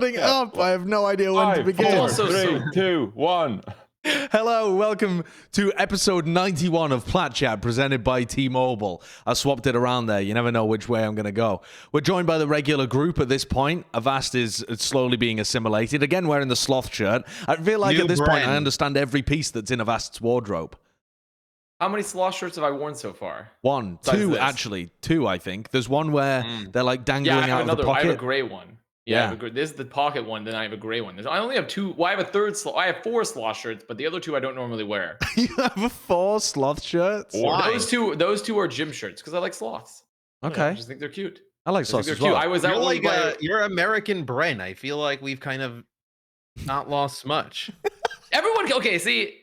Up. I have no idea when to begin. 5, 4, 3, 2, 1. Hello, welcome to episode 91 of Plat Chat, presented by T-Mobile. I swapped it around there. You never know which way I'm going to go. We're joined by the regular group at this point. Avast is slowly being assimilated. Again, wearing the sloth shirt. I feel like at this point, I understand every piece that's in Avast's wardrobe. How many sloth shirts have I worn so far? One, two, actually. Two, I think. There's one where they're like dangling out of the pocket. I have a gray one. Yeah. This is the pocket one, then I have a gray one. I only have two. Well, I have a third sloth. I have 4 sloth shirts, but the other 2 I don't normally wear. You have 4 sloth shirts? Why? Those two are gym shirts because I like sloths. Okay. I just think they're cute. I like sloths as well. I was you're American Bren. I feel like we've kind of not lost much. Everyone, okay, see,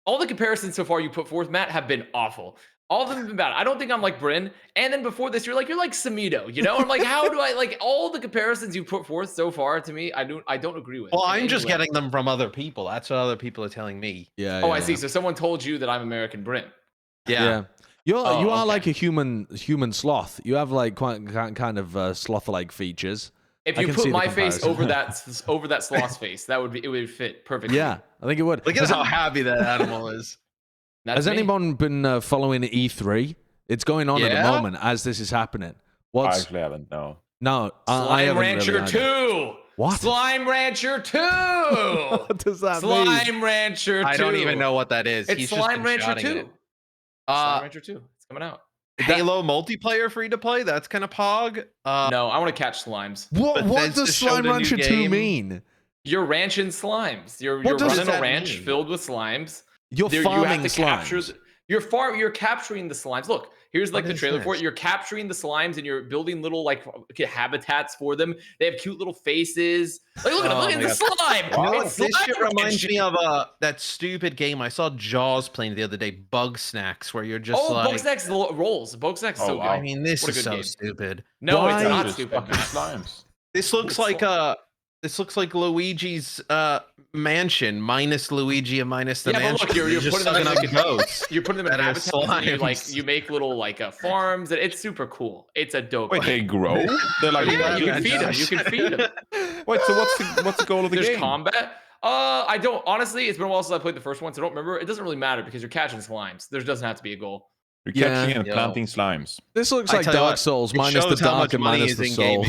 all the comparisons so far you put forth, Matt, have been awful. All of them have been bad. I don't think I'm like Bren. And then before this, you're like Samito, you know? I'm like, how do I like all the comparisons you put forth so far to me? I don't agree with. Well, I'm just getting them from other people. That's what other people are telling me. Yeah. Oh, I see. So someone told you that I'm American Bren. Yeah. You are like a human sloth. You have like quite kind of sloth-like features. If you put my face over that sloth's face, it would fit perfectly. Yeah, I think it would. Look at how happy that animal is. Has anyone been following E3? It's going on at the moment as this is happening. I actually haven't, no. No, I haven't Rancher really 2! What? Slime Rancher 2! What does that mean? Slime Rancher 2! I don't even know what that is. It's Slime Rancher 2. Slime Rancher 2. It's coming out. Halo multiplayer free to play? That's kind of pog. No, I want to catch slimes. What does Slime Rancher 2 mean? You're ranching slimes. You're running a ranch filled with slimes. You're farming slimes. You're capturing the slimes. Look, here's like the trailer for it. You're capturing the slimes and you're building little like habitats for them. They have cute little faces. Like, look at them. Look at the slime. Wow. This shit reminds me of that stupid game I saw Jaws playing the other day, Bug Snacks, where you're just Bug Snacks rolls. Bug Snacks is so good. I mean, this is so stupid. No, it's not stupid. Slimes. This looks like Luigi's mansion minus Luigi and minus the mansion. But look, you're putting them in ghosts. You're putting them in habitats. You make little farms. It's super cool. It's a dope. Wait, they grow? They're like you can feed them. You can feed them. Wait, so what's the goal of the game? There's combat. I don't honestly. It's been a while since I played the first one, so I don't remember. It doesn't really matter because you're catching slimes. There doesn't have to be a goal. You're catching and planting slimes. This looks like Dark Souls minus the dark and minus the soul.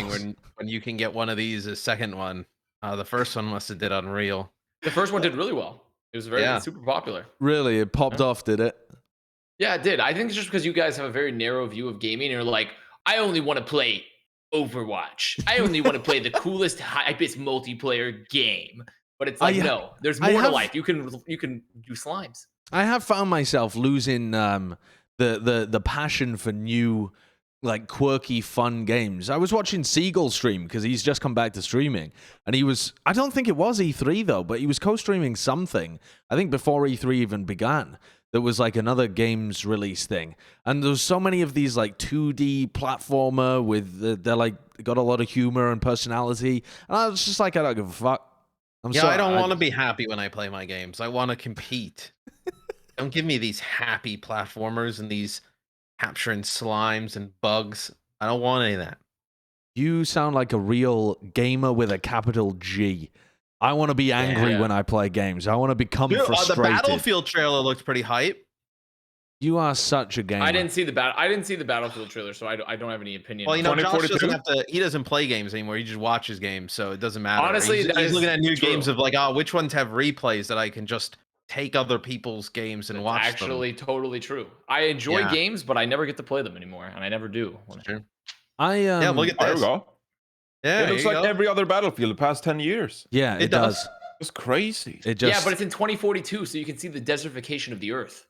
When you can get one of these, a second one. The first one must have did unreal. The first one did really well. It was super popular. Really? It popped off, did it? Yeah, it did. I think it's just because you guys have a very narrow view of gaming and you're like, I only want to play Overwatch. I only want to play the coolest, hypest multiplayer game. But it's like, no, there's more to life. You can do slimes. I have found myself losing the passion for new, like, quirky, fun games. I was watching Seagull stream because he's just come back to streaming, and I don't think it was E3 though, but he was co-streaming something, I think before E3 even began. There was like another games release thing, and there's so many of these like 2D platformer with they're like got a lot of humor and personality, and I was just like, I don't give a fuck. I don't want to be happy when I play my games. I want to compete. Don't give me these happy platformers and these capturing slimes and bugs. I don't want any of that. You sound like a real gamer with a capital G. I want to be angry when I play games. I want to become frustrated. The Battlefield trailer looked pretty hype. You are such a gamer. I didn't see the Battlefield trailer, so I don't have any opinion. Well, Josh doesn't have to. He doesn't play games anymore. He just watches games, so it doesn't matter. Honestly, he's looking at new games of like, which ones have replays that I can just take other people's games and watch them. Actually, totally true. I enjoy games, but I never get to play them anymore, and I never do. Sure. Look There at this. we go. Yeah, it looks like every other Battlefield the past 10 years. Yeah, it does. It's crazy. But it's in 2042, so you can see the desertification of the Earth.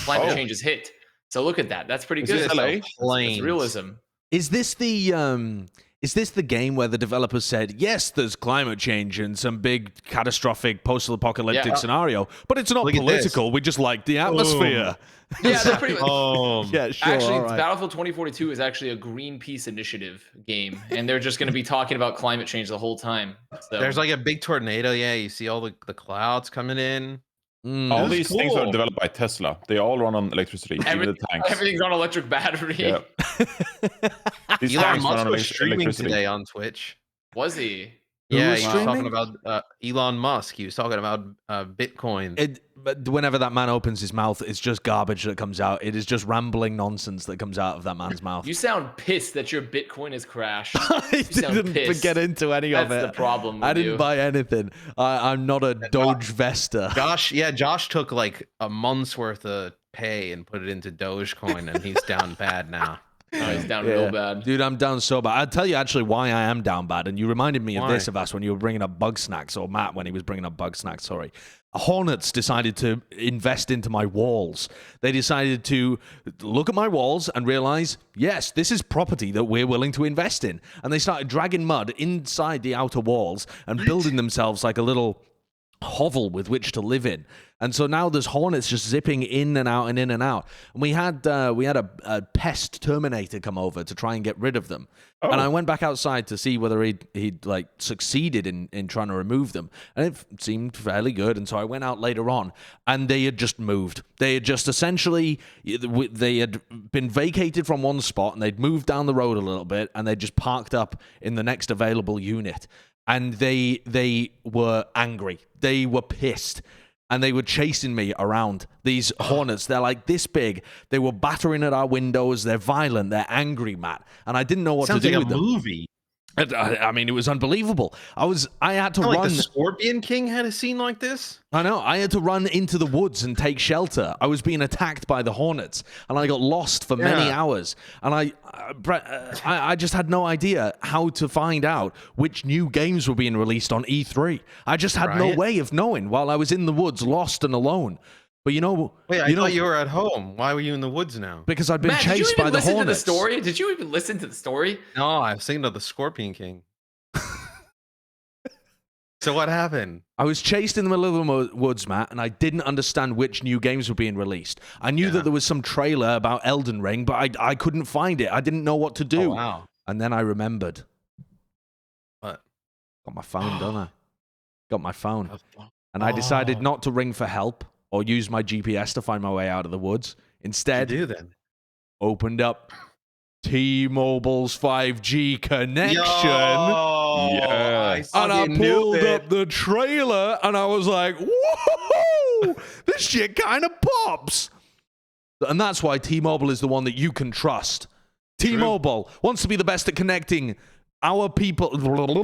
Climate change has hit. So look at that. That's pretty good. It's realism. Is this the game where the developers said, yes, there's climate change and some big catastrophic post-apocalyptic scenario, but it's not political. We just like the atmosphere. Yeah, they're pretty much. Yeah, sure. Actually, Battlefield 2042 is actually a Greenpeace initiative game, and they're just going to be talking about climate change the whole time. So. There's like a big tornado. Yeah, you see all the clouds coming in. All these things are developed by Tesla. They all run on electricity. Even the tanks. Everything's on electric battery. Yeah. Elon Musk was streaming today on Twitch. Was he? Yeah, was he was talking streaming? about Elon Musk. He was talking about Bitcoin. But whenever that man opens his mouth, it's just garbage that comes out. It is just rambling nonsense that comes out of that man's mouth. You sound pissed that your Bitcoin has crashed. I didn't get into any of it. That's the problem with I didn't you. buy anything. I'm not a Doge Vesta. Josh took like a month's worth of pay and put it into Dogecoin, and he's down bad now. Oh, he's down real bad. Dude, I'm down so bad. I'll tell you actually why I am down bad. And you reminded me of Why? this, Avast, when you were bringing up Bug Snacks, or Matt when he was bringing up Bug Snacks, sorry. Hornets decided to invest into my walls. They decided to look at my walls and realize, yes, this is property that we're willing to invest in. And they started dragging mud inside the outer walls and building themselves like a little hovel with which to live in. And so now there's hornets just zipping in and out and in and out. And we had a pest terminator come over to try and get rid of them. Oh. And I went back outside to see whether he'd like succeeded in trying to remove them. And it seemed fairly good. And so I went out later on and they had just moved. They had just essentially, they had been vacated from one spot and they'd moved down the road a little bit and they just parked up in the next available unit. And they were angry. They were pissed. And they were chasing me around. These hornets, they're like this big. They were battering at our windows. They're violent. They're angry, Matt. And I didn't know what to do with them. Movie. I mean, it was unbelievable. I had to Like run. the Scorpion King had a scene like this. I know. I had to run into the woods and take shelter. I was being attacked by the hornets, and I got lost for many hours. And I just had no idea how to find out which new games were being released on E3. I just had no way of knowing while I was in the woods, lost and alone. But Wait, I thought you were at home. Why were you in the woods now? Because I'd been Matt, chased by the hornets. Did you even listen to the story? Did you even listen to the story? No, I was thinking of the Scorpion King. So what happened? I was chased in the middle of the woods, Matt, and I didn't understand which new games were being released. I knew that there was some trailer about Elden Ring, but I couldn't find it. I didn't know what to do. Oh, wow. And then I remembered. What? Got my phone, don't I? Got my phone. And I decided not to ring for help or use my GPS to find my way out of the woods. Instead, What did you do then? opened up T-Mobile's 5G connection. Yes. And I pulled up the trailer and I was like, whoa, this shit kind of pops. And that's why T-Mobile is the one that you can trust. T-Mobile wants to be the best at connecting our people. T-Mobile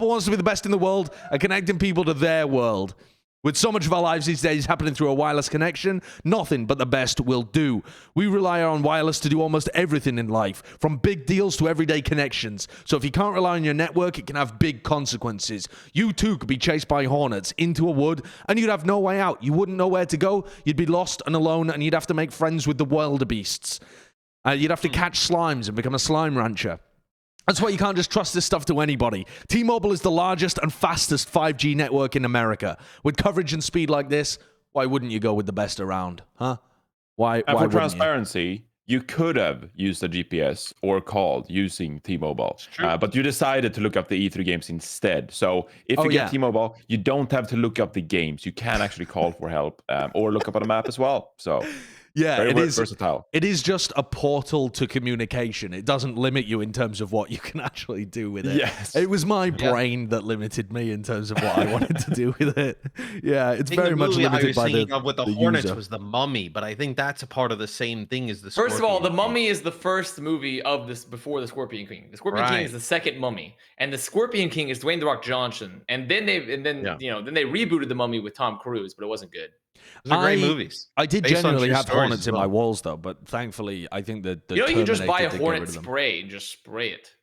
wants to be the best in the world at connecting people to their world. With so much of our lives these days happening through a wireless connection, nothing but the best will do. We rely on wireless to do almost everything in life, from big deals to everyday connections. So if you can't rely on your network, it can have big consequences. You too could be chased by hornets into a wood, and you'd have no way out. You wouldn't know where to go. You'd be lost and alone, and you'd have to make friends with the wildebeests. You'd have to catch slimes and become a slime rancher. That's why you can't just trust this stuff to anybody. T-Mobile is the largest and fastest 5G network in America. With coverage and speed like this, why wouldn't you go with the best around? Huh? Why And for wouldn't transparency, you could have used a GPS or called using T-Mobile, but you decided to look up the E3 games instead. So if you get T-Mobile, you don't have to look up the games. You can actually call for help or look up on a map as well. So yeah, very it is versatile. It is just a portal to communication. It doesn't limit you in terms of what you can actually do with it. Yes. It was my brain that limited me in terms of what I wanted to do with it. Yeah, it's very much limited by the with the Hornets user. Was the Mummy, but I think that's a part of the same thing as the Scorpion First of all, the King. Mummy is the first movie of this before the Scorpion King. The Scorpion King is the second Mummy, and the Scorpion King is Dwayne "The Rock" Johnson. And then they rebooted the Mummy with Tom Cruise, but it wasn't good. Those are great movies. I did genuinely have hornets in my walls, though, but thankfully, I think that the you can just buy a Terminator hornet spray and just spray it.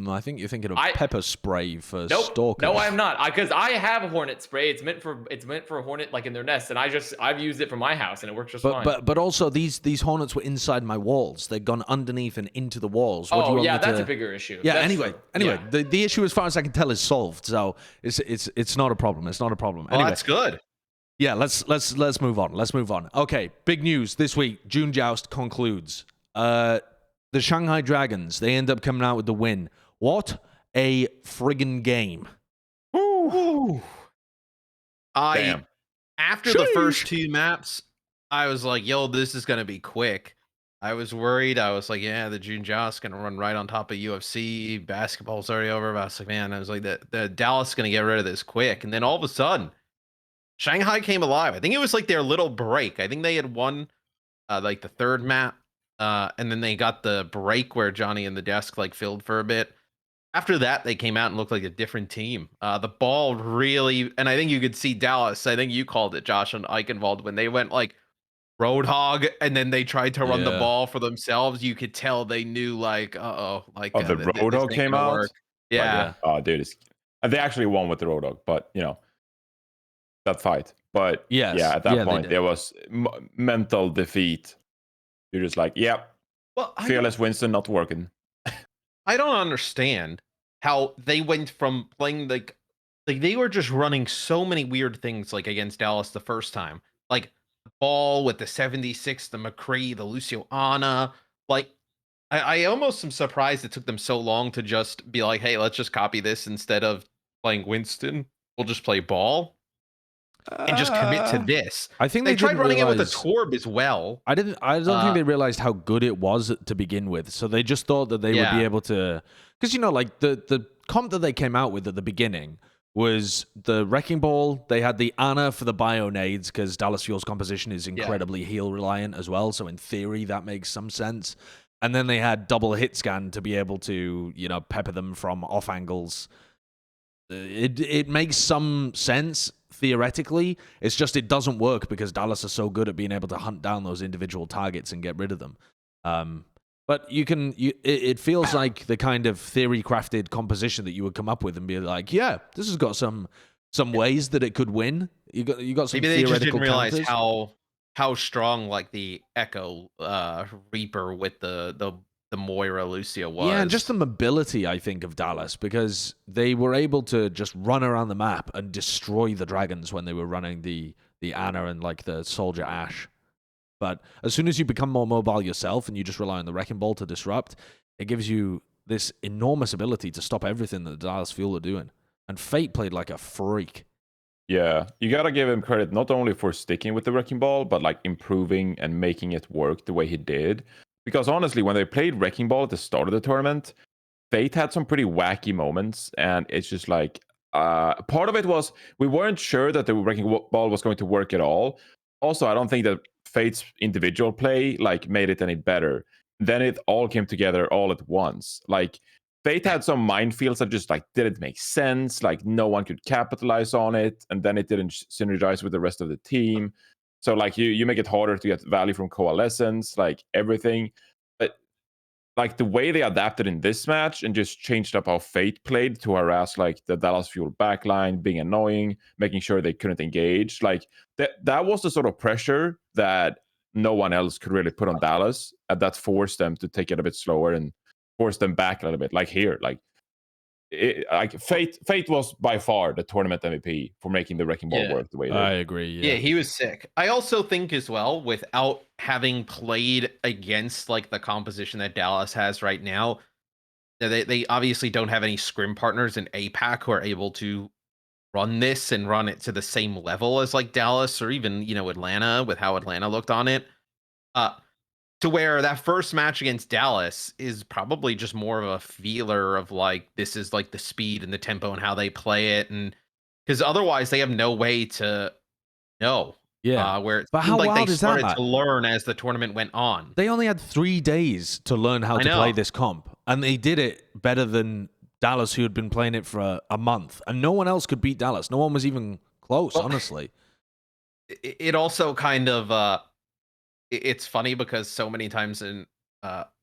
I think you're thinking of pepper spray for stalkers. No, I am not. Because I have a hornet spray. It's meant for a hornet like in their nest, and I've used it for my house, and it works just fine. But also these hornets were inside my walls. They'd gone underneath and into the walls. That's a bigger issue. Yeah. That's anyway, true. the issue, as far as I can tell, is solved. So it's not a problem. It's not a problem. Well, anyway, that's good. Yeah, let's move on. Let's move on. Okay, big news this week. June Joust concludes. The Shanghai Dragons, they end up coming out with the win. What a friggin' game. Ooh. After the first two maps, I was like, yo, this is going to be quick. I was worried. I was like, yeah, the June Joust gonna run right on top of UFC. Basketball's already over. But I was like, man, I was like, the Dallas gonna get rid of this quick. And then all of a sudden, Shanghai came alive. I think it was like their little break. I think they had won like the third map. And then they got the break where Johnny and the desk like filled for a bit. After that, they came out and looked like a different team. The ball really, and I think you could see Dallas. I think you called it, Josh, on Eichenwald, when they went like Roadhog, and then they tried to run the Yeah. ball for themselves. You could tell they knew, like, like Oh, the this Roadhog ain't came gonna out. work. But Yeah. Oh, dude, and they actually won with the Roadhog, but that fight. But Yes. yeah, at Yeah, that they point, did. there was mental defeat. You're just like, yep, Well, Fearless Winston not working. I don't understand how they went from playing like they were just running so many weird things like against Dallas the first time. Like ball with the 76, the McCree, the Lucio Anna. Like I almost am surprised it took them so long to just be like, hey, let's just copy this instead of playing Winston. We'll just play ball and just commit to this. I think They they tried didn't running it with a realize. Torb as well. I don't think they realized how good it was to begin with. So they just thought that they would be Yeah. able to, because like the comp that they came out with at the beginning was the Wrecking Ball. They had the Ana for the bio nades because Dallas Fuel's composition is incredibly heal reliant as well. So in theory, that makes some sense. And then they had double hit scan to be able to pepper them from off angles. It makes some sense theoretically. It's just it doesn't work because Dallas are so good at being able to hunt down those individual targets and get rid of them. But it feels like the kind of theory crafted composition that you would come up with and be like, yeah, this has got some ways that it could win. You got some Maybe they just theoretical didn't realize counters. how strong like the Echo Reaper with the Moira Lucia was. Yeah, and just the mobility, I think, of Dallas, because they were able to just run around the map and destroy the dragons when they were running the Ana and like the Soldier Ash. But as soon as you become more mobile yourself and you just rely on the Wrecking Ball to disrupt, it gives you this enormous ability to stop everything that the Dallas Fuel are doing. And Fate played like a freak. Yeah, you gotta give him credit not only for sticking with the Wrecking Ball, but like improving and making it work the way he did. Because honestly, when they played Wrecking Ball at the start of the tournament, Fate had some pretty wacky moments, and it's just like part of it was we weren't sure that the Wrecking Ball was going to work at all. Also, I don't think that Fate's individual play like made it any better. Then it all came together all at once. Like Fate had some minefields that just like didn't make sense. Like no one could capitalize on it, and then it didn't synergize with the rest of the team. So like you make it harder to get value from coalescence, like everything. But like the way they adapted in this match and just changed up how Fate played to harass like the Dallas Fuel backline, being annoying, making sure they couldn't engage. Like that was the sort of pressure that no one else could really put on Dallas, and that forced them to take it a bit slower and force them back a little bit. Like here, like Fate was by far the tournament MVP for making the Wrecking Ball work the way it did. I agree. Yeah, he was sick. I also think as well, without having played against like the composition that Dallas has right now, they obviously don't have any scrim partners in APAC who are able to run this and run it to the same level as like Dallas or even Atlanta with how Atlanta looked on it. To where that first match against Dallas is probably just more of a feeler of like this is like the speed and the tempo and how they play it, and because otherwise they have no way to know. Yeah. Where it But seemed how like they wild is that, started Matt? to learn as the tournament went on. They only had 3 days to learn how to play this comp, and they did it better than Dallas, who had been playing it for a month, and no one else could beat Dallas. No one was even close, honestly. It also kind of it's funny because so many times in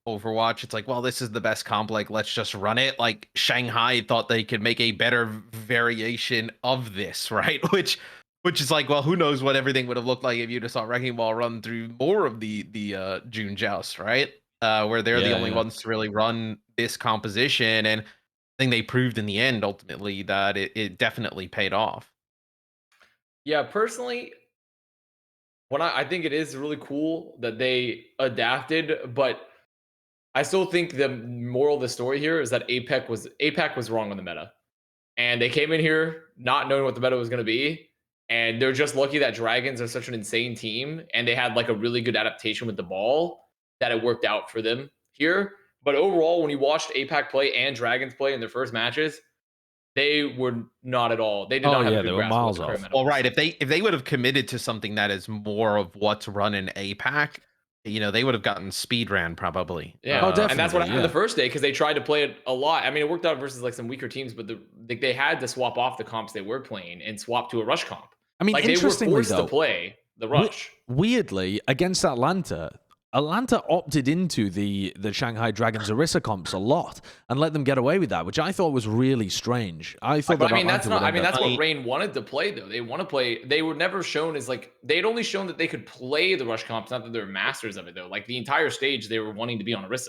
Overwatch, it's like, well, this is the best comp. Like, let's just run it. Like Shanghai thought they could make a better variation of this, right? Which is like, well, who knows what everything would have looked like if you just saw Wrecking Ball run through more of the June Joust, right? Where they're the only ones to really run this composition, and I think they proved in the end ultimately that it definitely paid off. Yeah, personally, I think it is really cool that they adapted, but I still think the moral of the story here is that APAC was wrong on the meta. And they came in here not knowing what the meta was going to be. And they're just lucky that Dragons are such an insane team. And they had like a really good adaptation with the ball. that it worked out for them here. But overall, when you watched APAC play and Dragons play in their first matches, they were not at all. They did not have a good grasp of what the current meta Well, was. right. If they would have committed to something that is more of what's run in APAC, they would have gotten speed ran probably. Yeah, definitely. And that's what happened the first day because they tried to play it a lot. I mean, it worked out versus like some weaker teams, but they had to swap off the comps they were playing and swap to a rush comp. I mean, like they were interestingly, forced though, to play the rush. Weirdly, against Atlanta opted into the Shanghai Dragons Orisa comps a lot and let them get away with that, which I thought was really strange. I thought But that I mean, that's Atlanta not. I mean, that's would what Rain wanted to play, though. They want to play. They were never shown as like they'd only shown that they could play the rush comps, not that they're masters of it, though. Like the entire stage, they were wanting to be on Orisa.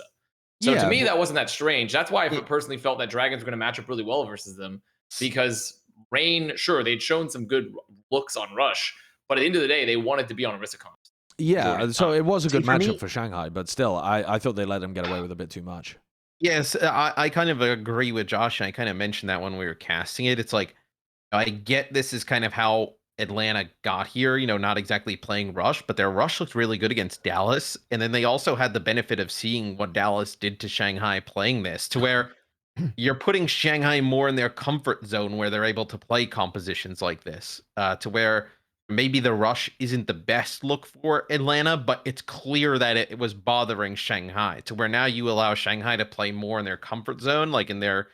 So to me, that wasn't that strange. That's why I personally felt that Dragons were going to match up really well versus them because Rain, sure, they'd shown some good looks on Rush, but at the end of the day, they wanted to be on Orisa comps. Yeah, so it was a good matchup for Shanghai, but still, I thought they let them get away with a bit too much. Yes, I kind of agree with Josh, and I kind of mentioned that when we were casting it. It's like, I get this is kind of how Atlanta got here, not exactly playing Rush, but their Rush looked really good against Dallas. And then they also had the benefit of seeing what Dallas did to Shanghai playing this, to where you're putting Shanghai more in their comfort zone where they're able to play compositions like this, to where maybe the Rush isn't the best look for Atlanta, but it's clear that it was bothering Shanghai, to where now you allow Shanghai to play more in their comfort zone, like in their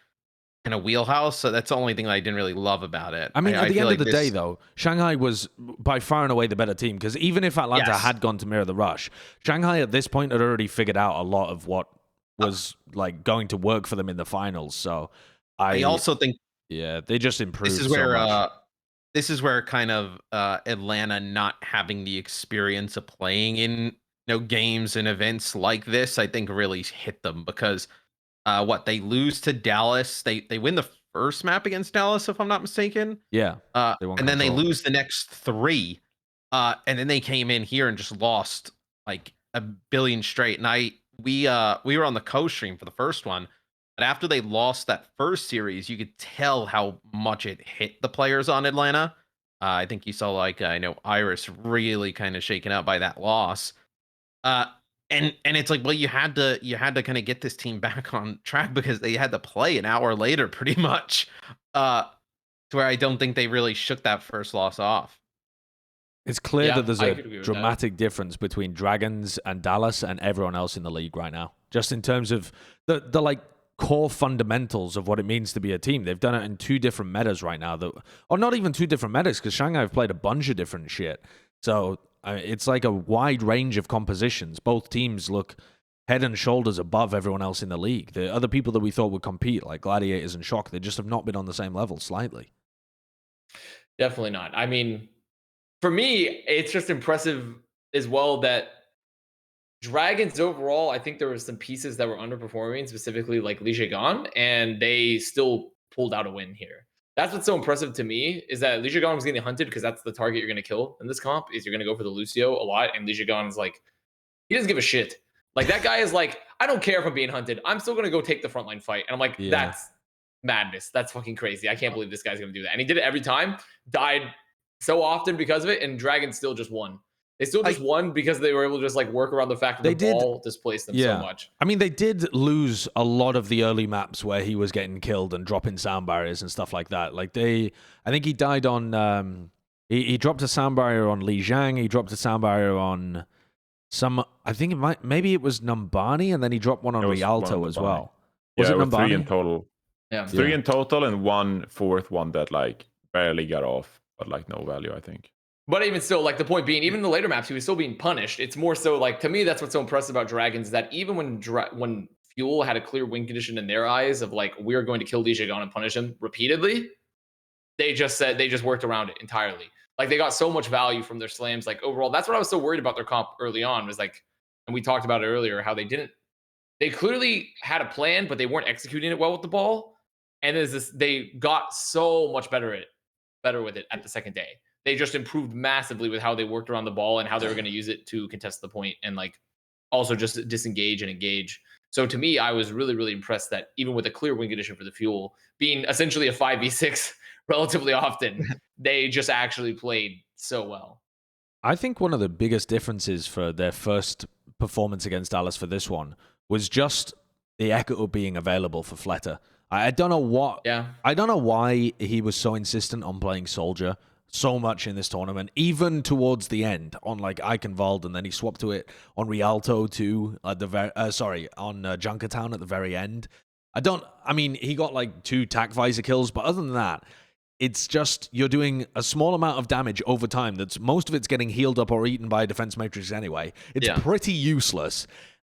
kind of wheelhouse. So that's the only thing that I didn't really love about it. I mean, at the end of the day, though, Shanghai was by far and away the better team, because even if Atlanta had gone to mirror the Rush, Shanghai at this point had already figured out a lot of what was like going to work for them in the finals. So I also think, they just improved. This is where kind of Atlanta not having the experience of playing in games and events like this, I think really hit them, because they lose to Dallas. They win the first map against Dallas, if I'm not mistaken. Yeah. And then they lose the next 3. And then they came in here and just lost like a billion straight. And we were on the co-stream for the first one. But after they lost that first series, you could tell how much it hit the players on Atlanta. I think you saw Iris really kind of shaken out by that loss. And it's like, well, you had to kind of get this team back on track, because they had to play an hour later, pretty much. To where I don't think they really shook that first loss off. It's clear that there's a dramatic difference between Dragons and Dallas and everyone else in the league right now, just in terms of the like core fundamentals of what it means to be a team. They've done it in 2 different metas right now, or not even 2 different metas, because Shanghai have played a bunch of different shit. So it's like a wide range of compositions. Both teams look head and shoulders above everyone else in the league. The other people that we thought would compete, like Gladiators and Shock, they just have not been on the same level slightly. Definitely not. I mean, for me, it's just impressive as well that Dragons overall, I think there were some pieces that were underperforming, specifically like Li Zhegan, and they still pulled out a win here. That's what's so impressive to me, is that Li Zhegan was getting hunted, because that's the target you're going to kill in this comp, is you're going to go for the Lucio a lot, and Li Zhegan is like, he doesn't give a shit. Like, that guy is like, I don't care if I'm being hunted. I'm still going to go take the frontline fight. And I'm like, that's madness. That's fucking crazy. I can't believe this guy's going to do that. And he did it every time, died so often because of it, and Dragons still just won. They still just won because they were able to just like work around the fact that the ball displaced them so much. I mean, they did lose a lot of the early maps where he was getting killed and dropping sound barriers and stuff like that. Like I think he died on, he dropped a sound barrier on Li Zhang. He dropped a sound barrier on maybe it was Numbani, and then he dropped one on Rialto as well. Was it Numbani? 3 in total. Yeah. 3 in total, and 1 fourth one that like barely got off, but like no value, I think. But even still, like the point being, even in the later maps, he was still being punished. It's more so like, to me, that's what's so impressive about Dragons, that even when Fuel had a clear win condition in their eyes of like, we're going to kill Li Zhegan and punish him repeatedly, they just worked around it entirely. Like, they got so much value from their slams. Like, overall, that's what I was so worried about their comp early on, was like, and we talked about it earlier, how they clearly had a plan, but they weren't executing it well with the ball. And they got so much better with it at the second day. They just improved massively with how they worked around the ball and how they were going to use it to contest the point, and like also just disengage and engage. So to me, I was really, really impressed that even with a clear win condition for the Fuel, being essentially a 5v6 relatively often, they just actually played so well. I think one of the biggest differences for their first performance against Dallas for this one was just the echo being available for Fleta. I don't know what. Yeah. I don't know why he was so insistent on playing Soldier so much in this tournament, even towards the end on like Eichenwald, and then he swapped to it on Rialto too at the on Junkertown at the very end. I mean, he got like 2 tac visor kills, but other than that, it's just you're doing a small amount of damage over time. That's most of it's getting healed up or eaten by a defense matrix anyway. It's pretty useless.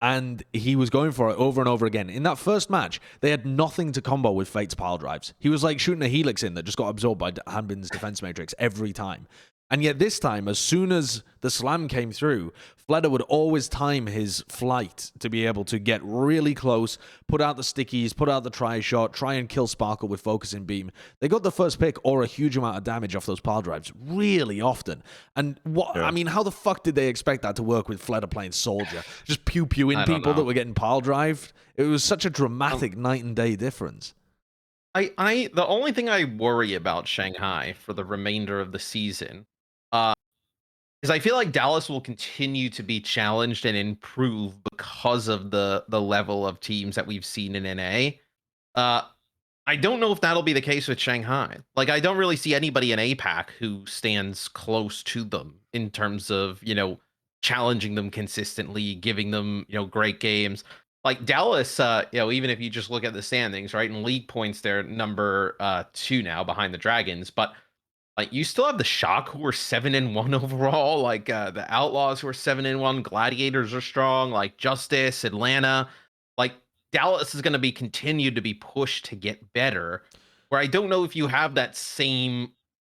And he was going for it over and over again. In that first match, they had nothing to combo with Fate's pile drives. He was like shooting a Helix in that just got absorbed by Hanbin's defense matrix every time. And yet this time, as soon as the slam came through, Fleta would always time his flight to be able to get really close, put out the stickies, put out the tri-shot, try and kill Sparkle with focusing beam. They got the first pick or a huge amount of damage off those pile drives really often. And I mean, how the fuck did they expect that to work with Fleta playing Soldier? Just pew-pewing people that were getting pile drived? It was such a dramatic night and day difference. The only thing I worry about Shanghai for the remainder of the season is I feel like Dallas will continue to be challenged and improve because of the level of teams that we've seen in NA. I don't know if that'll be the case with Shanghai. Like, I don't really see anybody in APAC who stands close to them in terms of, challenging them consistently, giving them, great games. Like Dallas, even if you just look at the standings, right, in league points, they're number 2 now behind the Dragons, but like you still have the Shock who are 7-1 overall, like the Outlaws who are 7-1, Gladiators are strong, like Justice, Atlanta, like Dallas is going to be continued to be pushed to get better. Where I don't know if you have that same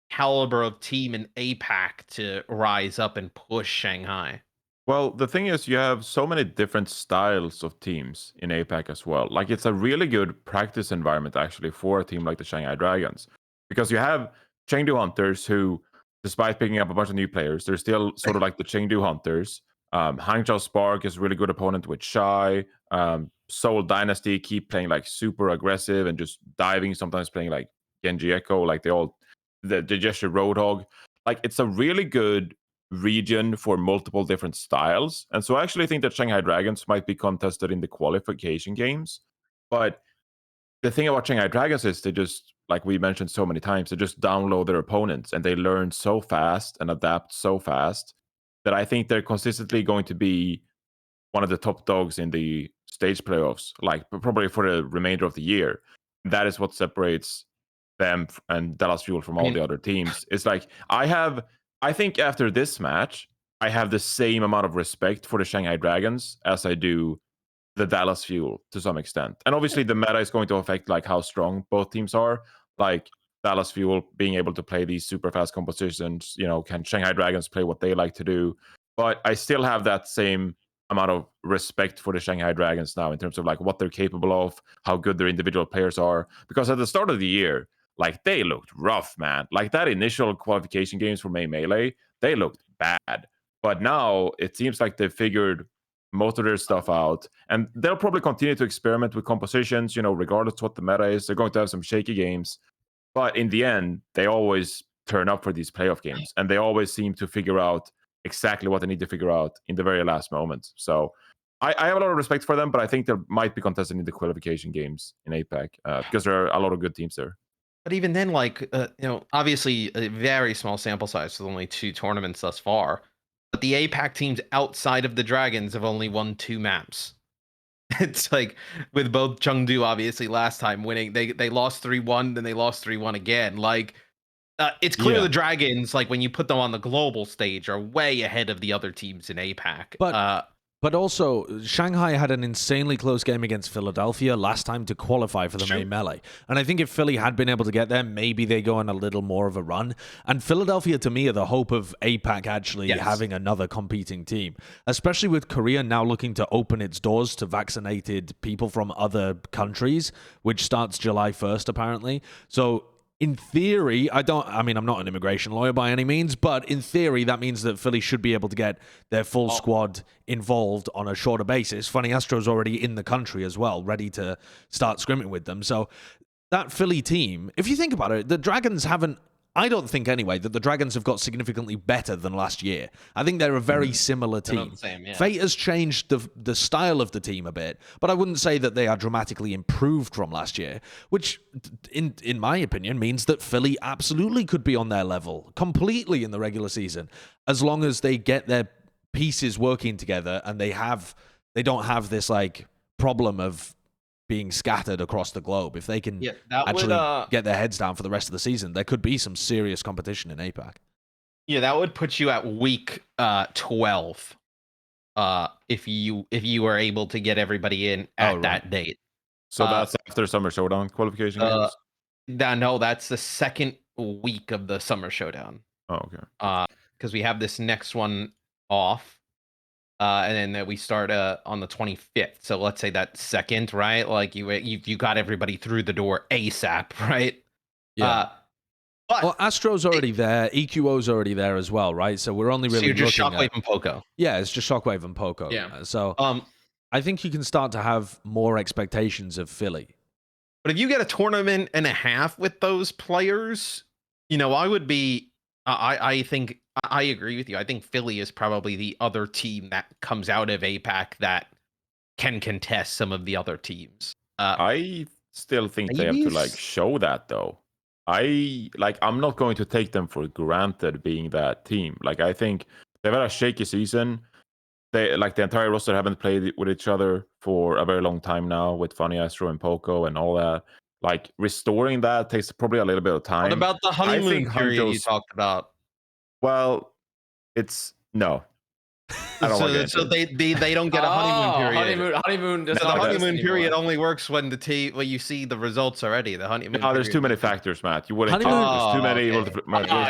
caliber of team in APAC to rise up and push Shanghai. Well, the thing is, you have so many different styles of teams in APAC as well. Like, it's a really good practice environment, actually, for a team like the Shanghai Dragons. Because you have Chengdu Hunters who, despite picking up a bunch of new players, they're still sort of like the Chengdu Hunters. Hangzhou Spark is a really good opponent with Shy. Seoul Dynasty keep playing like super aggressive and just diving, sometimes playing like Genji Echo, like the Gesture Roadhog. Like, it's a really good region for multiple different styles. And so I actually think that Shanghai Dragons might be contested in the qualification games. But the thing about Shanghai Dragons is they just, like we mentioned so many times, they just download their opponents and they learn so fast and adapt so fast that I think they're consistently going to be one of the top dogs in the stage playoffs, like probably for the remainder of the year. That is what separates them and Dallas Fuel from all the other teams. It's like I think after this match, I have the same amount of respect for the Shanghai Dragons as I do the Dallas Fuel to some extent. And obviously the meta is going to affect like how strong both teams are. Like Dallas Fuel being able to play these super fast compositions, can Shanghai Dragons play what they like to do? But I still have that same amount of respect for the Shanghai Dragons now in terms of like what they're capable of, how good their individual players are. Because at the start of the year, like they looked rough, man. Like that initial qualification games for May Melee, they looked bad. But now it seems like they've figured most of their stuff out. And they'll probably continue to experiment with compositions, regardless what the meta is. They're going to have some shaky games. But in the end, they always turn up for these playoff games. And they always seem to figure out exactly what they need to figure out in the very last moment. So I have a lot of respect for them, but I think they might be contested in the qualification games in APAC because there are a lot of good teams there. But even then, like, obviously a very small sample size with only 2 tournaments thus far. But the APAC teams outside of the Dragons have only won 2 maps. It's like with both Chengdu, obviously, last time winning, they lost 3-1, then they lost 3-1 again. Like, it's clear the Dragons, like, when you put them on the global stage, are way ahead of the other teams in APAC. But also, Shanghai had an insanely close game against Philadelphia last time to qualify for the main melee. And I think if Philly had been able to get there, maybe they go on a little more of a run. And Philadelphia, to me, are the hope of APAC actually having another competing team. Especially with Korea now looking to open its doors to vaccinated people from other countries, which starts July 1st, apparently. So in theory, I'm not an immigration lawyer by any means, but in theory, that means that Philly should be able to get their full squad involved on a shorter basis. Funny Astro's already in the country as well, ready to start scrimming with them. So that Philly team, if you think about it, the Dragons haven't I don't think anyway that the Dragons have got significantly better than last year. I think they're a very similar team. Same, yeah. Fate has changed the style of the team a bit, but I wouldn't say that they are dramatically improved from last year, which in my opinion means that Philly absolutely could be on their level completely in the regular season, as long as they get their pieces working together and they don't have this like problem of being scattered across the globe. If they can actually get their heads down for the rest of the season, there could be some serious competition in APAC. Yeah, that would put you at week 12 if you were able to get everybody in at that date. So that's after Summer Showdown qualification games? No, that's the second week of the Summer Showdown. Oh, okay. Because we have this next one off. And then we start on the 25th. So let's say that second, right? Like you got everybody through the door ASAP, right? Yeah. Well, Astro's already there. EQO's already there as well, right? So we're only really so you're just looking Shockwave at, and Poco. Yeah, it's just Shockwave and Poco. Yeah. So I think you can start to have more expectations of Philly. But if you get a tournament and a half with those players, I would be. I think I agree with you. I think Philly is probably the other team that comes out of APAC that can contest some of the other teams. I still think they have to like show that though. I'm not going to take them for granted being that team. Like I think they've had a shaky season. They like the entire roster haven't played with each other for a very long time now with Funny Astro and Poco and all that. Like restoring that takes probably a little bit of time. What about the honeymoon period you talked about? Well, it's no. I don't want to so they don't get a honeymoon period. Honeymoon doesn't. The honeymoon period only works when the team you see the results already. The honeymoon. No, there's too many factors, Matt. You wouldn't. There's too many.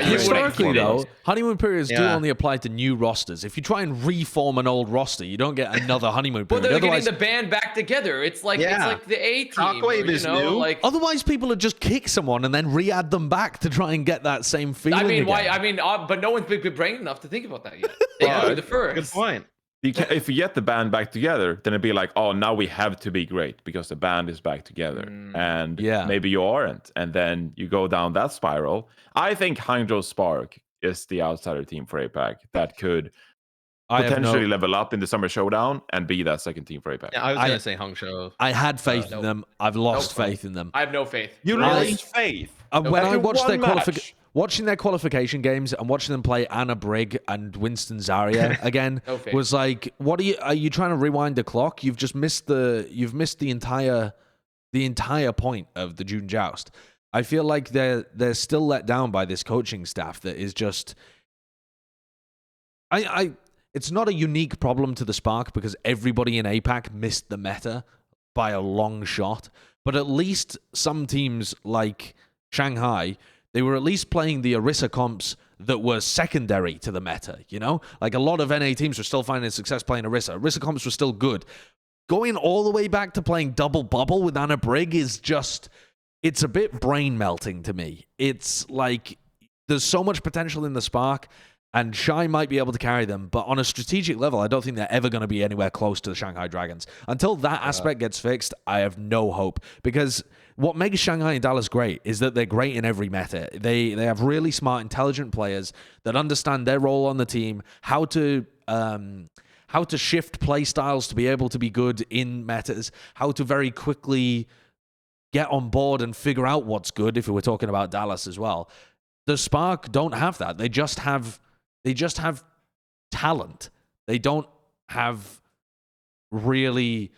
Historically, though, honeymoon periods do only apply to new rosters. If you try and reform an old roster, you don't get another honeymoon period. Well, they're getting the band back together. It's like the A team. Shockwave is new. Like otherwise, people would just kick someone and then re-add them back to try and get that same feeling. I mean, again. why? I mean, but no one's big brain enough to think about that yet. They are the first. Good point. If you get the band back together, then it'd be like, oh, now we have to be great because the band is back together. And maybe you aren't. And then you go down that spiral. I think Hangzhou Spark is the outsider team for APAC that could potentially level up in the Summer Showdown and be that second team for APAC. Yeah, I was going to say Hangzhou. I had faith in them. I've lost faith in them. I have no faith. You lost faith? When I watched watching their qualification games and watching them play Anna Brigg and Winston Zarya again was like, what are you trying to rewind the clock? You've just missed the entire point of the June Joust. I feel like they're still let down by this coaching staff that is just it's not a unique problem to the Spark because everybody in APAC missed the meta by a long shot, but at least some teams like Shanghai, they were at least playing the Orisa comps that were secondary to the meta, Like a lot of NA teams were still finding success playing Orisa. Orisa comps were still good. Going all the way back to playing double bubble with Anna Brigg is just, it's a bit brain melting to me. It's like, there's so much potential in the Spark, and Shy might be able to carry them, but on a strategic level, I don't think they're ever going to be anywhere close to the Shanghai Dragons. Until that aspect gets fixed, I have no hope, because what makes Shanghai and Dallas great is that they're great in every meta. They have really smart, intelligent players that understand their role on the team, how to shift play styles to be able to be good in metas, how to very quickly get on board and figure out what's good, if we're talking about Dallas as well. The Spark don't have that. They just have talent. They don't have really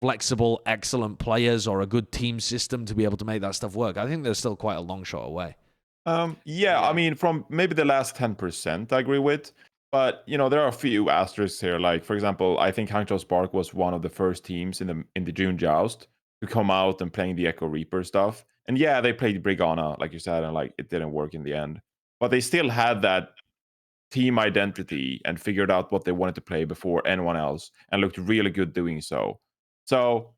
flexible, excellent players or a good team system to be able to make that stuff work. I think they're still quite a long shot away. I mean, from maybe the last 10%, I agree with. But, there are a few asterisks here. Like, for example, I think Hangzhou Spark was one of the first teams in the June Joust to come out and playing the Echo Reaper stuff. And yeah, they played Brigana, like you said, and like it didn't work in the end. But they still had that team identity and figured out what they wanted to play before anyone else and looked really good doing so. So,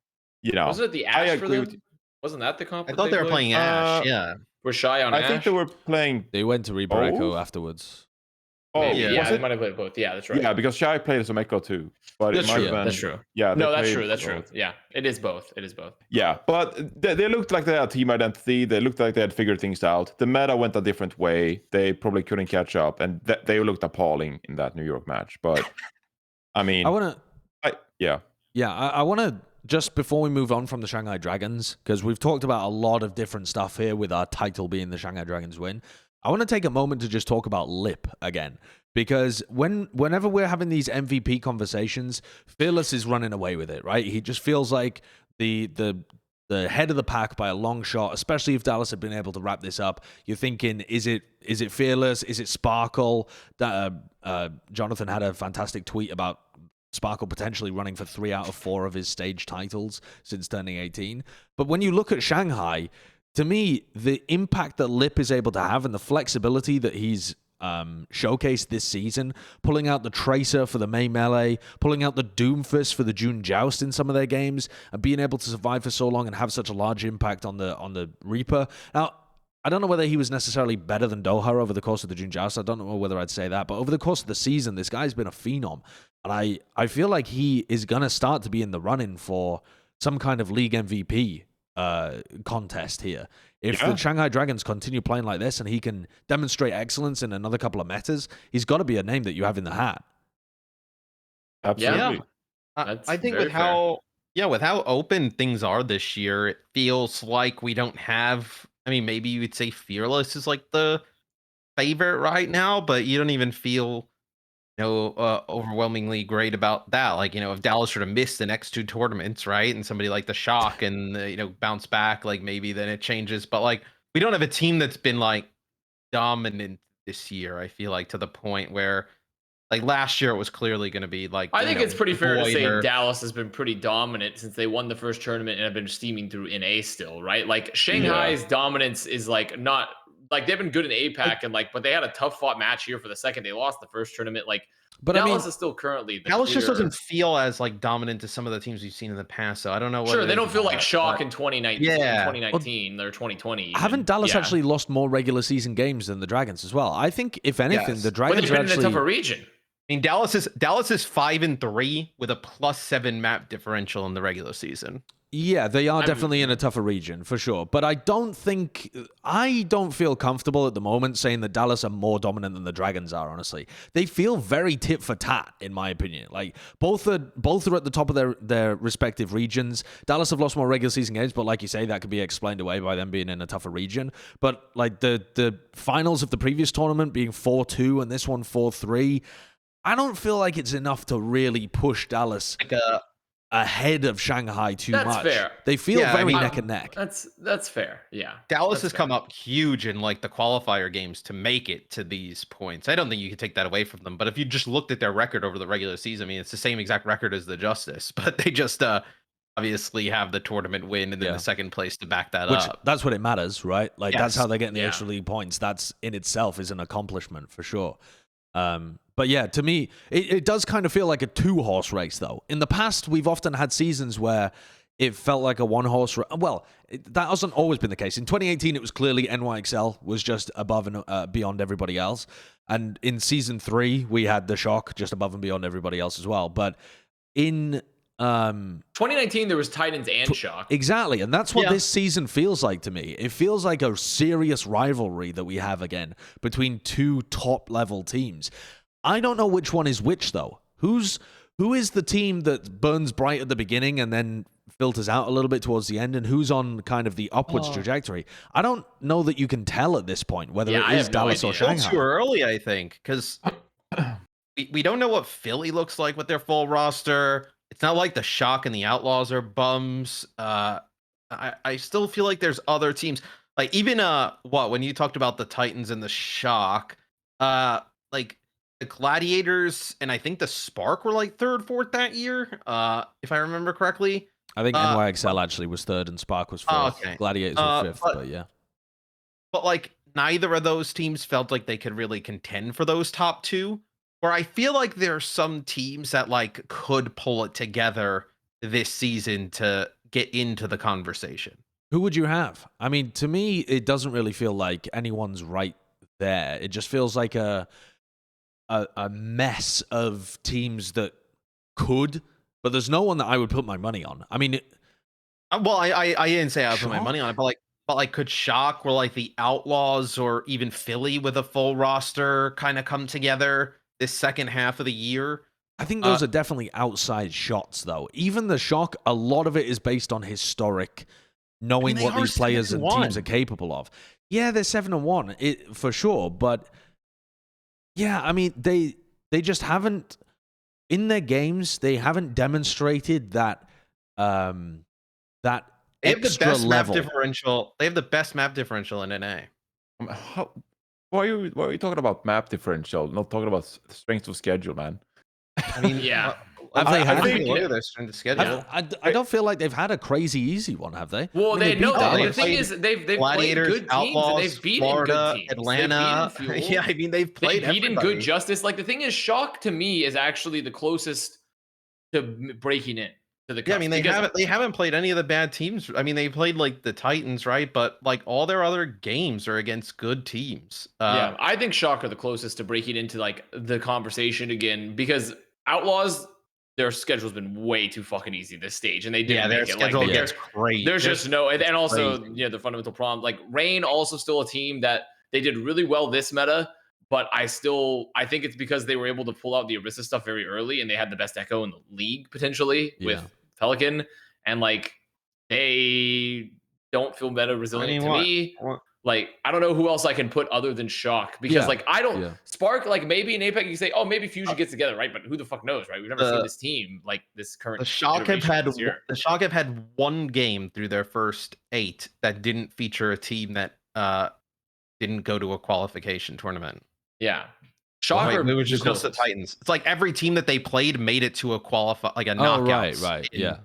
wasn't it the Ash for them? Wasn't that the comp? I thought they were playing Ash. Yeah, we're Shy on Ash. I think they were playing. They went to Reaper Echo afterwards. Oh, Maybe. yeah. Yeah, was they it? might have played both. Yeah, that's right. Yeah, because Shy played some Echo too. But That's it might true. have been, That's true. Yeah, No, that's played true. That's both. true. Yeah, it is both. It is both. Yeah, but they looked like they had team identity. They looked like they had figured things out. The meta went a different way. They probably couldn't catch up, and they looked appalling in that New York match. But I mean, I want to. yeah. Yeah, I want to, just before we move on from the Shanghai Dragons, because we've talked about a lot of different stuff here with our title being the Shanghai Dragons win, I want to take a moment to just talk about Lip again. Because whenever we're having these MVP conversations, Fearless is running away with it, right? He just feels like the head of the pack by a long shot, especially if Dallas had been able to wrap this up. You're thinking, is it Fearless? Is it Sparkle? Jonathan had a fantastic tweet about Sparkle potentially running for 3 out of 4 of his stage titles since turning 18. But when you look at Shanghai, to me, the impact that Lip is able to have and the flexibility that he's showcased this season, pulling out the Tracer for the May Melee, pulling out the Doomfist for the June Joust in some of their games, and being able to survive for so long and have such a large impact on the Reaper. Now, I don't know whether he was necessarily better than Doha over the course of the June Joust. I don't know whether I'd say that. But over the course of the season, this guy's been a phenom. And I feel like he is going to start to be in the running for some kind of league MVP contest here. If the Shanghai Dragons continue playing like this and he can demonstrate excellence in another couple of metas, he's got to be a name that you have in the hat. Absolutely. Yeah. I think with how open things are this year, it feels like we don't have. I mean, maybe you would say Fearless is like the favorite right now, but you don't even feel overwhelmingly great about that. Like, if Dallas were to miss the next 2 tournaments, right, and somebody like the Shock and bounce back, like maybe then it changes. But like, we don't have a team that's been like dominant this year. I feel like to the point where, like last year, it was clearly going to be like. I think it's pretty fair to say Void Dallas has been pretty dominant since they won the first tournament and have been steaming through NA still, right? Like Shanghai's dominance is like not like they've been good in APAC and like, but they had a tough fought match here for the second. They lost the first tournament. Like, but Dallas is still currently the Dallas just doesn't feel as like dominant as some of the teams we've seen in the past. So I don't know. Sure, they don't feel like Shock in 2019, 2019 or 2020. Even. Haven't Dallas actually lost more regular season games than the Dragons as well? I think if anything, the Dragons they've been in a tougher region. I mean, Dallas is 5-3 with a +7 map differential in the regular season. Yeah, they are definitely in a tougher region, for sure. But I don't feel comfortable at the moment saying that Dallas are more dominant than the Dragons are, honestly. They feel very tit for tat, in my opinion. Like, both are at the top of their respective regions. Dallas have lost more regular season games, but like you say, that could be explained away by them being in a tougher region. But, like, the finals of the previous tournament being 4-2 and this one 4-3, I don't feel like it's enough to really push Dallas ahead of Shanghai too much. That's fair. They feel very neck and neck. That's fair. Yeah. Dallas has come up huge in like the qualifier games to make it to these points. I don't think you can take that away from them. But if you just looked at their record over the regular season, I mean, it's the same exact record as the Justice, but they just obviously have the tournament win and then the second place to back that up. That's what it matters, right? Like that's how they're getting the extra league points. That's in itself is an accomplishment for sure. But yeah, to me, it does kind of feel like a 2-horse race, though. In the past, we've often had seasons where it felt like a 1-horse race. Well, that hasn't always been the case. In 2018, it was clearly NYXL was just above and beyond everybody else. And in Season 3, we had the Shock just above and beyond everybody else as well. But in 2019, there was Titans and Shock. Exactly, and that's what this season feels like to me. It feels like a serious rivalry that we have again between 2 top-level teams. I don't know which one is which, though. Who is the team that burns bright at the beginning and then filters out a little bit towards the end, and who's on kind of the upwards trajectory? I don't know that you can tell at this point whether it is Dallas or Shanghai. It's too early, I think, because we don't know what Philly looks like with their full roster. It's not like the Shock and the Outlaws are bums. I still feel like there's other teams. Like even when you talked about the Titans and the Shock, like the Gladiators and I think the Spark were like 3rd, 4th that year, if I remember correctly. I think NYXL actually was 3rd and Spark was 4th. Okay. Gladiators were 5th, but yeah. But like neither of those teams felt like they could really contend for those top 2. Where I feel like there are some teams that like could pull it together this season to get into the conversation. Who would you have? I mean, to me, it doesn't really feel like anyone's right there. It just feels like a a mess of teams that could, but there's no one that I would put my money on. I mean, well, I didn't say I would put my Shock? money on it, but like could Shock or like the Outlaws or even Philly with a full roster kind of come together this second half of the year? I think those are definitely outside shots, though. Even the Shock, a lot of it is based on historic, knowing what these players and teams are capable of. Yeah, they're 7-1, for sure. But yeah, I mean, they just haven't in their games. They haven't demonstrated that that they have extra the best level. map differential. They have the best map differential in NA. Why are you talking about map differential? Not talking about strength of schedule, man. I mean, yeah. Have they had? Look at their strength of schedule. I don't feel like they've had a crazy easy one, have they? Well, I mean, the thing is, they've played good teams and they've beaten Florida, good teams. Atlanta. Yeah, I mean they've played. They've beaten good Justice. Like the thing is, Shock to me is actually the closest to breaking in to the cusp. Yeah, I mean they haven't played any of the bad teams. I mean they played like the Titans, right? But like all their other games are against good teams. Yeah, I think Shock are the closest to breaking into like the conversation again because Outlaws, their schedule's been way too fucking easy this stage, and they didn't make it. Like, gets great. There's just no, and also the fundamental problem. Like Rain, also still a team that they did really well this meta, but I think it's because they were able to pull out the Orisa stuff very early, and they had the best echo in the league potentially with Pelican, and like they don't feel meta resilient to me. Like, I don't know who else I can put other than Shock because, like, I don't Spark. Like, maybe in Apex you can say, oh, maybe Fusion gets together, right? But who the fuck knows, right? We've never seen this team like this current. The Shock have had one game through their first 8 that didn't feature a team that didn't go to a qualification tournament. Yeah, Shock. It was just the Titans. It's like every team that they played made it to a knockout. Right. Yeah.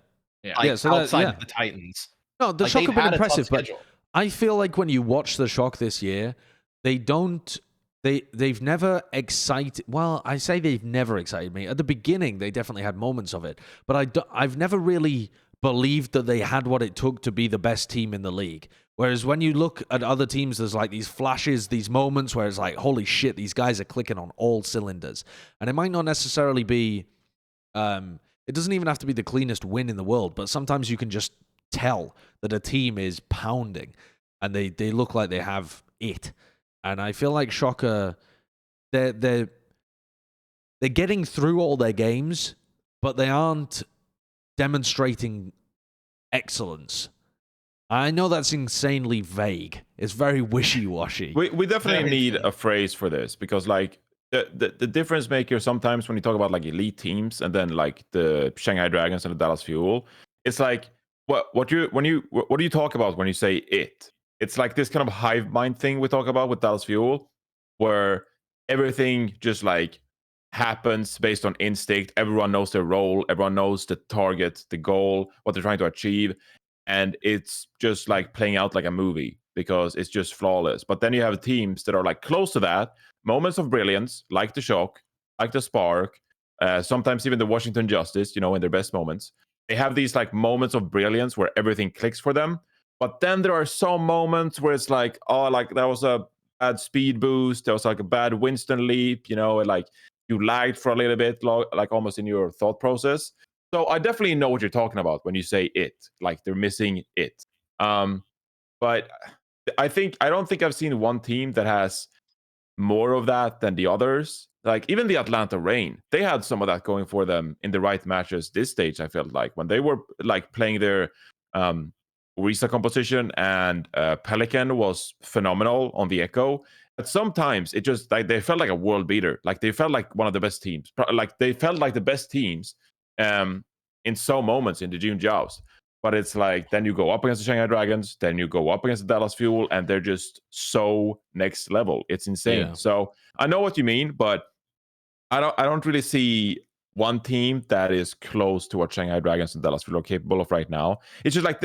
So outside the Titans. No, the Shock have been impressive, but I feel like when you watch the Shock this year, they've never excited. Well, I say they've never excited me. At the beginning, they definitely had moments of it, but I've never really believed that they had what it took to be the best team in the league. Whereas when you look at other teams, there's like these flashes, these moments where it's like, holy shit, these guys are clicking on all cylinders. And it might not necessarily be, it doesn't even have to be the cleanest win in the world, but sometimes you can just tell that a team is pounding and they look like they have it. And I feel like Shocker, they're getting through all their games, but they aren't demonstrating excellence. I know that's insanely vague. It's very wishy-washy. We definitely need a phrase for this because like the difference maker sometimes when you talk about like elite teams and then like the Shanghai Dragons and the Dallas Fuel, it's like what do you talk about when you say it? It's like this kind of hive mind thing we talk about with Dallas Fuel, where everything just like happens based on instinct. Everyone knows their role, everyone knows the target, the goal, what they're trying to achieve, and it's just like playing out like a movie because it's just flawless. But then you have teams that are like close to that, moments of brilliance, like the Shock, like the Spark, sometimes even the Washington Justice, in their best moments. They have these like moments of brilliance where everything clicks for them. But then there are some moments where it's like, oh, like that was a bad speed boost. There was like a bad Winston leap, and like you lagged for a little bit, like almost in your thought process. So I definitely know what you're talking about when you say it, like they're missing it. But I don't think I've seen one team that has more of that than the others. Like even the Atlanta Reign, they had some of that going for them in the right matches this stage. I felt like when they were like playing their Orisa composition and Pelican was phenomenal on the Echo. But sometimes it just like they felt like a world beater. Like they felt like one of the best teams. Like they felt like the best teams in some moments in the June Joust. But it's like then you go up against the Shanghai Dragons, then you go up against the Dallas Fuel, and they're just so next level. It's insane. Yeah. So I know what you mean, but I don't really see one team that is close to what Shanghai Dragons and Dallas Fuel are capable of right now. It's just like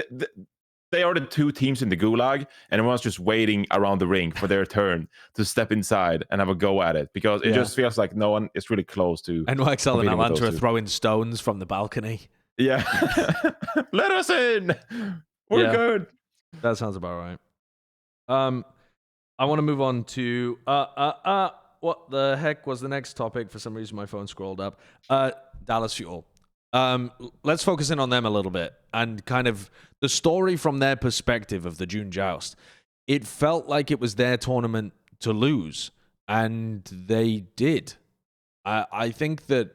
they are the two teams in the gulag, and everyone's just waiting around the ring for their turn to step inside and have a go at it because it just feels like no one is really close to. NYXL and Atlanta are throwing stones from the balcony. Yeah. Let us in. We're good. That sounds about right. I want to move on to what the heck was the next topic? For some reason, my phone scrolled up. Dallas Fuel. Let's focus in on them a little bit and kind of the story from their perspective of the June Joust. It felt like it was their tournament to lose, and they did. I think that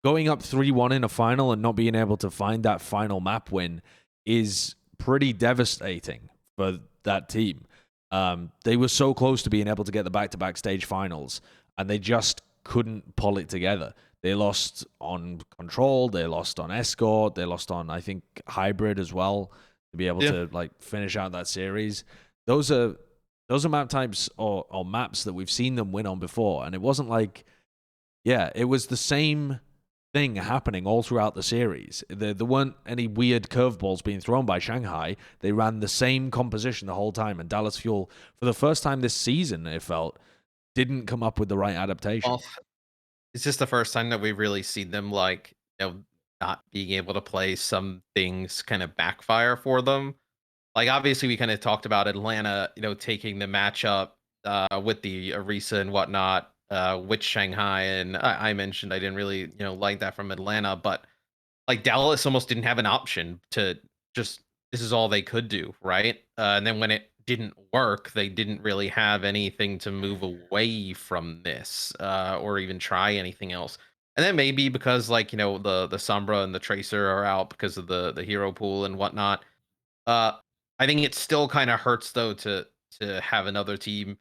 going up 3-1 in a final and not being able to find that final map win is pretty devastating for that team. They were so close to being able to get the back-to-back stage finals, and they just couldn't pull it together. They lost on Control, they lost on Escort, they lost on, I think, Hybrid as well, to be able to like finish out that series. Those are map types or maps that we've seen them win on before, and it wasn't like, it was the same thing happening all throughout the series. There weren't any weird curveballs being thrown by Shanghai. They ran the same composition the whole time, and Dallas Fuel, for the first time this season, it felt, didn't come up with the right adaptation. Well, it's just the first time that we've really seen them like, not being able to play some things kind of backfire for them. Like, obviously, we kind of talked about Atlanta, taking the matchup with the Arisa and whatnot, with Shanghai, and I mentioned I didn't really, like that from Atlanta, but like Dallas almost didn't have an option to just, this is all they could do, right? And then when it didn't work, they didn't really have anything to move away from this, or even try anything else. And then maybe because like, the Sombra and the Tracer are out because of the hero pool and whatnot. I think it still kind of hurts though to have another team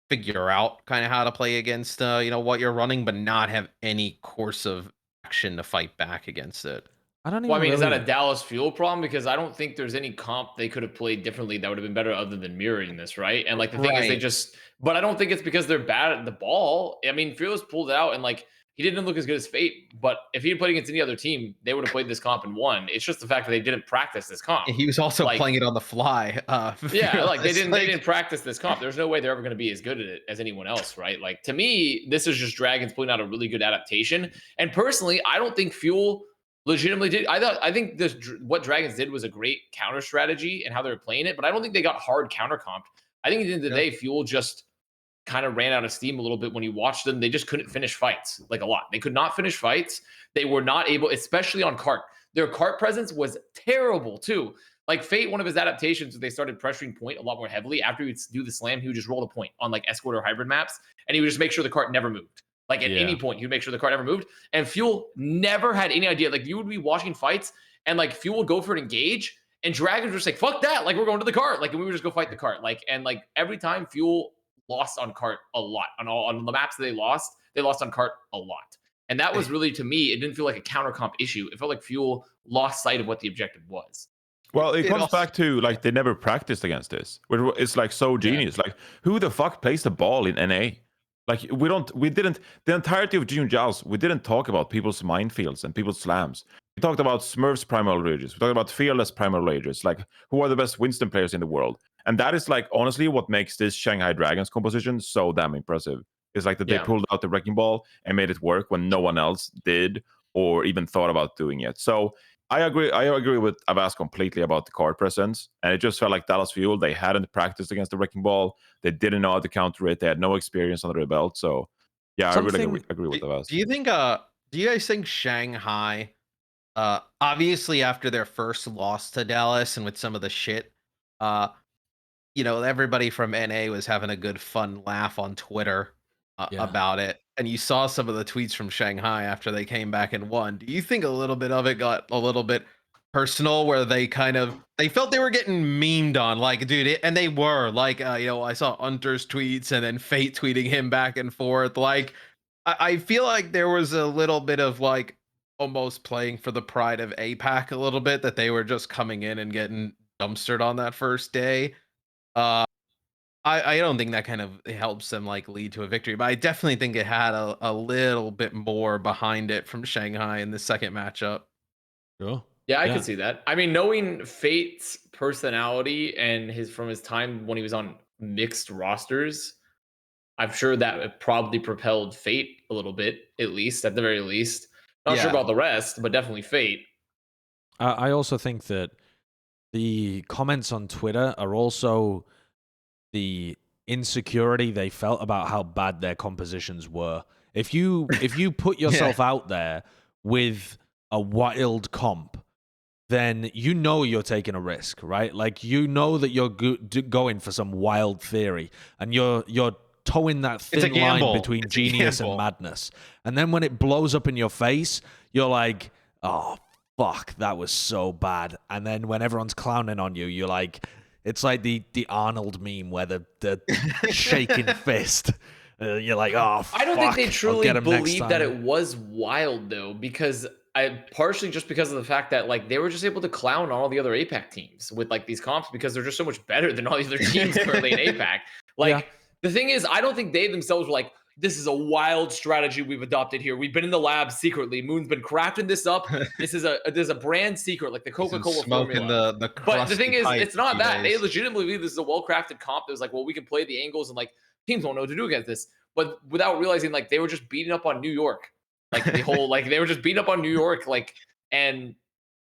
figure out kind of how to play against what you're running, but not have any course of action to fight back against it. I don't even. Well, I mean, is that a Dallas Fuel problem? Because I don't think there's any comp they could have played differently that would have been better other than mirroring this, right? And like the thing is, they just. But I don't think it's because they're bad at the ball. I mean, Fearless pulled it out, and like he didn't look as good as Fate. But if he had played against any other team, they would have played this comp and won. It's just the fact that they didn't practice this comp. He was also playing it on the fly. Yeah, like they didn't practice this comp. There's no way they're ever going to be as good at it as anyone else, right? Like to me, this is just Dragons pulling out a really good adaptation. And personally, I don't think Fuel legitimately did. I think what Dragons did was a great counter strategy and how they were playing it, but I don't think they got hard counter comped. I think at the end of the day, Fuel just kind of ran out of steam a little bit when you watched them. They just couldn't finish fights, like a lot. They could not finish fights. They were not able, especially on cart. Their cart presence was terrible too. Like Fate, one of his adaptations, they started pressuring point a lot more heavily. After he would do the slam, he would just roll a point on like escort or hybrid maps, and he would just make sure the cart never moved. Like at any point, he would make sure the cart never moved. And Fuel never had any idea. Like you would be watching fights, and like Fuel would go for an engage, and Dragons were just like, "Fuck that!" Like we're going to the cart. Like and we would just go fight the cart. Like and like every time Fuel lost on cart a lot on the maps that they lost on cart a lot. And that was really, to me, it didn't feel like a counter comp issue. It felt like Fuel lost sight of what the objective was. Well, it comes back to like they never practiced against this. It's like so genius. Like who the fuck plays the ball in NA? Like we didn't the entirety of June Joust, we didn't talk about people's minefields and people's slams. We talked about Smurfs Primal Rages. We talked about Fearless Primal Rages. Like who are the best Winston players in the world? And that is like honestly what makes this Shanghai Dragons composition so damn impressive. Is like that they pulled out the wrecking ball and made it work when no one else did or even thought about doing it. So I agree with Avast completely about the card presence, and it just felt like Dallas Fuel, they hadn't practiced against the wrecking ball. They didn't know how to counter it. They had no experience under their belt. So yeah, I really agree with Avast. Do you guys think Shanghai, obviously after their first loss to Dallas and with some of the shit, everybody from NA was having a good fun laugh on Twitter about it, and you saw some of the tweets from Shanghai after they came back and won. Do you think a little bit of it got a little bit personal, where they felt they were getting memed on, like, dude, and they were like, I saw Unter's tweets and then Fate tweeting him back and forth. Like, I feel like there was a little bit of like almost playing for the pride of APAC a little bit, that they were just coming in and getting dumpstered on that first day. I don't think that kind of helps them like lead to a victory, but I definitely think it had a little bit more behind it from Shanghai in the second matchup. Sure. Yeah, I could see that. I mean, knowing Fate's personality and from his time when he was on mixed rosters, I'm sure that it probably propelled Fate a little bit, at the very least. Not sure about the rest, but definitely Fate. I also think that the comments on Twitter are also the insecurity they felt about how bad their compositions were. If you put yourself out there with a wild comp, then you know you're taking a risk, right? Like, you know that you're going for some wild theory, and you're towing that thin line between genius and madness. And then when it blows up in your face, you're like, oh, fuck, that was so bad. And then when everyone's clowning on you, you're like, it's like the Arnold meme where the shaking fist. You're like, oh, fuck, I don't think they truly believed that it it was wild, though, because partially just because of the fact that like they were just able to clown all the other APAC teams with like these comps because they're just so much better than all these other teams currently in APAC. Like, the thing is, I don't think they themselves were like, this is a wild strategy we've adopted here. We've been in the lab secretly. Moon's been crafting this up. There's a brand secret, like the Coca-Cola formula. But the thing is, it's not that. They legitimately believe this is a well-crafted comp that was like, well, we can play the angles and like teams won't know what to do against this. But without realizing, like, they were just beating up on New York. Like, the whole, like, they were just beating up on New York, like, and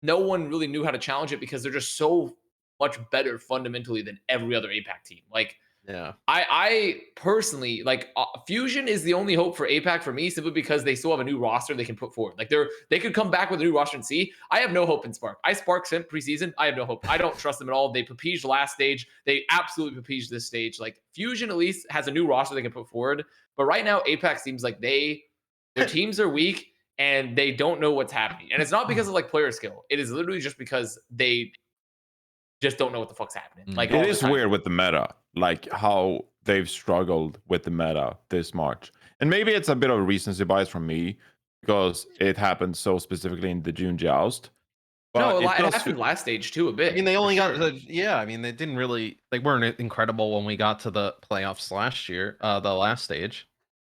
no one really knew how to challenge it because they're just so much better fundamentally than every other APAC team. Like, yeah, I personally, like, Fusion is the only hope for APAC for me, simply because they still have a new roster they can put forward. Like, they could come back with a new roster and see. I have no hope in Spark. I Spark Simp preseason. I have no hope. I don't trust them at all. They papeged last stage. They absolutely papeged this stage. Like, Fusion at least has a new roster they can put forward. But right now, APAC seems like their teams are weak and they don't know what's happening. And it's not because of like player skill. It is literally just because they just don't know what the fuck's happening. Like, it is weird with the meta, like how they've struggled with the meta this March. And maybe it's a bit of a recency bias from me because it happened so specifically in the June Joust. But it happened last stage too a bit. I mean, they only got I mean, they weren't incredible when we got to the playoffs last year, the last stage.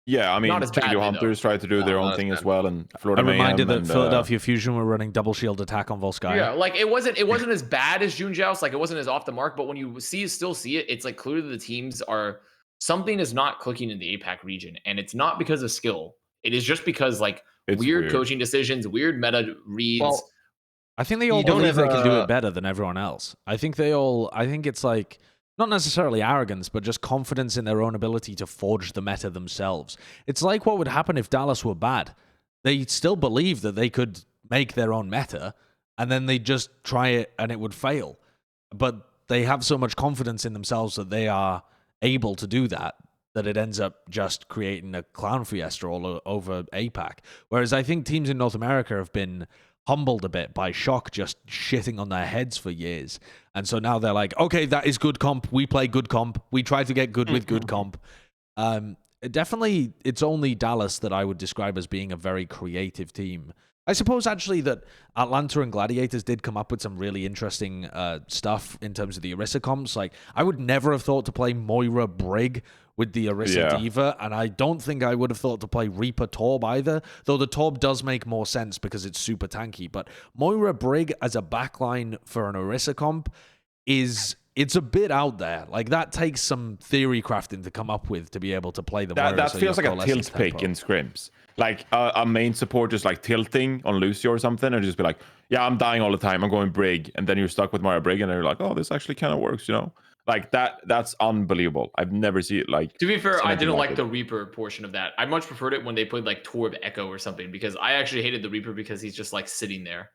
Yeah, I mean, Studio Hunters tried to do their own thing as well, and Florida Mayhem. A reminder that Philadelphia Fusion were running double shield attack on Volskaya. Yeah, like it wasn't as bad as June Joust, like it wasn't as off the mark, but when you still see it, it's like clearly the teams are, something is not clicking in the APAC region, and it's not because of skill. It is just because like weird coaching decisions, weird meta reads. Well, I think they all believe they can do it better than everyone else. I think it's like, not necessarily arrogance, but just confidence in their own ability to forge the meta themselves. It's like what would happen if Dallas were bad. They still believe that they could make their own meta, and then they just try it and it would fail. But they have so much confidence in themselves that they are able to do that it ends up just creating a clown fiesta all over APAC. Whereas I think teams in North America have been humbled a bit by Shock just shitting on their heads for years. And so now they're like, okay, that is good comp. We play good comp. We try to get good with good comp. Definitely, it's only Dallas that I would describe as being a very creative team. I suppose, actually, that Atlanta and Gladiators did come up with some really interesting stuff in terms of the Orisa comps. Like, I would never have thought to play Moira Brig with the Orisa Diva, and I don't think I would have thought to play Reaper Torb either, though the Torb does make more sense because it's super tanky. But Moira Brig as a backline for an Orisa comp it's a bit out there. Like, that takes some theory crafting to come up with to be able to play the Moira. That feels like a tilt pick in scrims. Like a main support just like tilting on Lucio or something, and just be like, yeah, I'm dying all the time, I'm going Brig, and then you're stuck with Moira Brig, and then you're like, oh, this actually kind of works, you know? Like that's unbelievable. I've never seen it. Like, to be fair, I didn't like the Reaper portion of that. I much preferred it when they played like Torb Echo or something, because I actually hated the Reaper because he's just like sitting there.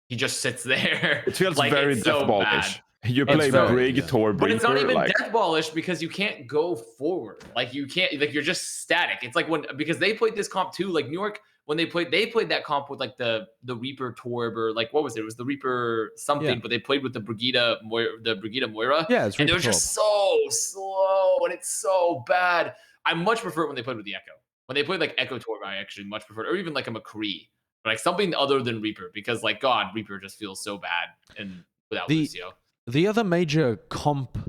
He just sits there. It feels like, very deathballish. You play Brig, Torb, but it's not even deathballish because you can't go forward. Like, you can't, like, you're just static. It's like because they played this comp too, like New York, when they played that comp with like the Reaper Torb, or like, what was it? It was the Reaper something, but they played with the Brigida Moira. Yeah, it's and they're just so slow and it's so bad. I much prefer it when they played with the Echo. When they played like Echo Torb, I actually much prefer it, or even like a McCree, but like something other than Reaper, because like, God, Reaper just feels so bad and without Lucio. The other major comp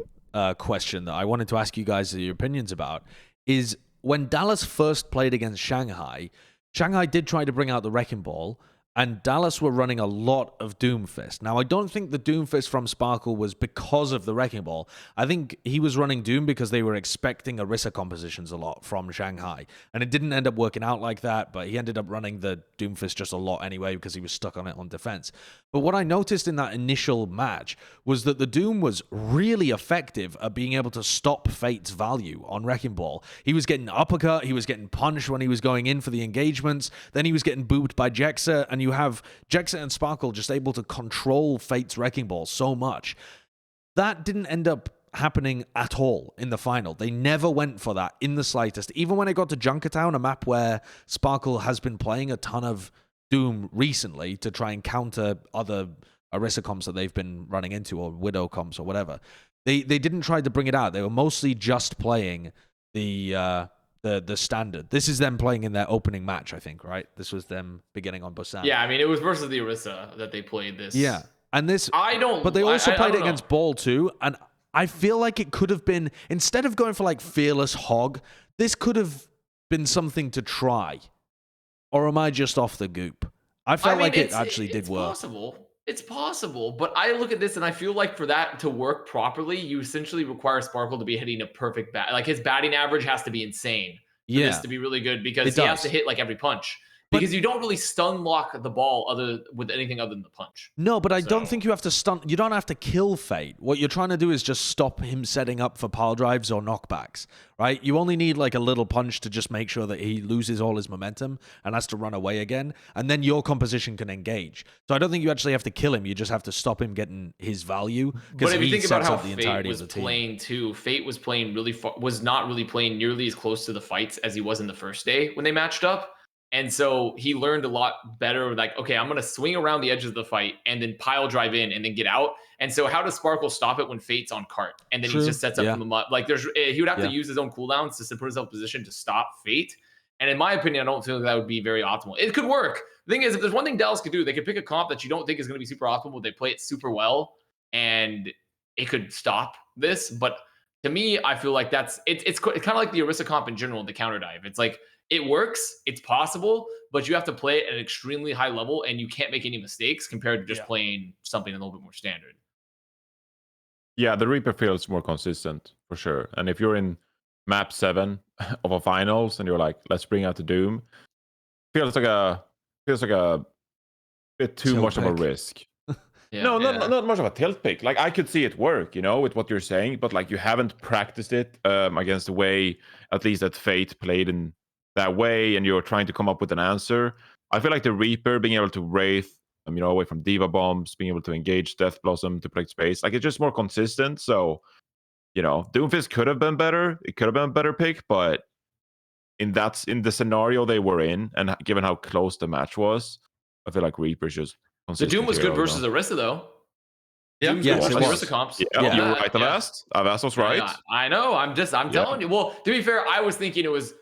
question that I wanted to ask you guys your opinions about is, when Dallas first played against Shanghai did try to bring out the Wrecking Ball, and Dallas were running a lot of Doomfist. Now, I don't think the Doomfist from Sparkle was because of the Wrecking Ball. I think he was running Doom because they were expecting Orisa compositions a lot from Shanghai. And it didn't end up working out like that, but he ended up running the Doomfist just a lot anyway because he was stuck on it on defense. But what I noticed in that initial match was that the Doom was really effective at being able to stop Fate's value on Wrecking Ball. He was getting uppercut, he was getting punched when he was going in for the engagements, then he was getting booped by Jexa, and you have Jexa and Sparkle just able to control Fate's Wrecking Ball so much. That didn't end up happening at all in the final. They never went for that in the slightest. Even when it got to Junkertown, a map where Sparkle has been playing a ton of Doom recently to try and counter other Orisa comps that they've been running into, or Widow comps or whatever. They didn't try to bring it out. They were mostly just playing the standard. This is them playing in their opening match, I think, right? This was them beginning on Busan. Yeah, I mean, it was versus the Orisa that they played this. Yeah, and this but they also I played don't it against Ball too, and I feel like it could have been, instead of going for like Fearless Hog, this could have been something to try. Or am I just off the goop? I felt like it actually did work. It's possible, but I look at this and I feel like for that to work properly, you essentially require Sparkle to be hitting a perfect bat. Like his batting average has to be insane for this to be really good, because he has to hit like every punch. Because you don't really stun lock the ball with anything other than the punch. No, but I don't think you have to stun. You don't have to kill Fate. What you're trying to do is just stop him setting up for pile drives or knockbacks, right? You only need like a little punch to just make sure that he loses all his momentum and has to run away again, and then your composition can engage. So I don't think you actually have to kill him. You just have to stop him getting his value. But if you think about how Fate was playing too, Fate was playing was not really playing nearly as close to the fights as he was in the first day when they matched up. And so he learned a lot better, like, okay, I'm going to swing around the edges of the fight and then pile drive in and then get out. And so how does Sparkle stop it when Fate's on cart? And then he just sets up from the mud. Like he would have to use his own cooldowns to put himself in position to stop Fate. And in my opinion, I don't feel that would be very optimal. It could work. The thing is, if there's one thing Dallas could do, they could pick a comp that you don't think is going to be super optimal. They play it super well and it could stop this. But to me, I feel like it's kind of like the Orisa comp in general, the counter dive. It's like, it works, it's possible, but you have to play it at an extremely high level and you can't make any mistakes compared to just playing something a little bit more standard. Yeah, the Reaper feels more consistent for sure. And if you're in map 7 of a finals and you're like, let's bring out the Doom, feels like a bit too much of a risk. Not much of a tilt pick. Like, I could see it work, with what you're saying, but like you haven't practiced it against the way, at least that Fate played in that way, and you're trying to come up with an answer. I feel like the Reaper being able to Wraith, away from Diva Bombs, being able to engage Death Blossom to protect space, like it's just more consistent. So, Doomfist could have been better. It could have been a better pick, but in the scenario they were in, and given how close the match was, I feel like Reaper's just consistent. The Doom was good versus Orisa though. Yeah, yes, it was. Orisa comps. Yeah, you were right, Avast. Avast was right. Yeah, I know. I'm telling you. Well, to be fair, I was thinking it was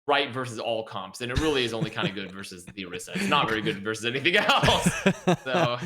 right versus all comps, and it really is only kind of good versus the Orisa. It's not very good versus anything else. So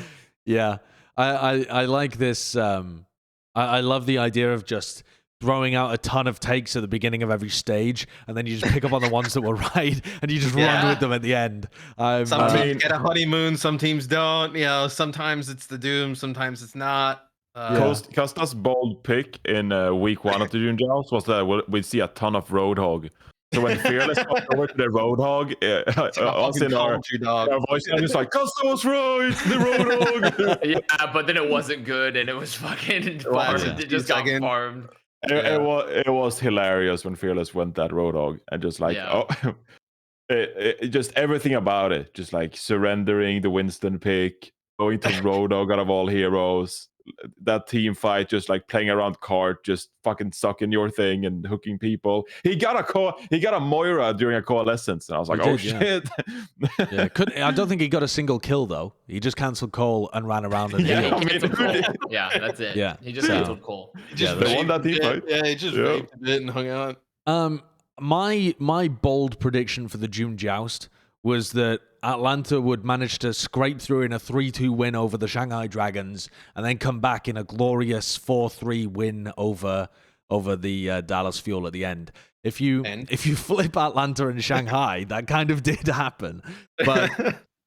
yeah, I like this. I love the idea of just throwing out a ton of takes at the beginning of every stage, and then you just pick up on the ones that were right, and you just run with them at the end. Some teams get a honeymoon, some teams don't. Sometimes it's the Doom, sometimes it's not. Costa's bold pick in week 1 of the June Joust was that we'd see a ton of Roadhog. So when Fearless got over to the Roadhog, us in our voice, I was like, Costa was right, the Roadhog. Yeah, but then it wasn't good, and it was fucking farmed. It just got farmed. It was hilarious when Fearless went that Roadhog, and just like, just everything about it, just like surrendering the Winston pick, going to Roadhog out of all heroes. That team fight, just like playing around cart, just fucking sucking your thing and hooking people. He got a Moira during a coalescence, and I was like, shit. Yeah, I don't think he got a single kill though. He just cancelled Cole and ran around and yeah, that's it. Yeah, he just canceled Cole. They won that team fight. Yeah, he just raped it and hung out. My bold prediction for the June Joust was that Atlanta would manage to scrape through in a 3-2 win over the Shanghai Dragons, and then come back in a glorious 4-3 win over the Dallas Fuel at the end. If you flip Atlanta and Shanghai, that kind of did happen. But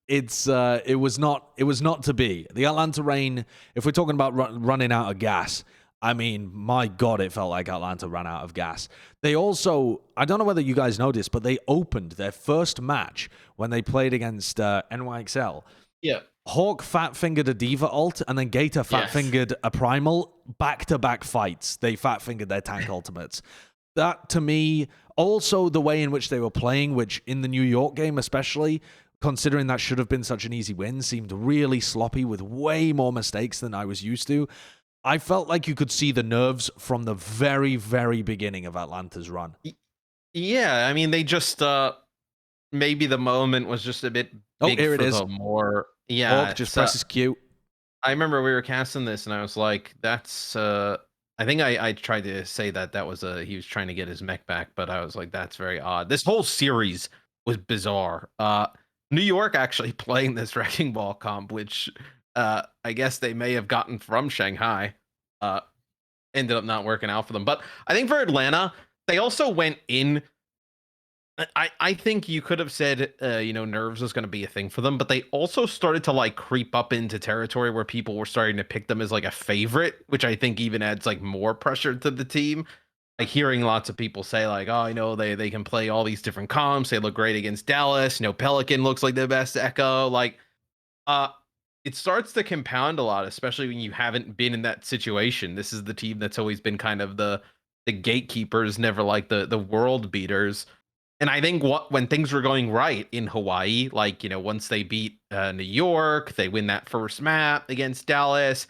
it was not to be. The Atlanta Reign, if we're talking about running out of gas, I mean, my God, it felt like Atlanta ran out of gas. They also, I don't know whether you guys noticed, but they opened their first match when they played against NYXL. Yeah. Hawk fat-fingered a Diva ult, and then Gator fat-fingered a Primal. Back-to-back fights, they fat-fingered their tank ultimates. That, to me, also the way in which they were playing, which in the New York game especially, considering that should have been such an easy win, seemed really sloppy with way more mistakes than I was used to. I felt like you could see the nerves from the very, very beginning of Atlanta's run. Yeah, I mean, they just maybe the moment was just a bit big here for it is. them. Or yeah, Hawk just presses Q. I remember we were casting this, and I was like, "That's." I think I tried to say that was he was trying to get his mech back, but I was like, "That's very odd." This whole series was bizarre. New York actually playing this Wrecking Ball comp, which I guess they may have gotten from Shanghai, ended up not working out for them. But I think for Atlanta, they also went in. I think you could have said, nerves was going to be a thing for them, but they also started to like creep up into territory where people were starting to pick them as like a favorite, which I think even adds like more pressure to the team. Like hearing lots of people say like, oh, they can play all these different comps. They look great against Dallas. Pelican looks like the best Echo. Like, it starts to compound a lot, especially when you haven't been in that situation. This is the team that's always been kind of the gatekeepers, never like the world beaters. And I think when things were going right in Hawaii, like, once they beat New York, they win that first map against Dallas,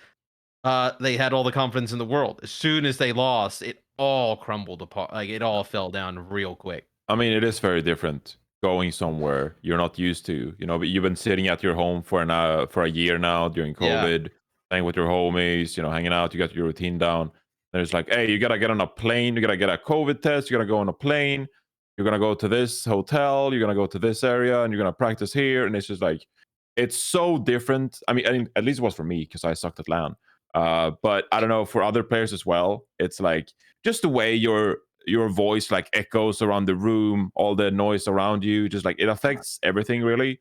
they had all the confidence in the world. As soon as they lost, it all crumbled apart. Like, it all fell down real quick. I mean, it is very different going somewhere you're not used to. But you've been sitting at your home for a year now during COVID, playing with your homies, hanging out. You got your routine down. And it's like, hey, you gotta get on a plane. You gotta get a COVID test. You gotta go on a plane. You're going to go to this hotel, you're going to go to this area, and you're going to practice here. And it's just like, it's so different. I mean, at least it was for me because I sucked at LAN. But I don't know, for other players as well, it's like just the way your voice like echoes around the room, all the noise around you, just like it affects everything really.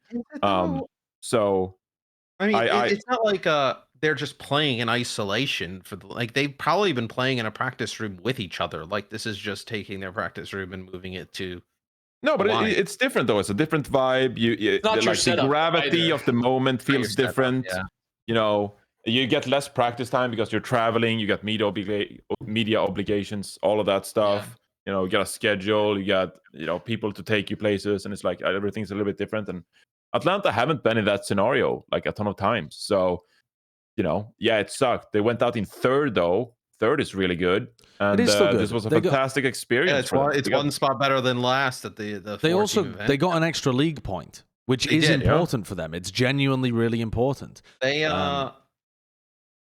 So I mean, it's not like they're just playing in isolation they've probably been playing in a practice room with each other. Like, this is just taking their practice room and moving it to no, but it's different though. It's a different vibe. The gravity of the moment feels different. You get less practice time because you're traveling. You got media obligations, all of that stuff. You got a schedule. You got people to take you places, and it's like everything's a little bit different. And Atlanta haven't been in that scenario like a ton of times. So, it sucked. They went out in third though. Third is really good. And it is still good. This was a fantastic experience. It's one spot better than last at the they got an extra league point, which is important for them. It's genuinely really important. They I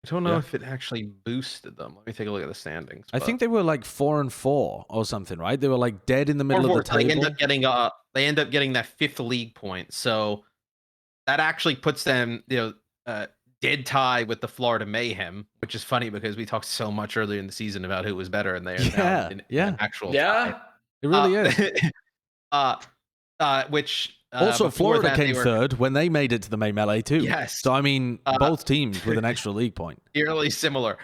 don't know if it actually boosted them. Let me take a look at the standings. I think they were like 4-4 or something, right? They were like dead in the middle of the table. They end up getting that fifth league point. So that actually puts them, dead tie with the Florida Mayhem, which is funny because we talked so much earlier in the season about who was better, and they are now in actual tie. It really is. Which also Florida came third when they made it to the main melee too. Yes. So I mean, both teams with an extra league point. Eerily similar.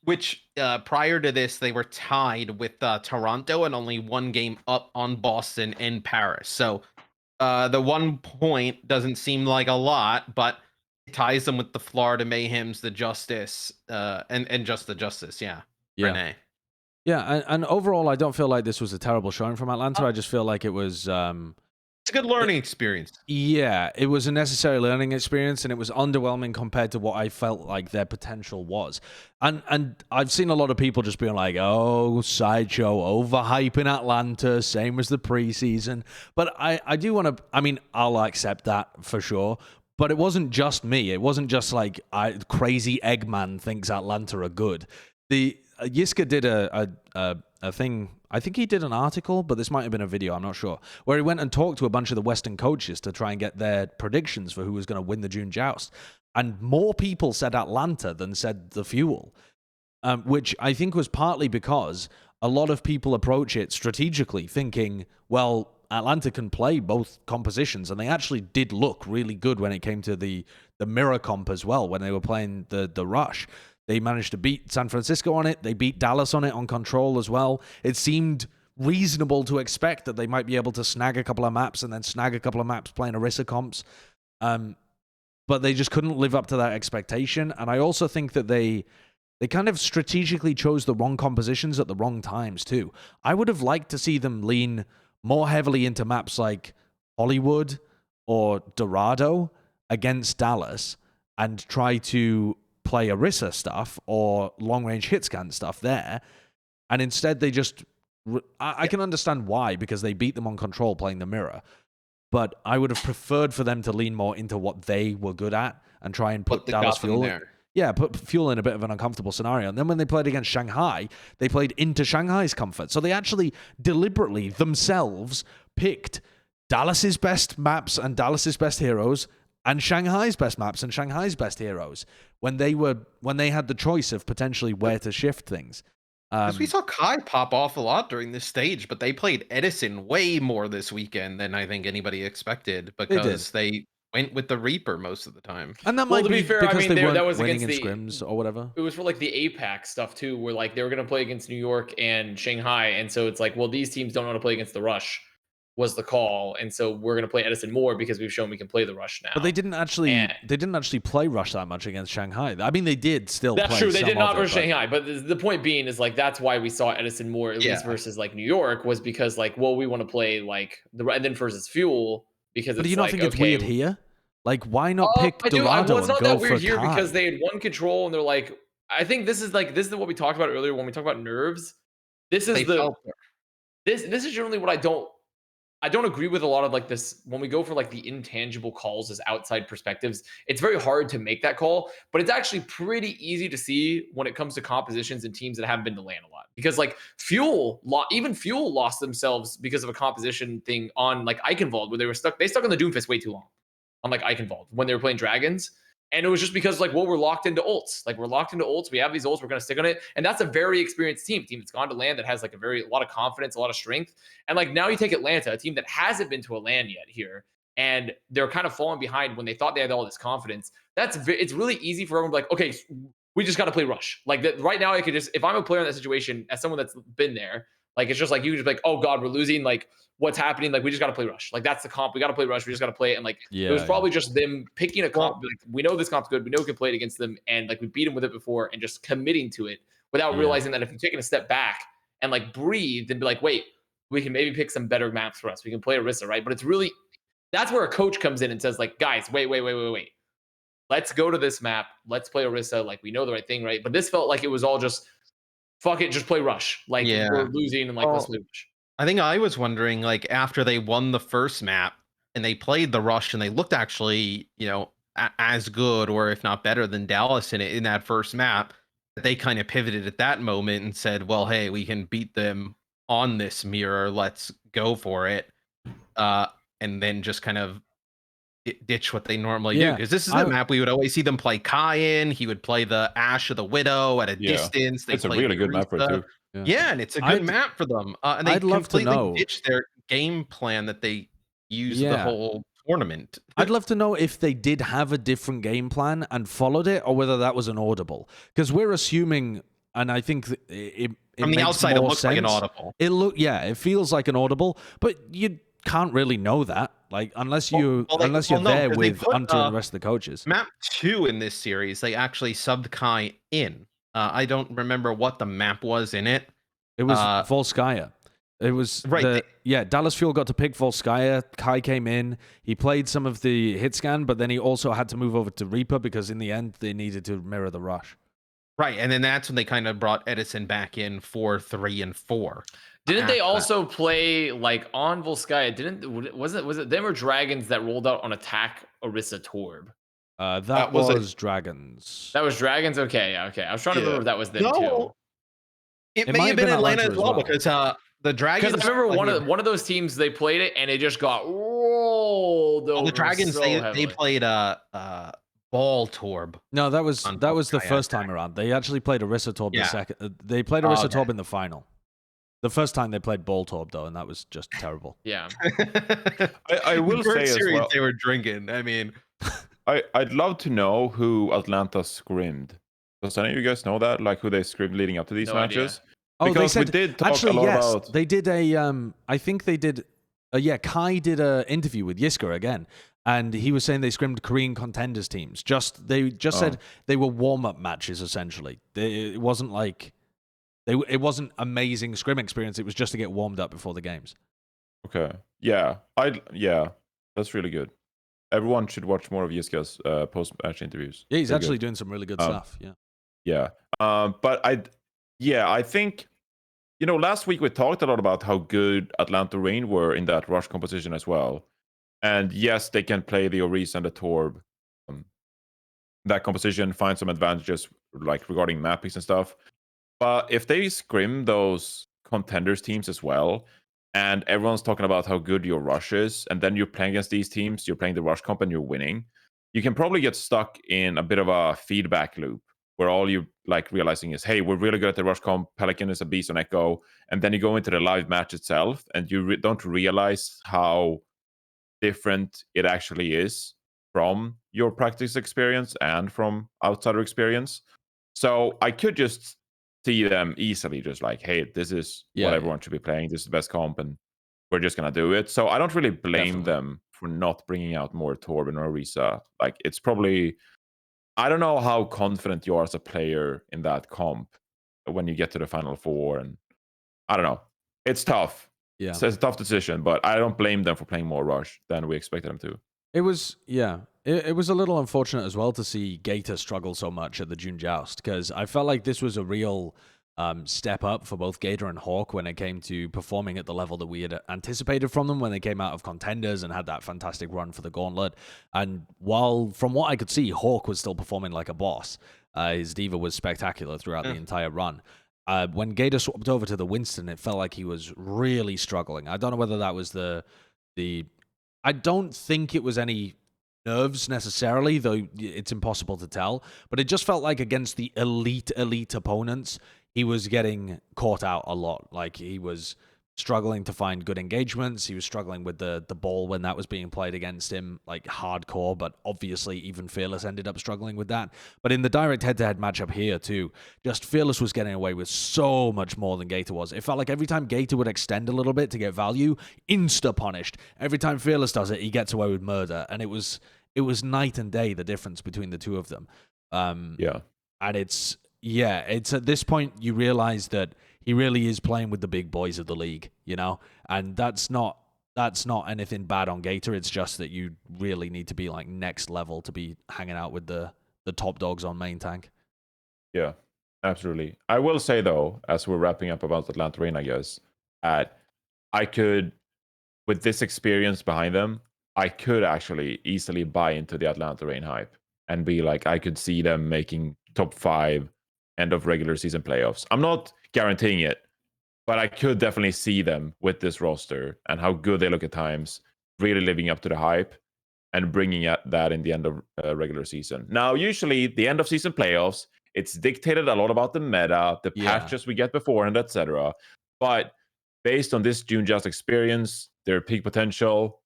Which prior to this, they were tied with Toronto and only one game up on Boston and Paris. So the 1 point doesn't seem like a lot, but it ties them with the Florida Mayhems, the Justice, and just the Justice. Renee. Yeah, and overall, I don't feel like this was a terrible showing from Atlanta. I just feel like it was... it's a good learning experience. Yeah, it was a necessary learning experience, and it was underwhelming compared to what I felt like their potential was. And I've seen a lot of people just being like, oh, Sideshow, overhyping Atlanta, same as the preseason. But I do want to... I mean, I'll accept that for sure. But it wasn't just me. It wasn't just like crazy Eggman thinks Atlanta are good. The Yiska did a thing. I think he did an article, but this might have been a video. I'm not sure. Where he went and talked to a bunch of the Western coaches to try and get their predictions for who was going to win the June Joust. And more people said Atlanta than said the Fuel, which I think was partly because a lot of people approach it strategically, thinking, well, Atlanta can play both compositions, and they actually did look really good when it came to the mirror comp as well. When they were playing the rush, they managed to beat San Francisco on it. They beat Dallas on it on control as well. It seemed reasonable to expect that they might be able to snag a couple of maps and then snag a couple of maps playing Orisa comps. But they just couldn't live up to that expectation. And I also think that they kind of strategically chose the wrong compositions at the wrong times too. I would have liked to see them lean more heavily into maps like Hollywood or Dorado against Dallas and try to play Orisa stuff or long-range hit scan stuff there. And instead they just... I can understand why, because they beat them on control playing the mirror. But I would have preferred for them to lean more into what they were good at and try and put Dallas fuel there. Yeah, put fuel in a bit of an uncomfortable scenario. And then when they played against Shanghai, they played into Shanghai's comfort. So they actually deliberately themselves picked Dallas's best maps and Dallas's best heroes and Shanghai's best maps and Shanghai's best heroes when they had the choice of potentially where to shift things. Because we saw Kai pop off a lot during this stage, but they played Edison way more this weekend than I think anybody expected, because they went with the Reaper most of the time. And that might be fair, because they weren't that was winning against in scrims or whatever. It was for like the APAC stuff too, where like they were going to play against New York and Shanghai, and so it's like, well, these teams don't want to play against the Rush, was the call, and so we're going to play Edison more because we've shown we can play the Rush now. But they didn't actually play Rush that much against Shanghai. I mean, they did still. That's play true. They some did not of it, versus Shanghai, but the point being is like that's why we saw Edison more at least versus like New York, was because like, well, we want to play like and then versus Fuel because. But it's do you not think it's weird here? Like, why not pick Dorado and go for Kai? It's not that weird here because they had one control and they're like, I think this is what we talked about earlier when we talked about nerves. This is this is generally what I don't agree with a lot of like this when we go for like the intangible calls as outside perspectives. It's very hard to make that call, but it's actually pretty easy to see when it comes to compositions and teams that haven't been to LAN a lot. Because like even Fuel lost themselves because of a composition thing on like Eichenwald, where they stuck on the Doomfist way too long on like Eichenwald when they were playing Dragons. And it was just because like, well, we're locked into ults. Like we're locked into ults. We have these ults. We're going to stick on it. And that's a very experienced team that's gone to LAN, that has like a lot of confidence, a lot of strength. And like now you take Atlanta, a team that hasn't been to a LAN yet here, and they're kind of falling behind when they thought they had all this confidence. It's really easy for everyone to be like, okay, we just got to play Rush. Like that right now, I could just, if I'm a player in that situation, as someone that's been there, like it's just like you just be like, oh God, we're losing. Like what's happening? Like we just got to play Rush. Like that's the comp. We got to play Rush. We just got to play it. And like it was probably just them picking a comp. Like we know this comp's good. We know we can play it against them, and like we beat them with it before, and just committing to it without realizing that if you're taking a step back and like breathe and be like, wait, we can maybe pick some better maps for us. We can play Orisa, right? But it's really, that's where a coach comes in and says like, guys, wait. Let's go to this map. Let's play Orisa. Like we know the right thing, right? But this felt like it was all just, fuck it, just play Rush. Like we're losing and like let's play Rush. I think I was wondering, like, after they won the first map and they played the Rush and they looked actually, as good or if not better than Dallas in that first map, they kind of pivoted at that moment and said, well, hey, we can beat them on this mirror. Let's go for it. And then just kind of ditch what they normally do. Because this is the map we would always see them play Kai in. He would play the Ash of the Widow at a distance. It's a really good map for it, too. Yeah, and it's a good map for them. And they completely ditched their game plan that they used the whole tournament. I'd love to know if they did have a different game plan and followed it, or whether that was an audible. Because we're assuming, and I think it from the makes outside, it more looks sense. like an audible. It feels like an audible, but you can't really know that, like unless you're there with Hunter and the rest of the coaches. Map 2 in this series, they actually subbed Kai in. I don't remember what the map was in it. It was Volskaya. It was Dallas Fuel got to pick Volskaya. Kai came in. He played some of the hit scan, but then he also had to move over to Reaper because in the end they needed to mirror the Rush. Right, and then that's when they kind of brought Edison back in 4, 3, and 4. Didn't they also play like on Volskaya? Was it them or Dragons that rolled out on attack Orisa Torb? That was Dragons. That was Dragons. Okay. I was trying to remember if that was them too. It may have been Atlanta as well because the Dragons. Because I remember one of those teams, they played it and it just got rolled over. The Dragons they played Ball Torb. No, that was the first time around. They actually played Orisa Torb the second. They played Orisa Torb in the final. The first time they played Baltorb, though, and that was just terrible. Yeah. I will The first say as series well, they were drinking. I mean, I'd love to know who Atlanta scrimmed. Does any of you guys know that? Like who they scrimmed leading up to these No idea. matches? Oh, Because they said, we did talk actually, a lot yes, about. they did a. I think they did. Kai did a interview with Yiska again, and he was saying they scrimmed Korean contenders teams. They just said they were warm up matches essentially. It wasn't like it wasn't amazing scrim experience. It was just to get warmed up before the games. Okay. Yeah. That's really good. Everyone should watch more of Yiska's post-match interviews. Yeah, he's They're actually good. doing some really good stuff. Yeah. Yeah. But I think, last week we talked a lot about how good Atlanta Reign were in that rush composition as well. And yes, they can play the Orisa and the Torb. That composition, find some advantages like regarding mappings and stuff. But if they scrim those contenders teams as well, and everyone's talking about how good your rush is, and then you're playing against these teams, you're playing the rush comp and you're winning, you can probably get stuck in a bit of a feedback loop where all you like realizing is, hey, we're really good at the rush comp, Pelican is a beast on Echo, and then you go into the live match itself and you don't realize how different it actually is from your practice experience and from outsider experience. So I could just see them easily just like, hey, this is what everyone should be playing. This is the best comp, and we're just gonna do it. So I don't really blame them for not bringing out more Torben or Orisa. Like it's probably, I don't know how confident you are as a player in that comp when you get to the final four, and I don't know. It's tough. Yeah. So it's a tough decision, but I don't blame them for playing more rush than we expected them to. It was, it was a little unfortunate as well to see Gator struggle so much at the June Joust, because I felt like this was a real step up for both Gator and Hawk when it came to performing at the level that we had anticipated from them when they came out of contenders and had that fantastic run for the Gauntlet. And while, from what I could see, Hawk was still performing like a boss. His diva was spectacular throughout the entire run. When Gator swapped over to the Winston, it felt like he was really struggling. I don't know whether that was the I don't think it was any nerves necessarily, though it's impossible to tell. But it just felt like against the elite opponents, he was getting caught out a lot. Like he was struggling to find good engagements. He was struggling with the ball when that was being played against him, like hardcore. But obviously, even Fearless ended up struggling with that. But in the direct head-to-head matchup here too, just Fearless was getting away with so much more than Gator was. It felt like every time Gator would extend a little bit to get value, insta-punished. Every time Fearless does it, he gets away with murder. And it was night and day, the difference between the two of them. And it's at this point you realize that he really is playing with the big boys of the league, and that's not anything bad on Gator. It's just that you really need to be like next level to be hanging out with the top dogs on main tank. Yeah, absolutely. I will say though, as we're wrapping up about Atlanta Reign, I guess, I could, with this experience behind them, I could actually easily buy into the Atlanta Reign hype and be like, I could see them making top 5 end of regular season playoffs. I'm not guaranteeing it, but I could definitely see them with this roster and how good they look at times, really living up to the hype and bringing that in the end of regular season. Now, usually the end of season playoffs, it's dictated a lot about the meta, the patches we get beforehand, etc. But based on this June Joust experience, their peak potential,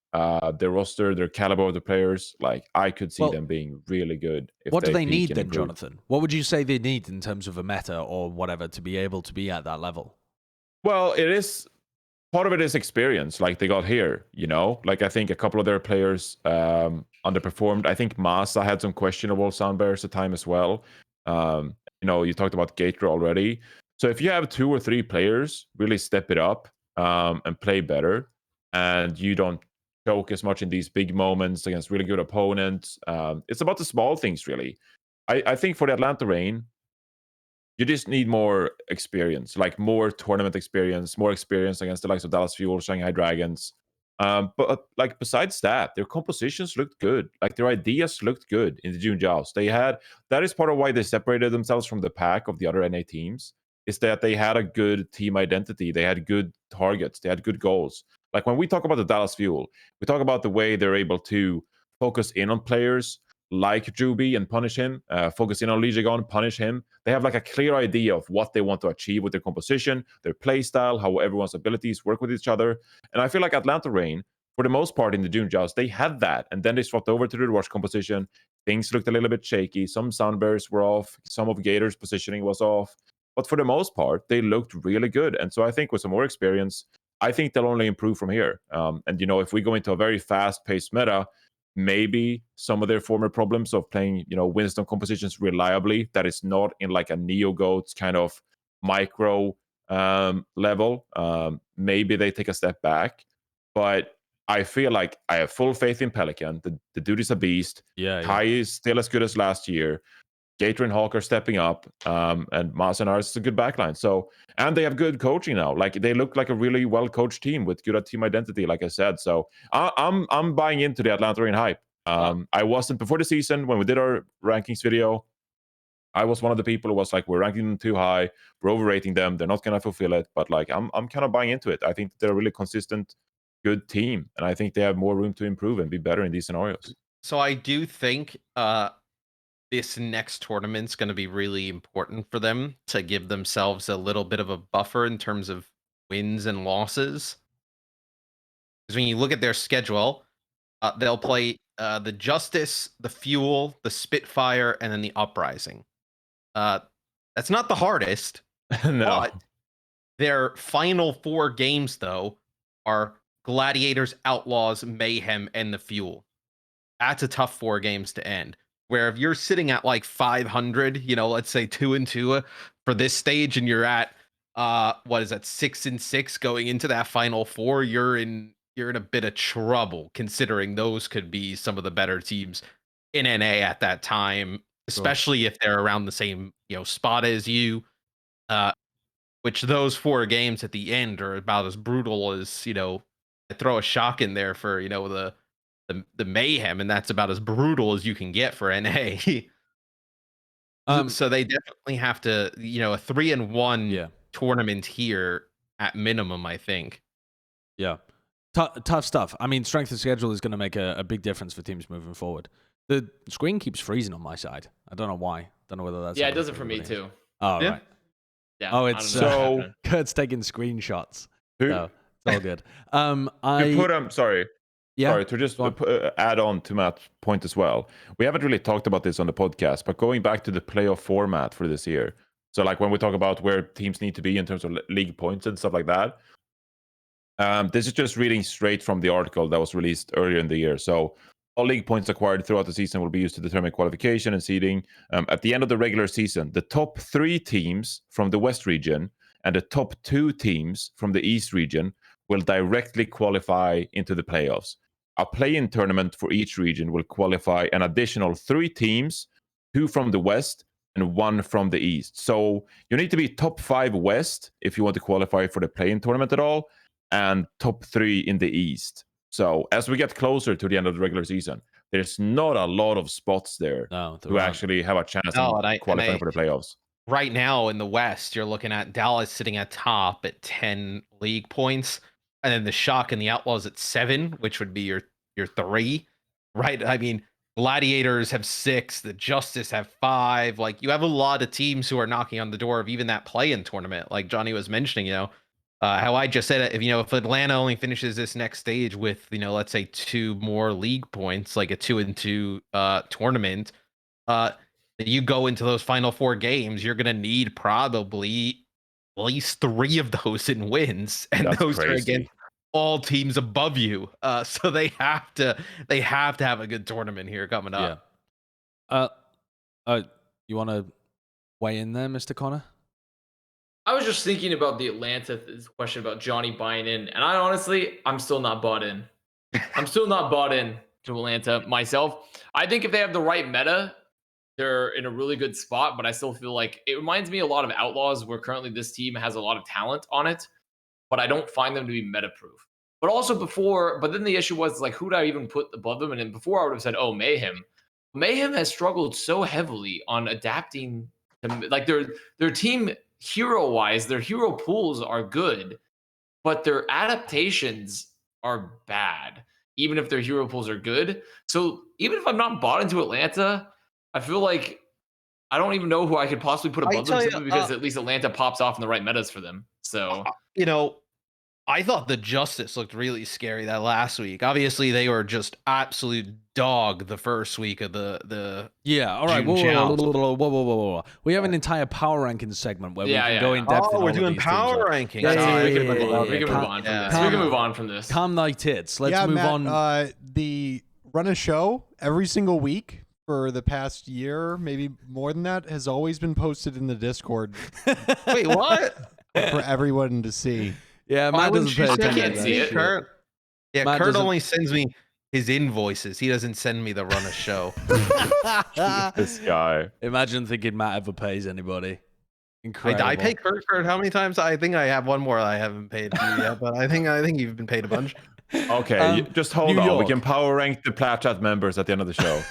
their roster, their caliber of the players, like I could see them being really good. What do they need then, Jonathan? What would you say they need in terms of a meta or whatever to be able to be at that level? Well, it is part of it is experience, like they got here. Like I think a couple of their players underperformed. I think Masa had some questionable sound barriers at time as well. You talked about Gator already. So if you have 2 or 3 players really step it up and play better, and you don't choke as much in these big moments against really good opponents. It's about the small things, really. I think for the Atlanta Reign, you just need more experience, like more tournament experience, more experience against the likes of Dallas Fuel, Shanghai Dragons. But like besides that, their compositions looked good. Like their ideas looked good in the June Joust. That is part of why they separated themselves from the pack of the other NA teams, is that they had a good team identity. They had good targets. They had good goals. Like when we talk about the Dallas Fuel, we talk about the way they're able to focus in on players, like Juby and punish him, focus in on Lijigon, punish him. They have like a clear idea of what they want to achieve with their composition, their play style, how everyone's abilities work with each other. And I feel like Atlanta Reign, for the most part in the June Joust, they had that. And then they swapped over to the Overwatch composition. Things looked a little bit shaky. Some Sunbears were off. Some of Gator's positioning was off. But for the most part, they looked really good. And so I think with some more experience, I think they'll only improve from here. And, if we go into a very fast-paced meta, maybe some of their former problems of playing, Winston compositions reliably, that is not in like a Neo-Goats kind of micro level, maybe they take a step back. But I feel like I have full faith in Pelican. The dude is a beast. Kai is still as good as last year. Gator and Hawk are stepping up, and Mas and Ars is a good backline. So, and they have good coaching now. Like they look like a really well-coached team with good team identity, like I said. So I'm buying into the Atlanta Reign hype. I wasn't before the season when we did our rankings video. I was one of the people who was like, we're ranking them too high, we're overrating them, they're not gonna fulfill it. But like I'm kind of buying into it. I think they're a really consistent, good team, and I think they have more room to improve and be better in these scenarios. So I do think this next tournament's going to be really important for them to give themselves a little bit of a buffer in terms of wins and losses. Because when you look at their schedule, they'll play the Justice, the Fuel, the Spitfire, and then the Uprising. That's not the hardest. No. But their final 4 games, though, are Gladiators, Outlaws, Mayhem, and the Fuel. That's a tough 4 games to end. Where if you're sitting at like 500, let's say 2-2 for this stage, and you're at what is that, 6-6 going into that final 4, you're in a bit of trouble, considering those could be some of the better teams in NA at that time, especially if they're around the same spot as you. Which those 4 games at the end are about as brutal as I throw a shock in there for the Mayhem, and that's about as brutal as you can get for NA. So they definitely have to, a 3-1 tournament here at minimum, I think. Yeah. Tough stuff. I mean, strength of schedule is going to make a big difference for teams moving forward. The screen keeps freezing on my side. I don't know why. Don't know whether that's... Yeah, it does it for me too. Oh, right. Yeah. Oh, it's Kurt's taking screenshots. So it's all good. Sorry. Yeah. Sorry, to just add on to Matt's point as well. We haven't really talked about this on the podcast, but going back to the playoff format for this year. So like when we talk about where teams need to be in terms of league points and stuff like that, this is just reading straight from the article that was released earlier in the year. So all league points acquired throughout the season will be used to determine qualification and seeding. At the end of the regular season, the top 3 teams from the West region and the top 2 teams from the East region will directly qualify into the playoffs. A play-in tournament for each region will qualify an additional 3 teams, 2 from the West and 1 from the East. So you need to be top 5 West if you want to qualify for the play-in tournament at all, and top 3 in the East. So as we get closer to the end of the regular season, there's not a lot of spots there to actually have a chance of qualifying for the playoffs. Right now in the West, you're looking at Dallas sitting at top at 10 league points. And then the Shock and the Outlaws at 7, which would be your 3, right? I mean, Gladiators have 6, the Justice have 5. Like, you have a lot of teams who are knocking on the door of even that play-in tournament. Like Johnny was mentioning, how I just said, if Atlanta only finishes this next stage with, let's say 2 more league points, like a 2-2 tournament, you go into those final 4 games, you're gonna need probably at least 3 of those in wins, and That's those crazy. are against all teams above you. So they have to have a good tournament here coming up. Yeah. You want to weigh in there, Mr. Connor? I was just thinking about the Atlanta question about Johnny buying in, and I'm still not bought in. I'm still not bought in to Atlanta myself. I think if they have the right meta, they're in a really good spot, but I still feel like it reminds me a lot of Outlaws, where currently this team has a lot of talent on it, but I don't find them to be meta-proof. But then the issue was, like, who do I even put above them? And then before I would have said, oh, Mayhem. Mayhem has struggled so heavily on adapting to, like, their team hero-wise, their hero pools are good, but their adaptations are bad. even if their hero pools are good. So even if I'm not bought into Atlanta, I feel like I don't even know who I could possibly put above them simply because at least Atlanta pops off in the right metas for them. So I thought the Justice looked really scary that last week. Obviously, they were just absolute dog the first week of the all right. June Joust. Whoa. We have an entire power ranking segment where we can go in depth. Oh, we're doing power ranking. We can move on from this. We can move on from this. Calm thy tits. Let's move on. The run a show every single week for the past year, maybe more than that, has always been posted in the Discord. Wait, what? For everyone to see. Yeah, Matt doesn't pay attention. I can't see it. Kurt only sends me his invoices. He doesn't send me the run a show. This guy. Imagine thinking Matt ever pays anybody. Incredible. I pay Kurt how many times? I think I have one more I haven't paid you yet, but I think you've been paid a bunch. Okay, just hold on. We can power rank the Plat Chat members at the end of the show.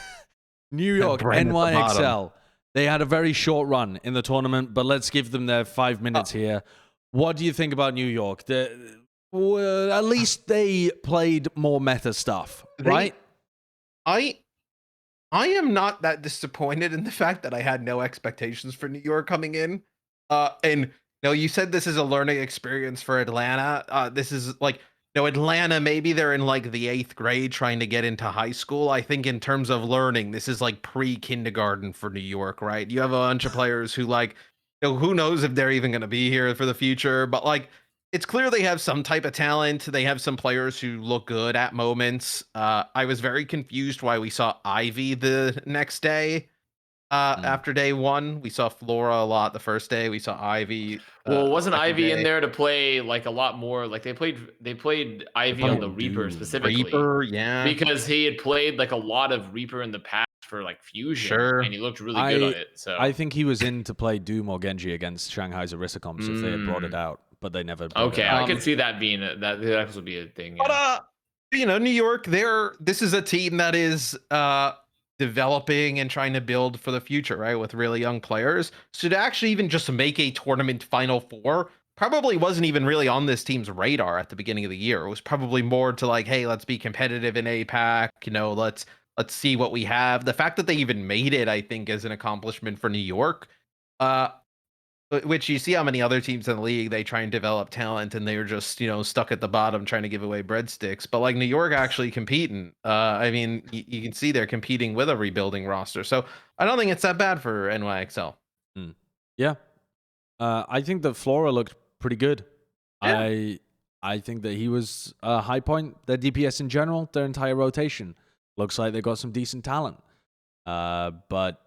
New York, NYXL. They had a very short run in the tournament, but let's give them their 5 minutes here. What do you think about New York? At least they played more meta stuff, right? I am not that disappointed in the fact that I had no expectations for New York coming in. And you said this is a learning experience for Atlanta. This is like, Atlanta, maybe they're in like the 8th grade trying to get into high school. I think in terms of learning, this is like pre-kindergarten for New York, right? You have a bunch of players who who knows if they're even going to be here for the future, but like, it's clear they have some type of talent. They have some players who look good at moments. I was very confused why we saw Ivy the next day. After day 1, we saw Flora a lot. The first day we saw Ivy. Well, wasn't Ivy in there to play like a lot more? Like they played Ivy on the Reaper specifically. Reaper, yeah, because he had played like a lot of Reaper in the past for like Fusion, and he looked really good on it. So I think he was in to play Doom or Genji against Shanghai's Arisicomps if they had brought it out, but they never. Okay, I could see that being that would be a thing. Yeah. But New York, this is a team that is developing and trying to build for the future, right? With really young players. So to actually even just make a tournament Final Four probably wasn't even really on this team's radar at the beginning of the year. It was probably more to like, hey, let's be competitive in APAC. Let's see what we have. The fact that they even made it, I think, is an accomplishment for New York. Which you see how many other teams in the league, they try and develop talent and they're just, stuck at the bottom trying to give away breadsticks. But like New York actually competing. I mean, you can see they're competing with a rebuilding roster. So I don't think it's that bad for NYXL. Yeah. I think that Flora looked pretty good. Yeah. I think that he was a high point. Their DPS in general, their entire rotation, looks like they got some decent talent. But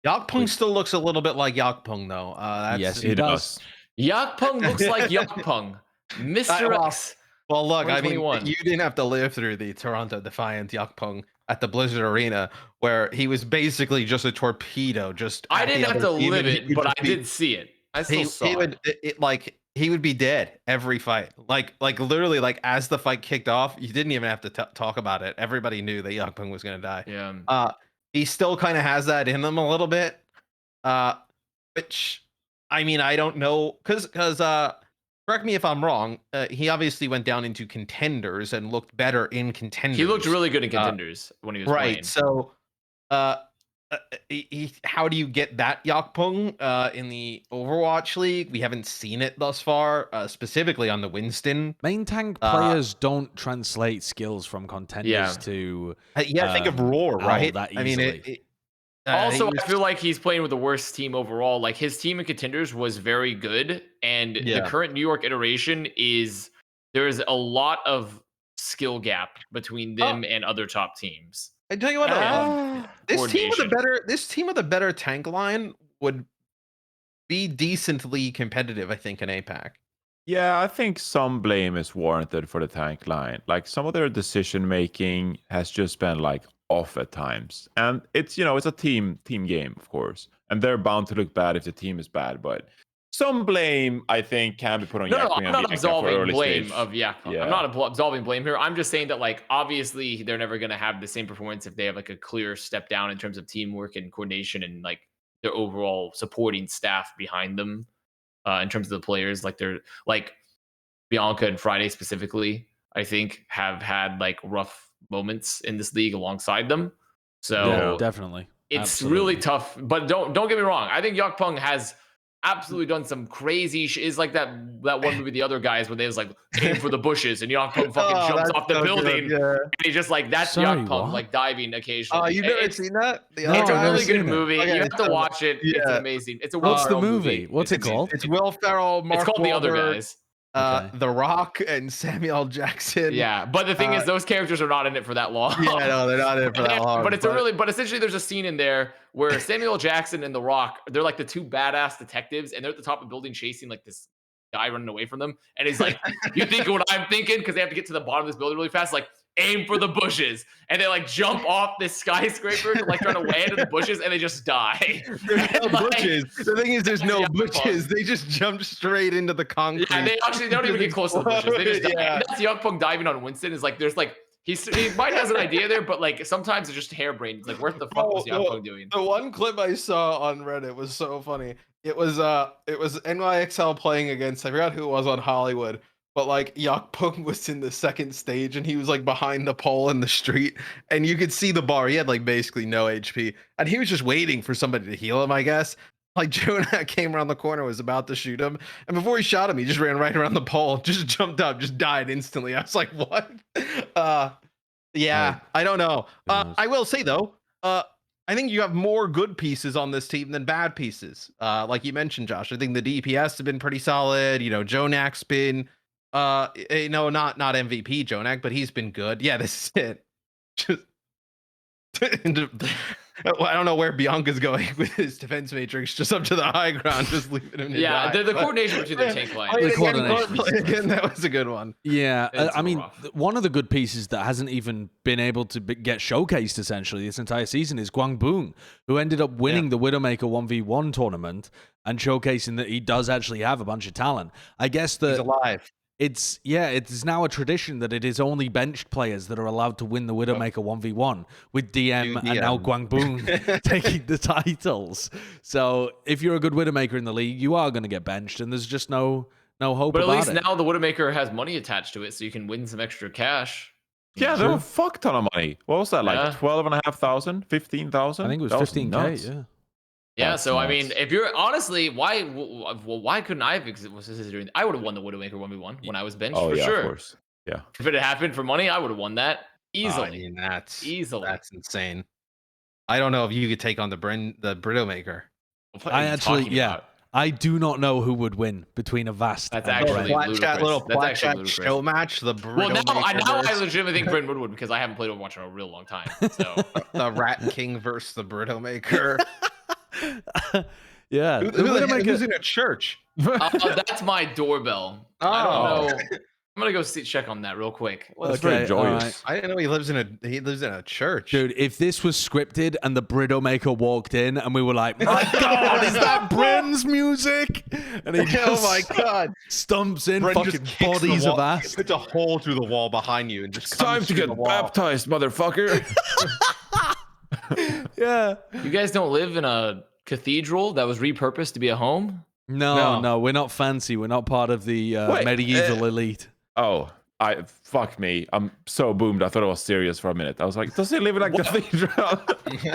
Yakpung still looks a little bit like Yakpung, though. Yes, he does. Yakpung looks like Yakpung. Mr.X. Well, look, I mean, you didn't have to live through the Toronto Defiant Yakpung at the Blizzard Arena, where he was basically just a torpedo. I didn't have to live it, but I did see it. I still saw it. He would be dead every fight. Like literally, like as the fight kicked off, you didn't even have to talk about it. Everybody knew that Yakpung was going to die. Yeah. He still kind of has that in him a little bit, which, I mean, I don't know, because correct me if I'm wrong, he obviously went down into contenders and looked better in contenders. He looked really good in contenders when he was playing. Right, so how do you get that Yakpung in the Overwatch League? We haven't seen it thus far, specifically on the Winston. Main tank players don't translate skills from contenders to... think of Roar, right? I mean, also, I feel like he's playing with the worst team overall. Like his team in contenders was very good, and the current New York iteration there's a lot of skill gap between them and other top teams. I tell you what, this team with a better tank line would be decently competitive, I think, in APAC. Yeah, I think some blame is warranted for the tank line. Like some of their decision making has just been like off at times, and it's it's a team game, of course, and they're bound to look bad if the team is bad. But some blame, I think, can be put on Yakpung. I'm not absolving blame of Yakpung. Yeah. I'm not absolving blame here. I'm just saying that, like, obviously they're never going to have the same performance if they have like a clear step down in terms of teamwork and coordination and like their overall supporting staff behind them. In terms of the players, like they're like Bianca and Friday specifically, I think have had like rough moments in this league alongside them. So Yeah, definitely. It's really tough. But don't get me wrong. I think York has absolutely done some crazy shit. Is like that one movie, The Other Guys, where they was like aim for the bushes and York fucking jumps off the building. And he's just like, that's York like diving occasionally. Oh, you've never seen that? It's a really good movie. Okay, you have to watch it. Yeah. It's amazing. It's a What's the movie? What's it called? It's Will Ferrell, Mark It's called The Other Guys. The Rock and Samuel Jackson. Yeah, but the thing is, those characters are not in it for that long. Yeah, no, they're not in it for that long. But essentially, there's a scene in there where Samuel Jackson and The Rock, they're like the two badass detectives, and they're at the top of the building chasing like this guy running away from them, and he's like, "You think what I'm thinking?" Because they have to get to the bottom of this building really fast, like. Aim for the bushes, and they like jump off this skyscraper to like try to land in the bushes, and they just die. There's no bushes. The thing is, there's no bushes. They just jump straight into the concrete. Yeah, they actually don't even get close to the bushes. They just die. And that's Gwangboong diving on Winston. Is like there's like he might has an idea there, but like sometimes it's just harebrained. It's like what the fuck was Gwangboong doing? The one clip I saw on Reddit was so funny. It was NYXL playing against, I forgot who it was on Hollywood. But like Gwangboong was in the second stage and he was like behind the pole in the street and you could see the bar. He had like basically no HP and he was just waiting for somebody to heal him, I guess. Like Jonah came around the corner, was about to shoot him, and before he shot him, he just ran right around the pole, just jumped up, just died instantly. I was like, what? Yeah, I don't know. I will say though, I think you have more good pieces on this team than bad pieces. Like you mentioned, Josh, I think the DPS have been pretty solid. You know, Jonak's been not MVP Jonak, but he's been good. Yeah, this is it. Just I don't know where Bianca's going with his defense matrix, just up to the high ground, just leaving him to die. The coordination between the tank line. Again, that was a good one. Yeah, I mean, one of the good pieces that hasn't even been able to get showcased essentially this entire season is Gwangboong, who ended up winning the Widowmaker 1v1 tournament and showcasing that he does actually have a bunch of talent. I guess that he's alive. It's now a tradition that it is only benched players that are allowed to win the Widowmaker 1v1 with DM and now Gwangboong taking the titles. So if you're a good Widowmaker in the league, you are going to get benched and there's just no hope about it. But at least now the Widowmaker has money attached to it so you can win some extra cash. Yeah, there were a fuck ton of money. What was that, like 12,500, 15,000? I think it was 15K, yeah. Yeah, so I mean, if you're honestly, why couldn't I have existed? I would have won the Widowmaker 1v1 when I was benched for sure. Of course. Yeah. If it had happened for money, I would have won that easily. I mean, that's insane. I don't know if you could take on the Widowmaker. I do not know who would win between Avast. That's actually ludicrous. Plat Chat show match. Now I legitimately think Bren would because I haven't played Overwatch in a real long time. So the Rat King versus the Widowmaker. Yeah, who's in a church? That's my doorbell. I don't know. I'm gonna go check on that real quick. That's very joyous. Right. I didn't know he lives in a church. Dude, if this was scripted and the Widowmaker walked in and we were like, my God, is that Bren's music? And he just, oh my God, stumps in, Bren fucking bodies of ass. Puts a hole through the wall behind you and just it's time to get baptized, motherfucker. Yeah. You guys don't live in a cathedral that was repurposed to be a home? No, we're not fancy. We're not part of the medieval elite. Oh, fuck me. I'm so boomed. I thought it was serious for a minute. I was like, does he live in a cathedral?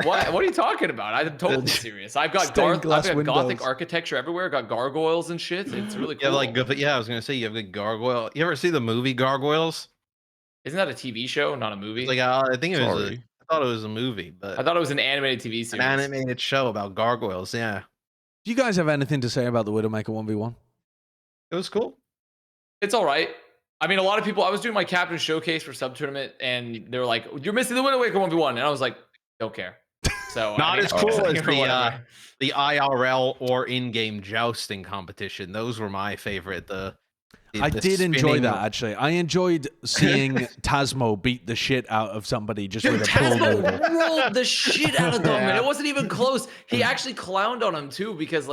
What are you talking about? I'm totally serious. I've got Gothic architecture everywhere. I've got gargoyles and shit. It's really cool. Yeah, I was gonna say you have the gargoyle. You ever see the movie Gargoyles? Isn't that a TV show, not a movie? I think it was. I thought it was a movie, but I thought it was an animated TV series. An animated show about gargoyles. Yeah. Do you guys have anything to say about the Widowmaker 1v1? It was cool. It's all right. I mean, a lot of people. I was doing my captain showcase for sub tournament, and they were like, "You're missing the Widowmaker 1v1," and I was like, "Don't care." So not as cool as the IRL or in-game jousting competition. Those were my favorite. I did enjoy that, actually. I enjoyed seeing Tasmo beat the shit out of somebody just with a pull Tasmo rolled the shit out of them, and it wasn't even close. He actually clowned on him too because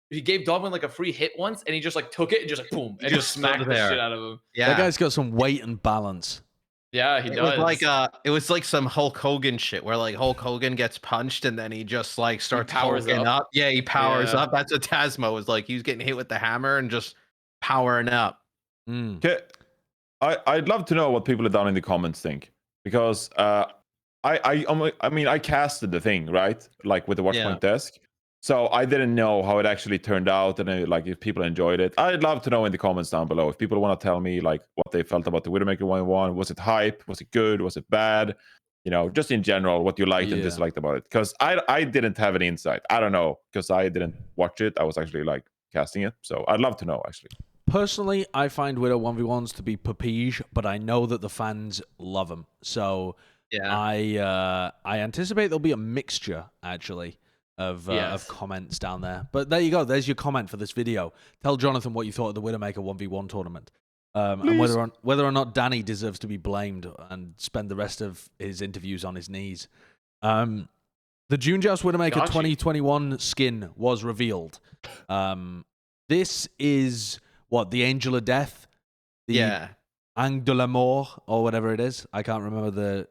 he gave Dogman like a free hit once, and he just like took it and just like boom and just smacked the shit out of him. Yeah, that guy's got some weight and balance. Yeah, he does. It was like some Hulk Hogan shit where like Hulk Hogan gets punched and then he just like starts powering up. Yeah, he powers up. That's what Tasmo was like. He was getting hit with the hammer and just powering up. Okay. I'd love to know what people down in the comments think. because I mean, I casted the thing, right? Like with the Watchpoint desk. So I didn't know how it actually turned out, and like if people enjoyed it. I'd love to know in the comments down below if people want to tell me like what they felt about the Widowmaker 1v1. Was it hype? Was it good? Was it bad? You know, just in general, what you liked and disliked about it. Because I didn't have any insight. I don't know, because I didn't watch it. I was actually like casting it. So I'd love to know, actually. Personally, I find Widow 1v1s to be papige, but I know that the fans love them. So I anticipate there'll be a mixture, actually, of comments down there. But there you go. There's your comment for this video. Tell Jonathan what you thought of the Widowmaker 1v1 tournament. And whether or not Danny deserves to be blamed and spend the rest of his interviews on his knees. The June Joust Widowmaker 2021 skin was revealed. This is the Angel of Death? The Ange de la Mort, or whatever it is. I can't remember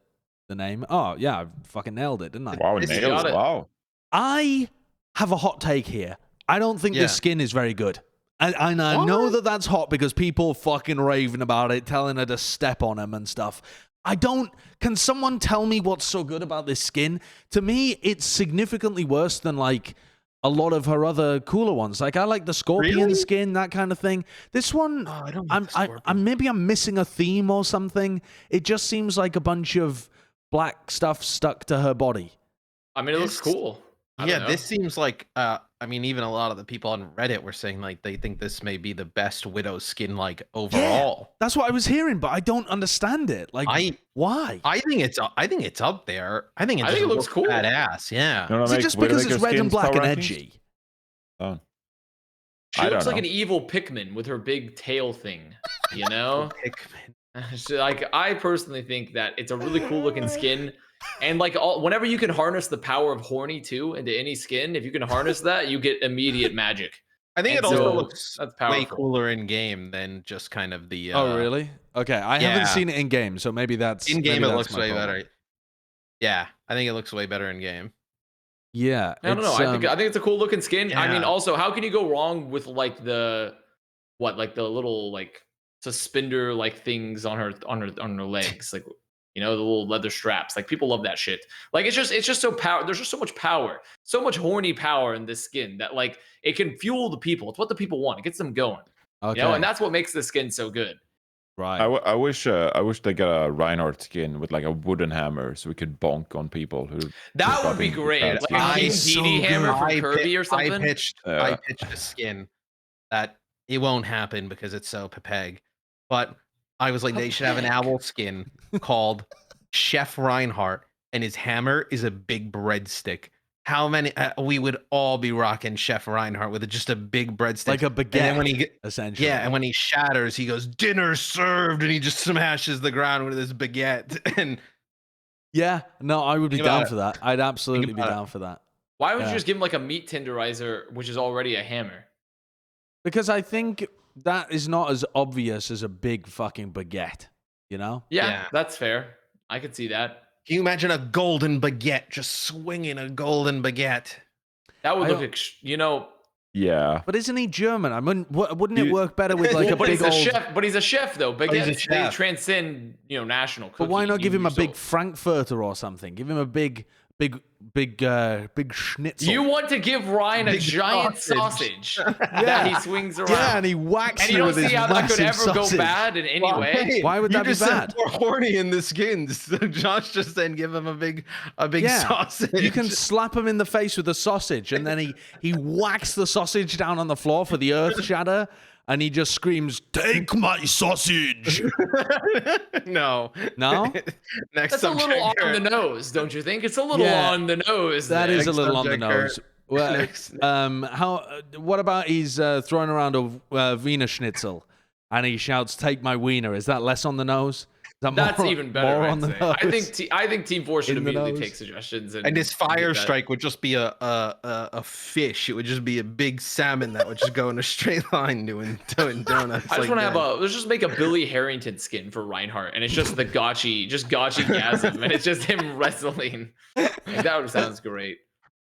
the name. Oh, yeah, I fucking nailed it, didn't I? Wow, nailed it. Wow. I have a hot take here. I don't think this skin is very good. And I know that that's hot because people fucking raving about it, telling her to step on him and stuff. Can someone tell me what's so good about this skin? To me, it's significantly worse than like a lot of her other cooler ones. Like I like the Scorpion skin, that kind of thing. This one, maybe I'm missing a theme or something. It just seems like a bunch of black stuff stuck to her body. I mean, it looks cool. This seems like, I mean, even a lot of the people on Reddit were saying like they think this may be the best Widow skin like overall. Yeah, that's what I was hearing, but I don't understand it. Like, why? I think it's up there. I think it looks cool, badass. Yeah. Is it just because it's red and black and edgy? Oh. She looks like an evil Pikmin with her big tail thing. You know. So, like, I personally think that it's a really cool looking skin. And like whenever you can harness the power of horny too into any skin, if you can harness that, you get immediate magic. I think it also looks way cooler in game than just kind of the. Oh really? Okay, I haven't seen it in game, so maybe that's in game. It looks way better. Yeah, I think it looks way better in game. Yeah, I don't know. I think it's a cool looking skin. Yeah. I mean, also, how can you go wrong with like the little like suspender like things on her legs, like. You know, the little leather straps. Like people love that shit. Like it's just so power. There's just so much power, so much horny power in this skin that like it can fuel the people. It's what the people want. It gets them going. Okay. You know, and that's what makes the skin so good. Right. I wish they got a Reinhardt skin with like a wooden hammer so we could bonk on people who. That would be great. Like a King DD hammer from Kirby or something. I pitched a skin that it won't happen because it's so pepeg, but. I was like, they should have an owl skin called Chef Reinhardt, and his hammer is a big breadstick. How many? We would all be rocking Chef Reinhardt with just a big breadstick, like a baguette. And then essentially, and when he shatters, he goes, "Dinner served," and he just smashes the ground with his baguette. And I would be down for that. I'd absolutely be down for that. Why would you just give him like a meat tenderizer, which is already a hammer? Because I think. That is not as obvious as a big fucking baguette, you know? Yeah, that's fair. I could see that. Can you imagine a golden baguette, just swinging a golden baguette? That would look, you know. Yeah. But isn't he German? I mean, wouldn't it work better with like a big chef? But he's a chef, though. Baguettes, they transcend, national cooking. But why not give him a big Frankfurter or something? Give him a big schnitzel. You want to give Ryan a giant sausage that he swings around. Yeah, and he whacks you with his massive sausage. And you don't see how that could ever go bad in any way. Why would that be bad? More horny in the skins. So Josh just then give him a big sausage. You can slap him in the face with a sausage, and then he whacks the sausage down on the floor for the earth shatter. And he just screams, "Take my sausage!" No. That's a little on the nose, don't you think? It's a little on the nose. That is a little on the nose. Well, what about he's throwing around a Wiener Schnitzel, and he shouts, "Take my wiener"? Is that less on the nose? That's even better. I think Team 4 should immediately take suggestions. And his fire strike would just be a fish. It would just be a big salmon that would just go in a straight line doing donuts. I just want to have let's just make a Billy Harrington skin for Reinhardt, and it's just the gotchi-gasm, and it's just him wrestling. Like, that sounds great.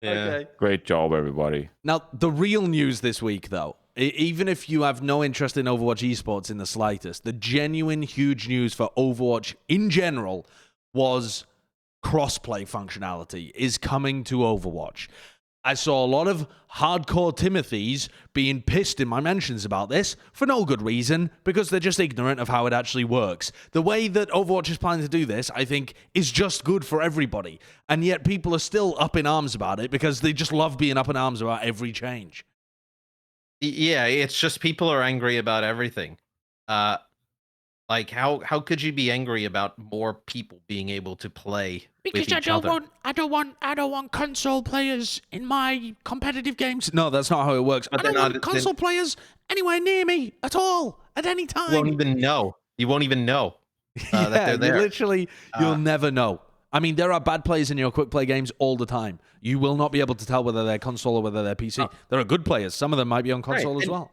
Yeah. Okay. Great job, everybody. Now, the real news this week, though, even if you have no interest in Overwatch Esports in the slightest, the genuine huge news for Overwatch in general was crossplay functionality is coming to Overwatch. I saw a lot of hardcore Timothys being pissed in my mentions about this for no good reason, because they're just ignorant of how it actually works. The way that Overwatch is planning to do this, I think, is just good for everybody. And yet people are still up in arms about it because they just love being up in arms about every change. Yeah, it's just people are angry about everything. Like how could you be angry about more people being able to play because with each other? I don't want console players in my competitive games. No, that's not how it works. But I don't want console players anywhere near me at all at any time. You won't even know. You won't even know that they're there. Literally, you'll never know. I mean, there are bad players in your quick play games all the time. You will not be able to tell whether they're console or whether they're PC. There are good players. Some of them might be on console as well.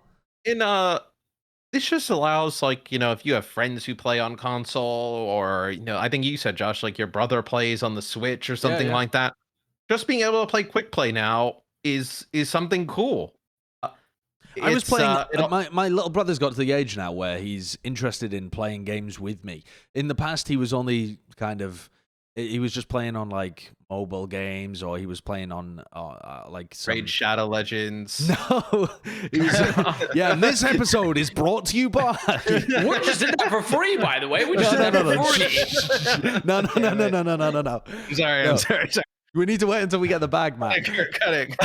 This just allows, like, if you have friends who play on console, or, I think you said, Josh, like your brother plays on the Switch or something like that. Just being able to play quick play now is something cool. I was playing. My little brother's got to the age now where he's interested in playing games with me. In the past, he was only he was just playing on like mobile games, or he was playing on like Raid Shadow Legends. No, and this episode is brought to you by. We just did that for free, by the way. We just did that for free. No. I'm sorry. We need to wait until we get the bag, man. Cut it.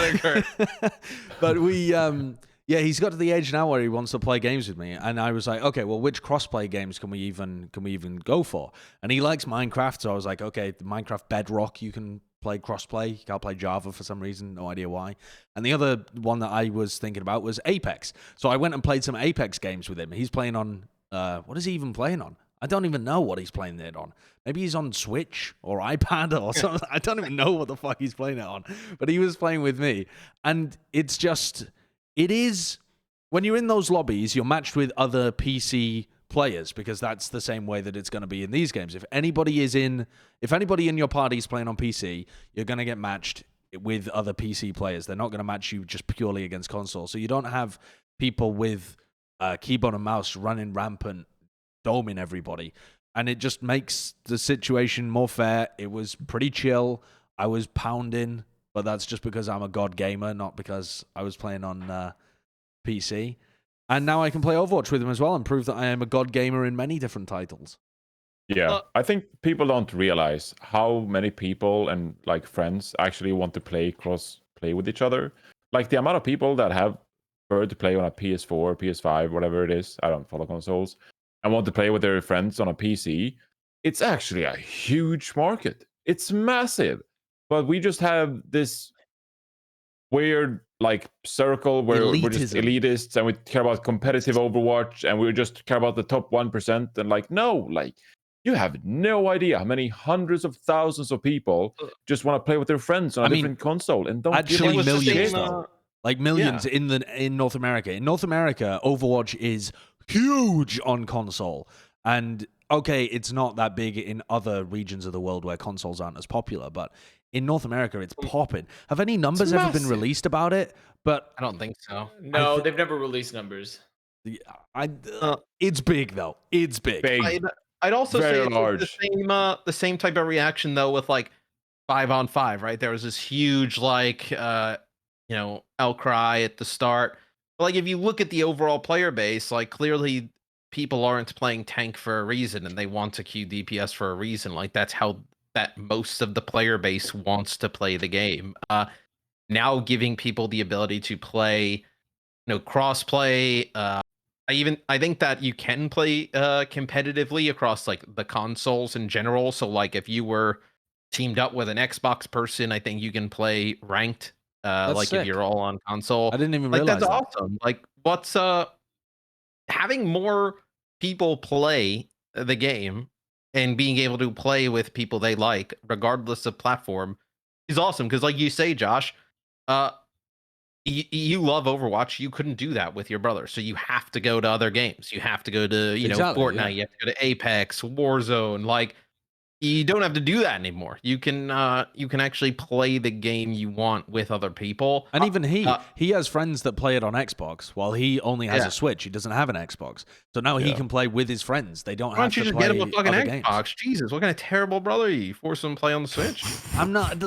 But he's got to the age now where he wants to play games with me, and I was like, okay, well, which crossplay games can we even go for? And he likes Minecraft, so I was like, okay, the Minecraft Bedrock, you can play crossplay. You can't play Java for some reason, no idea why. And the other one that I was thinking about was Apex. So I went and played some Apex games with him. He's playing on what is he even playing on? I don't even know what he's playing it on. Maybe he's on Switch or iPad or something. I don't even know what the fuck he's playing it on. But he was playing with me, and it's just. It is, when you're in those lobbies, you're matched with other PC players, because that's the same way that it's going to be in these games. If anybody in your party is playing on PC, you're going to get matched with other PC players. They're not going to match you just purely against console. So you don't have people with keyboard and mouse running rampant, doming everybody. And it just makes the situation more fair. It was pretty chill. I was pounding. But that's just because I'm a god gamer, not because I was playing on PC. And now I can play Overwatch with him as well and prove that I am a god gamer in many different titles. Yeah, I think people don't realize how many people and like friends actually want to play with each other. Like the amount of people that have preferred to play on a PS4, PS5, whatever it is. I don't follow consoles. And want to play with their friends on a PC. It's actually a huge market. It's massive. But we just have this weird like circle where we're just elitists, and we care about competitive Overwatch, and we just care about the top 1%. And like, no, like you have no idea how many hundreds of thousands of people just want to play with their friends on a different console and don't actually millions though. Like millions in North America. In North America, Overwatch is huge on console. And okay, it's not that big in other regions of the world where consoles aren't as popular, but in North America, it's popping. Have any numbers ever been released about it? But I don't think so. No, they've never released numbers. It's big though. It's big. I'd also say it's large. The same type of reaction though with like 5-on-5, right? There was this huge like outcry at the start. But like if you look at the overall player base, like clearly people aren't playing tank for a reason, and they want to queue DPS for a reason. Like that's how that most of the player base wants to play the game. Now giving people the ability to play, cross-play. I think that you can play competitively across like the consoles in general. So like if you were teamed up with an Xbox person, I think you can play ranked. Like sick. If you're all on console. I didn't even realize that's awesome. Like what's having more people play the game and being able to play with people they like, regardless of platform, is awesome. Because like you say, Josh, you love Overwatch. You couldn't do that with your brother. So you have to go to other games. You have to go to, Fortnite. Yeah. You have to go to Apex, Warzone. Like you don't have to do that anymore. You can actually play the game you want with other people. And even he has friends that play it on Xbox, while he only has a Switch. He doesn't have an Xbox, so now he can play with his friends. They don't Why have don't you to just play get him a fucking other Xbox? games. Jesus, what kind of terrible brother are you? You force him to play on the Switch? I'm not.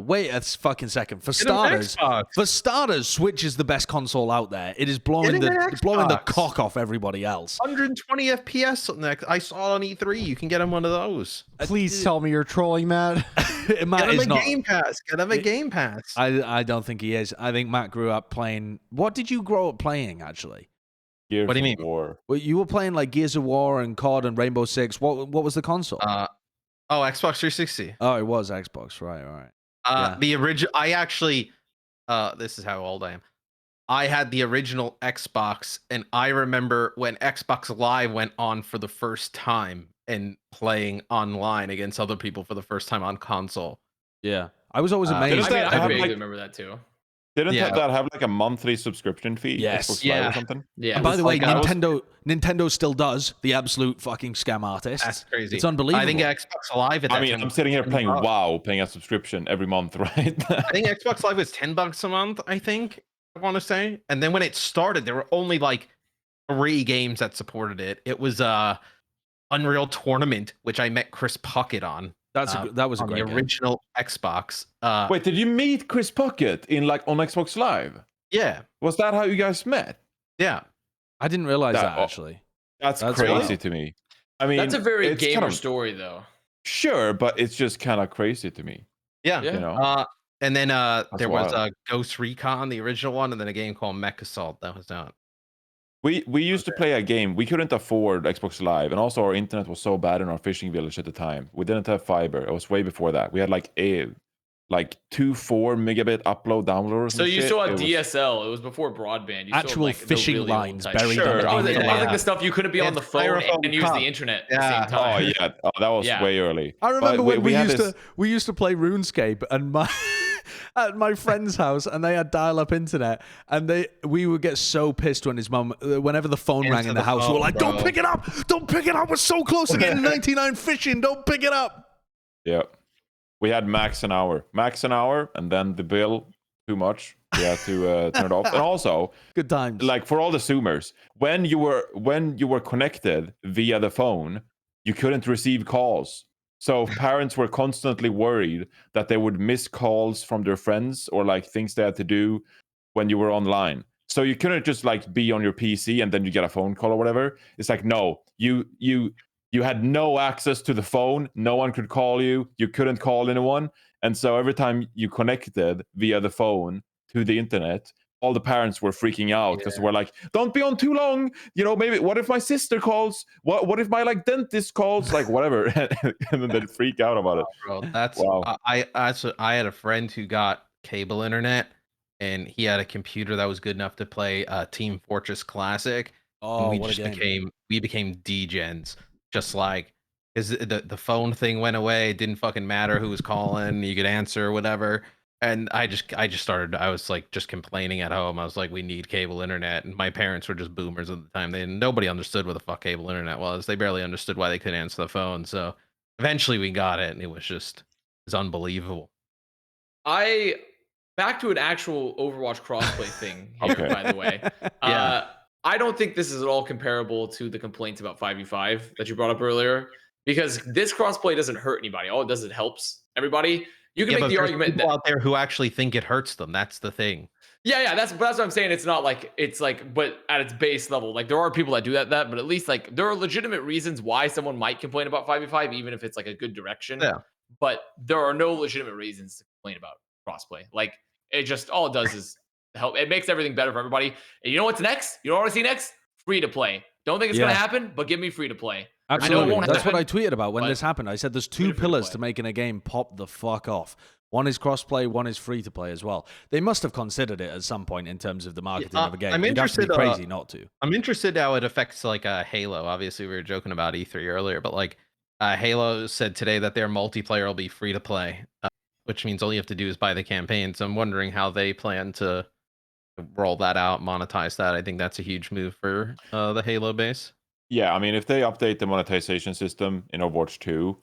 Wait a fucking second. For Get him an starters, Switch is the best console out there. It is blowing the cock off everybody else. 120 FPS on that. I saw it on E3. You can get him one of those. Please tell me you're trolling, Matt. Matt is not. Game Pass. Get him a Game Pass. I don't think he is. I think Matt grew up playing. What did you grow up playing, actually? Gears What do you of mean? War. Well, you were playing like Gears of War and COD and Rainbow Six. What was the console? Xbox 360. Oh, it was Xbox. Right. The original. I actually. This is how old I am. I had the original Xbox, and I remember when Xbox Live went on for the first time and playing online against other people for the first time on console. Yeah. I was always amazed. I vaguely remember that too. Didn't that have like a monthly subscription fee? Yes. Xbox Live or something? Yeah. And by the way, Nintendo still does. The absolute fucking scam artist. That's crazy. It's unbelievable. I think Xbox Live at that time. I'm sitting here playing WoW, paying a subscription every month, right? I think Xbox Live was $10 a month, I think. I want to say. And then when it started, there were only like 3 games that supported it. It was Unreal Tournament, which I met Chris Puckett on. That was a great the game. original Xbox. Wait, did you meet Chris Puckett on Xbox Live? Yeah. Was that how you guys met? Yeah. I didn't realize that actually. That's crazy wild. to me. I mean, that's a very gamer kind of, story, though. Sure, but it's just kind of crazy to me. Yeah. You know? And then there was wild. Ghost Recon, the original one, and then a game called Mech Assault that was out. We used to play a game. We couldn't afford Xbox Live, and also our internet was so bad in our fishing village at the time. We didn't have fiber. It was way before that. We had like 2 4 megabit upload downloaders. So you still had DSL. It was before broadband. You Actual still had, like, fishing really lines old buried sure. underneath It was the like the stuff you couldn't be on the phone and use the internet at the same time. Oh yeah. Oh, that was way early. I remember when But we used to play RuneScape and at my friend's house, and they had dial-up internet, and we would get so pissed when his mum, whenever the phone rang in the house, we were like, "Don't pick it up! Don't pick it up! We're so close to getting 99 fishing! Don't pick it up!" Yeah, we had max an hour, and then the bill too much. We had to turn it off. And also, good times. Like for all the Zoomers, when you were connected via the phone, you couldn't receive calls. So parents were constantly worried that they would miss calls from their friends or like things they had to do when you were online. So you couldn't just like be on your PC and then you get a phone call or whatever. It's like, no, you had no access to the phone. No one could call you. You couldn't call anyone. And so every time you connected via the phone to the internet, all the parents were freaking out because they were like, don't be on too long. You know, maybe what if my sister calls? What if my like dentist calls? Like whatever. And then they'd freak out about it. Bro, that's wow. I had a friend who got cable internet, and he had a computer that was good enough to play Team Fortress Classic. Oh, and we became degens. Just like the phone thing went away. It didn't fucking matter who was calling. You could answer whatever. And I was like just complaining at home. I was like, we need cable internet. And my parents were just boomers at the time. Nobody understood what the fuck cable internet was. They barely understood why they couldn't answer the phone. So eventually we got it, and it was unbelievable. Back to an actual Overwatch crossplay thing here, by the way. I don't think this is at all comparable to the complaints about 5v5 that you brought up earlier, because this crossplay doesn't hurt anybody. All it does is it helps everybody. You can make the argument people out there who actually think it hurts them. That's the thing. Yeah, that's what I'm saying. It's not like but at its base level, like there are people that do that, but at least like there are legitimate reasons why someone might complain about 5v5, even if it's like a good direction. Yeah. But there are no legitimate reasons to complain about crossplay. Like it just all it does is help. It makes everything better for everybody. And you know what's next? You know what I want to see next? Free to play. Don't think it's gonna happen, but give me free to play. Absolutely. That's what I tweeted about when this happened. I said there's 2 pillars to making a game pop the fuck off. One is crossplay, one is free to play as well. They must have considered it at some point in terms of the marketing of a game. You'd have to be crazy not to. I'm interested how it affects like Halo. Obviously, we were joking about E3 earlier, but like Halo said today that their multiplayer will be free to play, which means all you have to do is buy the campaign. So I'm wondering how they plan to roll that out, monetize that. I think that's a huge move for the Halo base. Yeah, I mean, if they update the monetization system in Overwatch 2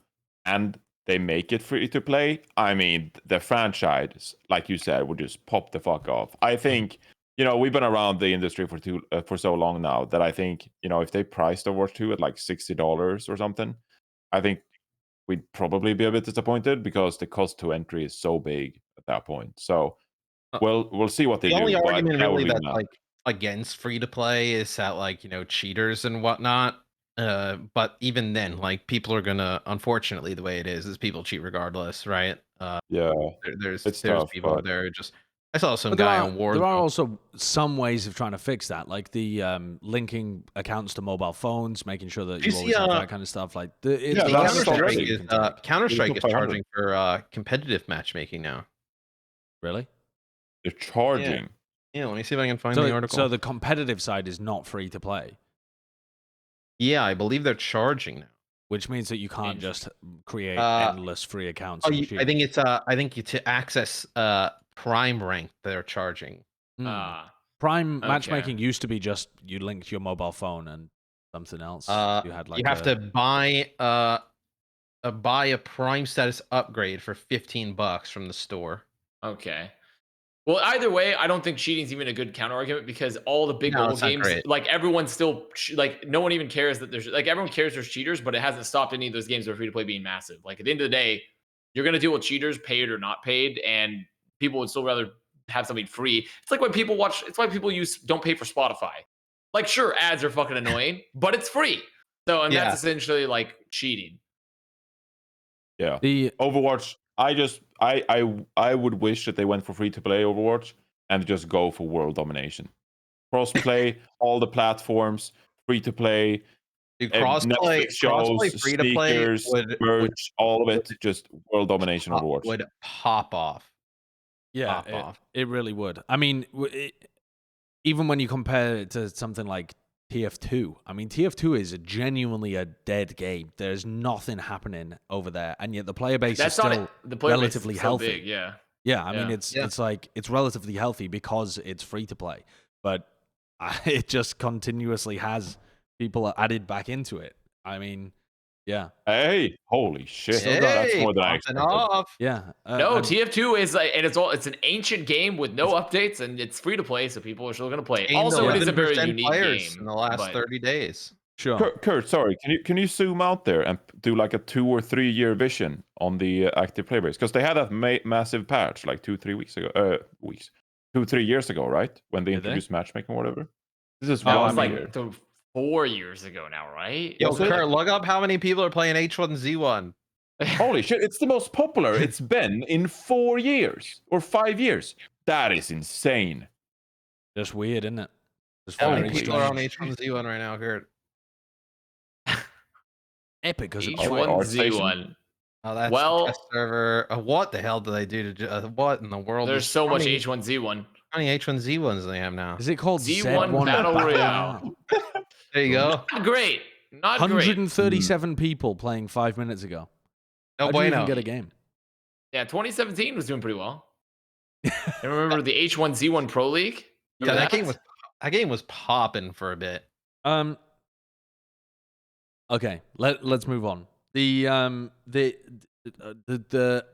and they make it free to play, I mean, the franchise, like you said, would just pop the fuck off. I think, we've been around the industry for so long now that I think, if they priced Overwatch 2 at like $60 or something, I think we'd probably be a bit disappointed because the cost to entry is so big at that point. So, Uh, we'll see what they The do. only But argument that would really be that's nuts. like against free to play is that like cheaters and whatnot. But even then, like people are gonna, unfortunately, the way it is people cheat regardless, right? Yeah, There's it's there's tough, people out but there just. I saw some But guy on Warzone. there are also some ways of trying to fix that, like the linking accounts to mobile phones, making sure that you see, always have that kind of stuff. Like Yeah, See, that's Counter-Strike already. is you can take. Counter-Strike is 500. charging for competitive matchmaking now. Really? They're charging. Yeah, let me see if I can find the article. So the competitive side is not free to play, Yeah, I believe they're charging now. which means that you can't just create Uh, endless free accounts. Oh, and I shoot. think it's to access Prime rank they're charging. Prime Okay. matchmaking used to be just you linked your mobile phone and something else. You had like you have to buy a Prime status upgrade for $15 from the store. Okay. Well, either way, I don't think cheating is even a good counter argument because all the big No, mobile it's not games, great. like everyone's still like no one even cares that there's like everyone cares there's cheaters, but it hasn't stopped any of those games that are free to play being massive. Like at the end of the day, you're gonna deal with cheaters, paid or not paid, and people would still rather have something free. It's like when people watch. It's why people don't pay for Spotify. Like sure, ads are fucking annoying, but it's free. So and Yeah. that's essentially like cheating. Yeah. the Overwatch. I would wish that they went for free to play Overwatch and just go for world domination. Cross play, all the platforms, free to play, Dude, crossplay, free to play sneakers, merch, all of it, just world domination Overwatch. Would pop off. Yeah, Pop off. it really would. I mean, even when you compare it to something like TF2, I mean, TF2 is genuinely a dead game. There's nothing happening over there, and yet the player base is still relatively healthy. Big, yeah. Yeah, I mean, it's like it's relatively healthy because it's free to play, but it just continuously has people added back into it. I mean, yeah. Hey, holy shit! That's more than I expected. Yeah. No, TF2 is like, and it's an ancient game with no updates, and it's free to play, so people are still going to play. Also, it is a very unique game in the last 30 days. Sure. Kurt, sorry, can you zoom out there and do like a 2 or 3 year vision on the active player base? Because they had that massive patch like 2-3 weeks ago. 2-3 years ago, right? When they introduced matchmaking or whatever. This is that 1 was year. like 4 years ago now, right? Yo, Kurt, look up how many people are playing H1Z1. Holy shit, it's the most popular it's been in 4 years or 5 years. That is insane. Just weird, isn't it? How many people are on H1Z1 right now, Kurt? Epic because H1Z1. Oh, that's the test server. What the hell do they do to what in the world? There's so much H1Z1. How many H1Z1s do they have now? Is it called Z1 Battle Royale? There you go. Not great. Not 137 people playing 5 minutes ago. No How do you bueno. even get a game? Yeah, 2017 was doing pretty well. I remember the H1Z1 Pro League. Yeah, that game was popping for a bit. Okay, let's move on. The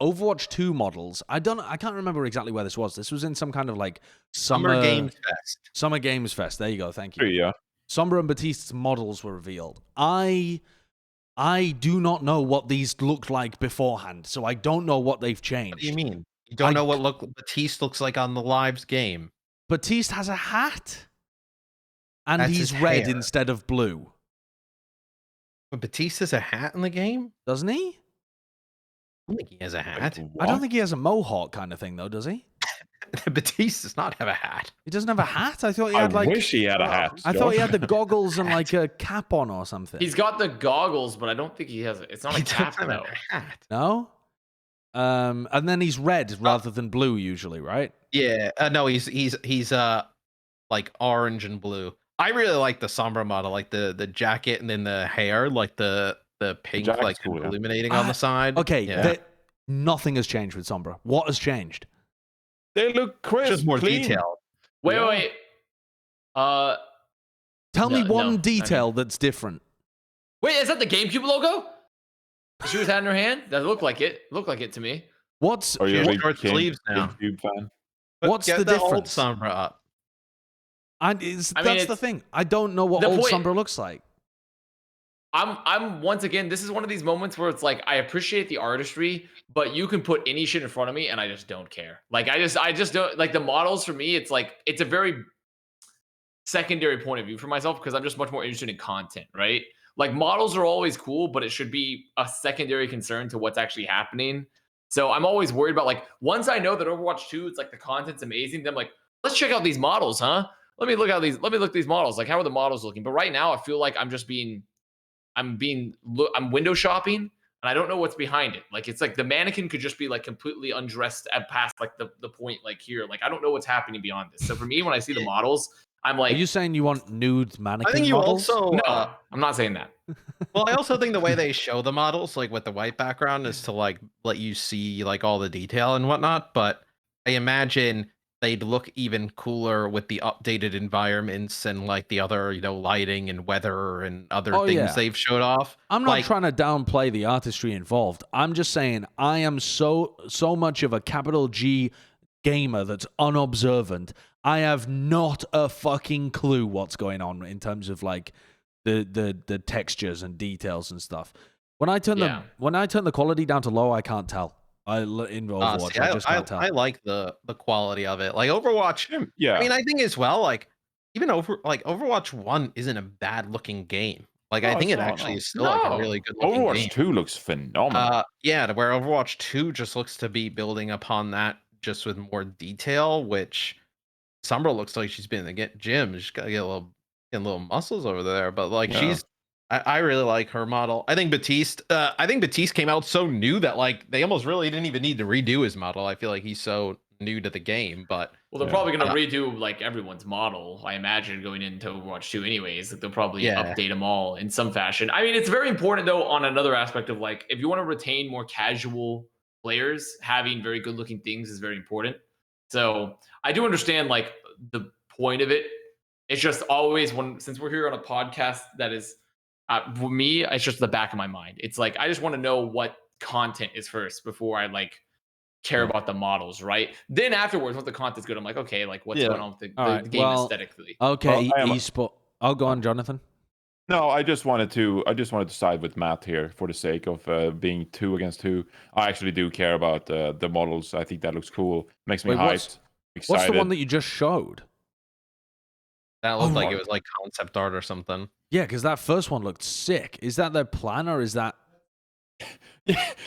Overwatch 2 models. I can't remember exactly where this was. This was in some kind of like Summer Games Fest. Summer Games Fest. There you go. Thank you. Yeah. Sombra and Baptiste's models were revealed. I do not know what these looked like beforehand, so I don't know what they've changed. What do you mean? You don't know what Baptiste looks like on the Lives game? Baptiste has a hat, and That's he's his red hair. instead of blue. But Baptiste has a hat in the game? Doesn't he? I don't think he has a hat. I don't think he has a mohawk kind of thing, though, does he? Batiste does not have a hat. He doesn't have a hat? I thought he had I wish he had a hat. I thought he had the goggles and like a cap on or something. He's got the goggles, but I don't think he has. It's not a cap though. No. And then he's red rather than blue usually, right? Yeah. No, he's like orange and blue. I really like the Sombra model, like the jacket and then the hair, like the pink, like cool, illuminating on the side. Okay, nothing has changed with Sombra. What has changed? They look crisp, just more clean. detailed. Wait. Tell me one no, detail that's different. Wait, is that the GameCube logo? She was had in her hand. That looked like it. Looked like it to me. What's Are you a big short sleeves now. GameCube fan? What's Get the the old difference? Sombra up. That's the thing. I don't know what old Sombra looks like. I'm once again, this is one of these moments where it's like I appreciate the artistry, but you can put any shit in front of me and I just don't care. Like I just don't like the models for me. It's like it's a very secondary point of view for myself because I'm just much more interested in content, right? Like models are always cool, but it should be a secondary concern to what's actually happening. So I'm always worried about like once I know that Overwatch 2, it's like the content's amazing, then I'm like, let's check out these models, huh? Let me look at these models. Like, how are the models looking? But right now, I feel like I'm window shopping, and I don't know what's behind it. Like, it's like the mannequin could just be like completely undressed at past like the point like here. Like, I don't know what's happening beyond this. So for me, when I see the models, I'm like, are you saying you want nude mannequin I think you models? also no, I'm not saying that. well, I also think the way they show the models, like with the white background, is to like let you see like all the detail and whatnot. But I imagine they'd look even cooler with the updated environments and like the other, lighting and weather and other things they've showed off. I'm not trying to downplay the artistry involved. I'm just saying I am so much of a capital G gamer that's unobservant. I have not a fucking clue what's going on in terms of like the textures and details and stuff. When I turn the quality down to low, I can't tell. In Overwatch, I just can't tell. I like the quality of it. Like Overwatch, Yeah. I mean, I think as well, like even Overwatch 1 isn't a bad looking game. Like I think it actually is still like a really good looking game. Overwatch 2 looks phenomenal. Yeah, where Overwatch 2 just looks to be building upon that just with more detail, which Sombra looks like she's been in the gym. She's got to get a little muscles over there, but like I really like her model. I think Baptiste came out so new that like they almost really didn't even need to redo his model. I feel like he's so new to the game, but well, they're probably going to redo like everyone's model, I imagine, going into Overwatch 2 anyways. Like, they'll probably update them all in some fashion. I mean, it's very important though on another aspect of like if you want to retain more casual players, having very good looking things is very important. So I do understand like the point of it. It's just always since we're here on a podcast that is for me, it's just the back of my mind. It's like I just want to know what content is first before I like care about the models, right? Then afterwards, once the content's good, I'm like, okay, like what's going on with the game aesthetically? Okay, esport. I'll go on, Jonathan. No, I just wanted to side with Matt here for the sake of being 2 against 2. I actually do care about the models. I think that looks cool. Makes me hyped. Excited. What's the one that you just showed? That looked like it was like concept art or something. Yeah, because that first one looked sick. Is that their plan or is that?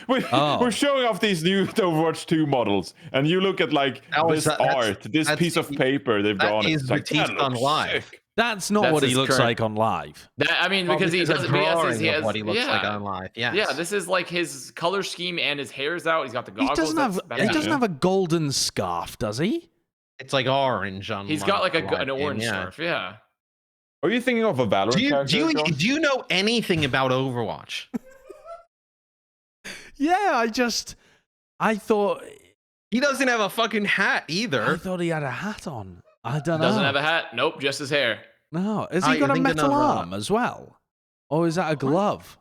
We're showing off these new Overwatch 2 models, and you look at like this piece of paper they've drawn. It's like, that on live. Sick. That's not what he looks like on live. I mean, because he doesn't of what he looks like on live. Yes. Yeah, this is like his color scheme and his hair's out. He's got the goggles. He doesn't have a golden scarf, does he? It's like orange on. He's got like an orange scarf. Yeah. Are you thinking of a Valorant character? Do you know anything about Overwatch? Yeah, I thought he doesn't have a fucking hat either. I thought he had a hat on. I don't know. Doesn't have a hat. Nope, just his hair. No, has he got a metal arm as well, or is that a glove?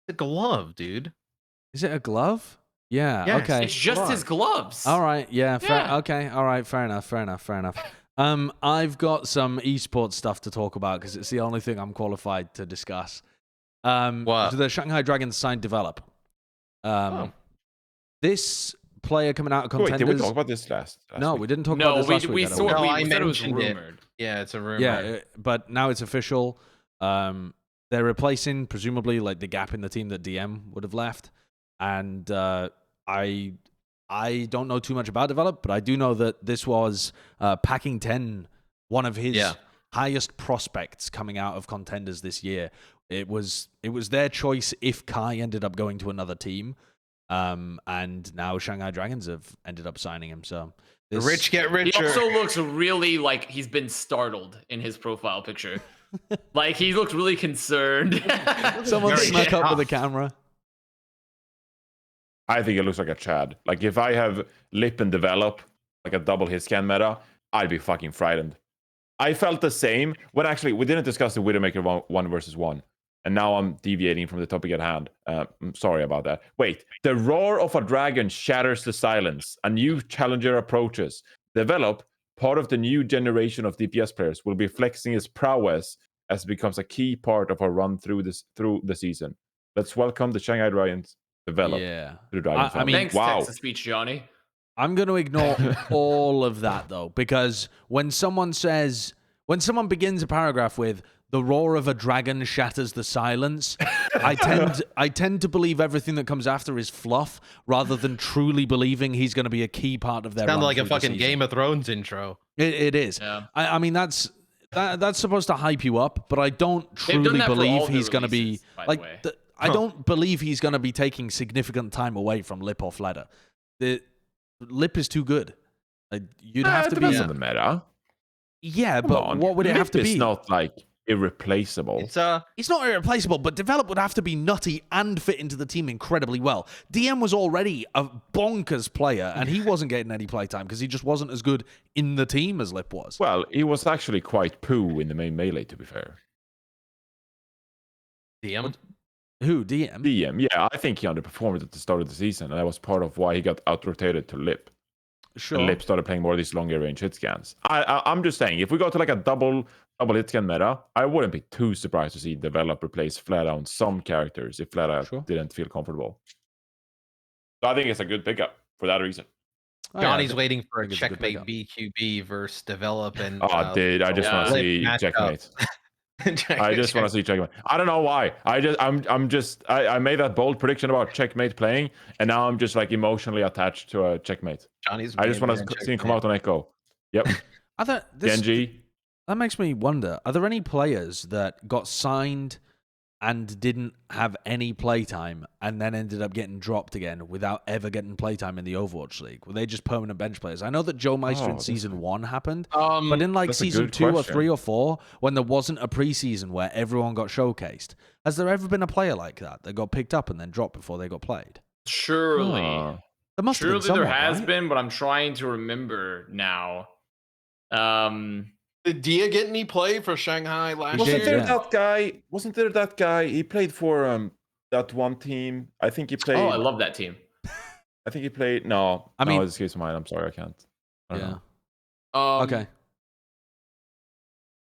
It's a glove, dude. Is it a glove? Yeah. Yes, okay. It's just his gloves. All right. Yeah. Okay. All right. Fair enough. I've got some esports stuff to talk about because it's the only thing I'm qualified to discuss. What? The Shanghai Dragons signed develop. This player coming out of contenders. Wait, did we talk about this last no, week? We didn't talk about this last week. I said it was rumored. Yeah, it's a rumor. Yeah, but now it's official. They're replacing, presumably, like the gap in the team that DM would have left. And I don't know too much about develop, but I do know that this was Packing 10, one of his highest prospects coming out of contenders this year. It was their choice if Kai ended up going to another team. And now Shanghai Dragons have ended up signing him. So the rich get richer. He also looks really like he's been startled in his profile picture. Like he looked really concerned. Someone snuck up with the camera. I think it looks like a Chad. Like if I have lip and develop like a double hit scan meta, I'd be fucking frightened. I felt the same when actually we didn't discuss the Widowmaker 1v1. And now I'm deviating from the topic at hand. I'm sorry about that. Wait, the roar of a dragon shatters the silence. A new challenger approaches. Develop, part of the new generation of DPS players, will be flexing his prowess as it becomes a key part of our run through the season. Let's welcome the Shanghai Dragons. Develop through Dragon I mean, thanks, wow. Texas speech, Johnny. I'm going to ignore all of that though, because when someone begins a paragraph with "the roar of a dragon shatters the silence," I tend to believe everything that comes after is fluff, rather than truly believing he's going to be a key part of their. Sound run like a through the fucking season. Game of Thrones intro. It is. Yeah. I mean, that's supposed to hype you up, but I don't They've done truly that for all believe their he's going to be releases, by the like. way. I don't believe he's going to be taking significant time away from Lip or Fleder. The Lip is too good. You'd have to be. Depends on the meta. Yeah, Come but on. what would it have to Lip be? is not like irreplaceable. It's not irreplaceable, but Develop would have to be nutty and fit into the team incredibly well. DM was already a bonkers player, and he wasn't getting any playtime because he just wasn't as good in the team as Lip was. Well, he was actually quite poo in the main melee, to be fair. DM. Who? DM? DM, yeah, I think he underperformed at the start of the season, and that was part of why he got out-rotated to Lip. Sure. And Lip started playing more of these longer range hit scans. I'm just saying, if we go to like a double hit scan meta, I wouldn't be too surprised to see Develop replace Fleda on some characters if Fleda didn't feel comfortable. So I think it's a good pickup for that reason. Johnny's waiting for a think it's a good checkmate pickup. BQB versus Develop and. Dude, I just want to see checkmate. I just want to see checkmate. I don't know why. I made that bold prediction about checkmate playing, and now I'm just like emotionally attached to a checkmate. I just want to see him come out on Echo. Yep. Genji. That makes me wonder, are there any players that got signed and didn't have any playtime and then ended up getting dropped again without ever getting playtime in the Overwatch League? Were they just permanent bench players? I know that Joe Meister in Season 1 happened, but in like Season 2 or 3 or 4, when there wasn't a preseason where everyone got showcased, has there ever been a player like that got picked up and then dropped before they got played? Surely. There must have been someone, there has right? been, but I'm trying to remember now. Did Dia get any play for Shanghai last He year? did, yeah. Wasn't there that guy? He played for that one team. I think he played. Oh, I love that team. I think he played. No, I mean, it's escapes my mind. I'm sorry, I can't. I don't know. Okay.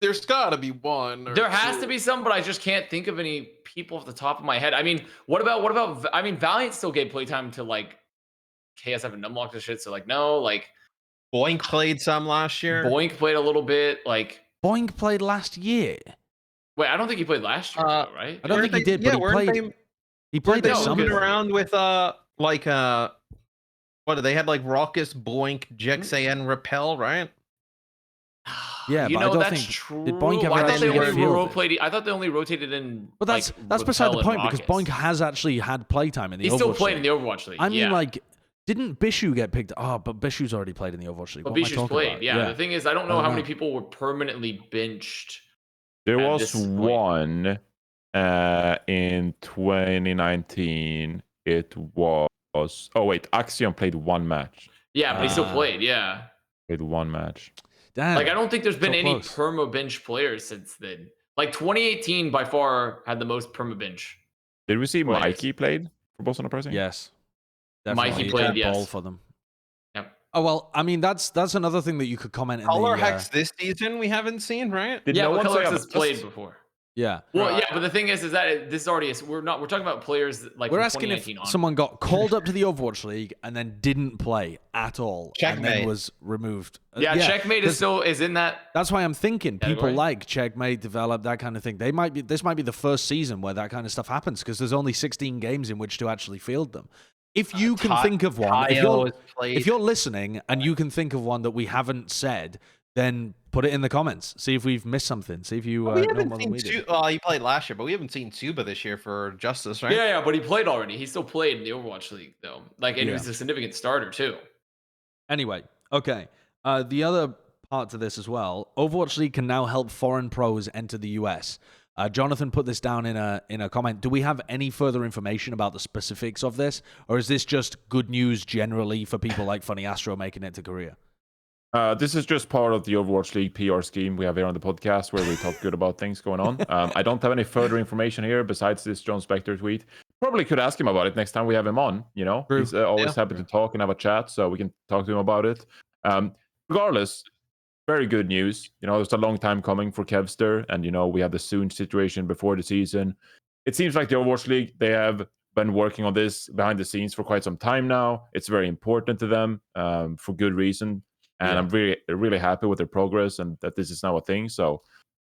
There's got to be one. Or There has two. to be some, but I just can't think of any people off the top of my head. I mean, what about? I mean, Valiant still gave playtime to like KSF and Numlock and shit. So like, no, like Boink played some last year. Boink played a little bit. Like Boink played last year. Wait, I don't think he played last year, though, right? I don't think he did, but he played They at some moving point. around with what they had like Raucous, Boink, Jexay, and Repel, right? Yeah, you but know I don't that's think true. did Boink ever I thought they actually only get fielded? rotated. I thought they only rotated in. But that's like, beside the Repel and point because Rockets. Boink has actually had playtime in the He Overwatch still played League. in the Overwatch League. I mean, yeah. like, didn't Bishu get picked? Oh, but Bishu's already played in the Overwatch League. But What am I Bishu's talking played. about? Yeah. The thing is, I don't know I don't how many know. people were permanently benched. There at was this point. one in 2019. It was. Oh wait, Axiom played one match. Yeah, but he still Ah. played. Yeah. Played one match. Damn. Like I don't think there's been So any close. perma bench players since then. Like 2018 by far had the most perma bench. Did we see Players. Mikey played for Boston Uprising? Yes. Mikey Definitely. played, Ball yes. for them. Yep. Oh well, I mean that's another thing that you could comment in Color the Hex this season we haven't seen, right? Did Yeah, no but one say Colors has Avast? played before. yeah. Well, yeah, but the thing is that this is already we're talking about players like We're from asking if 2019 on. someone got called up to the Overwatch League and then didn't play at all, and then Checkmate. was removed. Yeah, Checkmate is 'cause still is in that. That's why I'm thinking people Category? like Checkmate, Develop, that kind of thing. This might be the first season where that kind of stuff happens because there's only 16 games in which to actually field them. If you can think of one, if you're listening and you can think of one that we haven't said, then put it in the comments. See if we've missed something. See if you we know haven't more than seen we did. he played last year, but we haven't seen Tsuba this year for Justice, right? Yeah, but he played already. He still played in the Overwatch League though. Like, and he Yeah. was a significant starter too. Anyway, okay. The other part to this as well, Overwatch League can now help foreign pros enter the US. Jonathan put this down in a comment. Do we have any further information about the specifics of this, or is this just good news generally for people like Funny Astro making it to Korea? This is just part of the Overwatch League PR scheme we have here on the podcast where we talk good about things going on. I don't have any further information here besides this John Spector tweet. Probably could ask him about it next time we have him on. True. He's always happy to talk and have a chat, so we can talk to him about it. Regardless, very good news. It's a long time coming for Kevster, and we had the Soon situation before the season. It seems like the Overwatch League, they have been working on this behind the scenes for quite some time now. It's very important to them for good reason. And I'm really, really happy with their progress and that this is now a thing. So,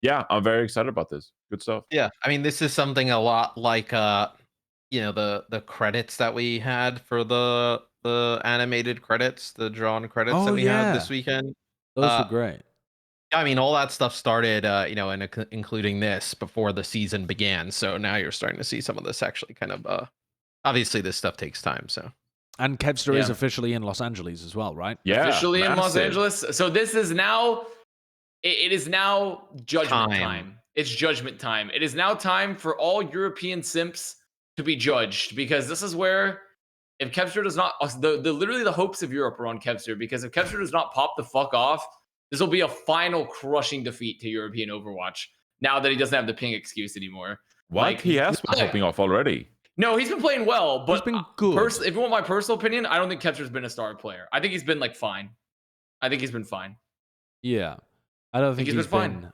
yeah, I'm very excited about this. Good stuff. Yeah, I mean, this is something a lot like, the credits that we had for the animated credits, the drawn credits that we had this weekend. Those were great. I mean, all that stuff started, including this before the season began. So now you're starting to see some of this actually kind of, obviously this stuff takes time. So. And Kevster is officially in Los Angeles as well, right? Yeah. Officially in Los Angeles. So this is now, it is now judgment time. It's judgment time. It is now time for all European simps to be judged, because this is where, if Kevster does not, literally the hopes of Europe are on Kevster, because if Kevster does not pop the fuck off, this will be a final crushing defeat to European Overwatch, now that he doesn't have the ping excuse anymore. What? He has been popping off already. No, he's been playing well, but he's been good. If you want my personal opinion, I don't think Kevster's been a star player. I think he's been fine. I think he's been fine. Yeah, I don't think he's been fine.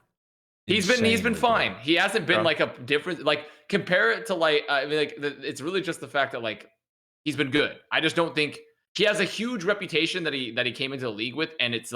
He's been fine. He hasn't been a different, compare it to it's really just the fact that he's been good. I just don't think he has a huge reputation that he came into the league with, and it's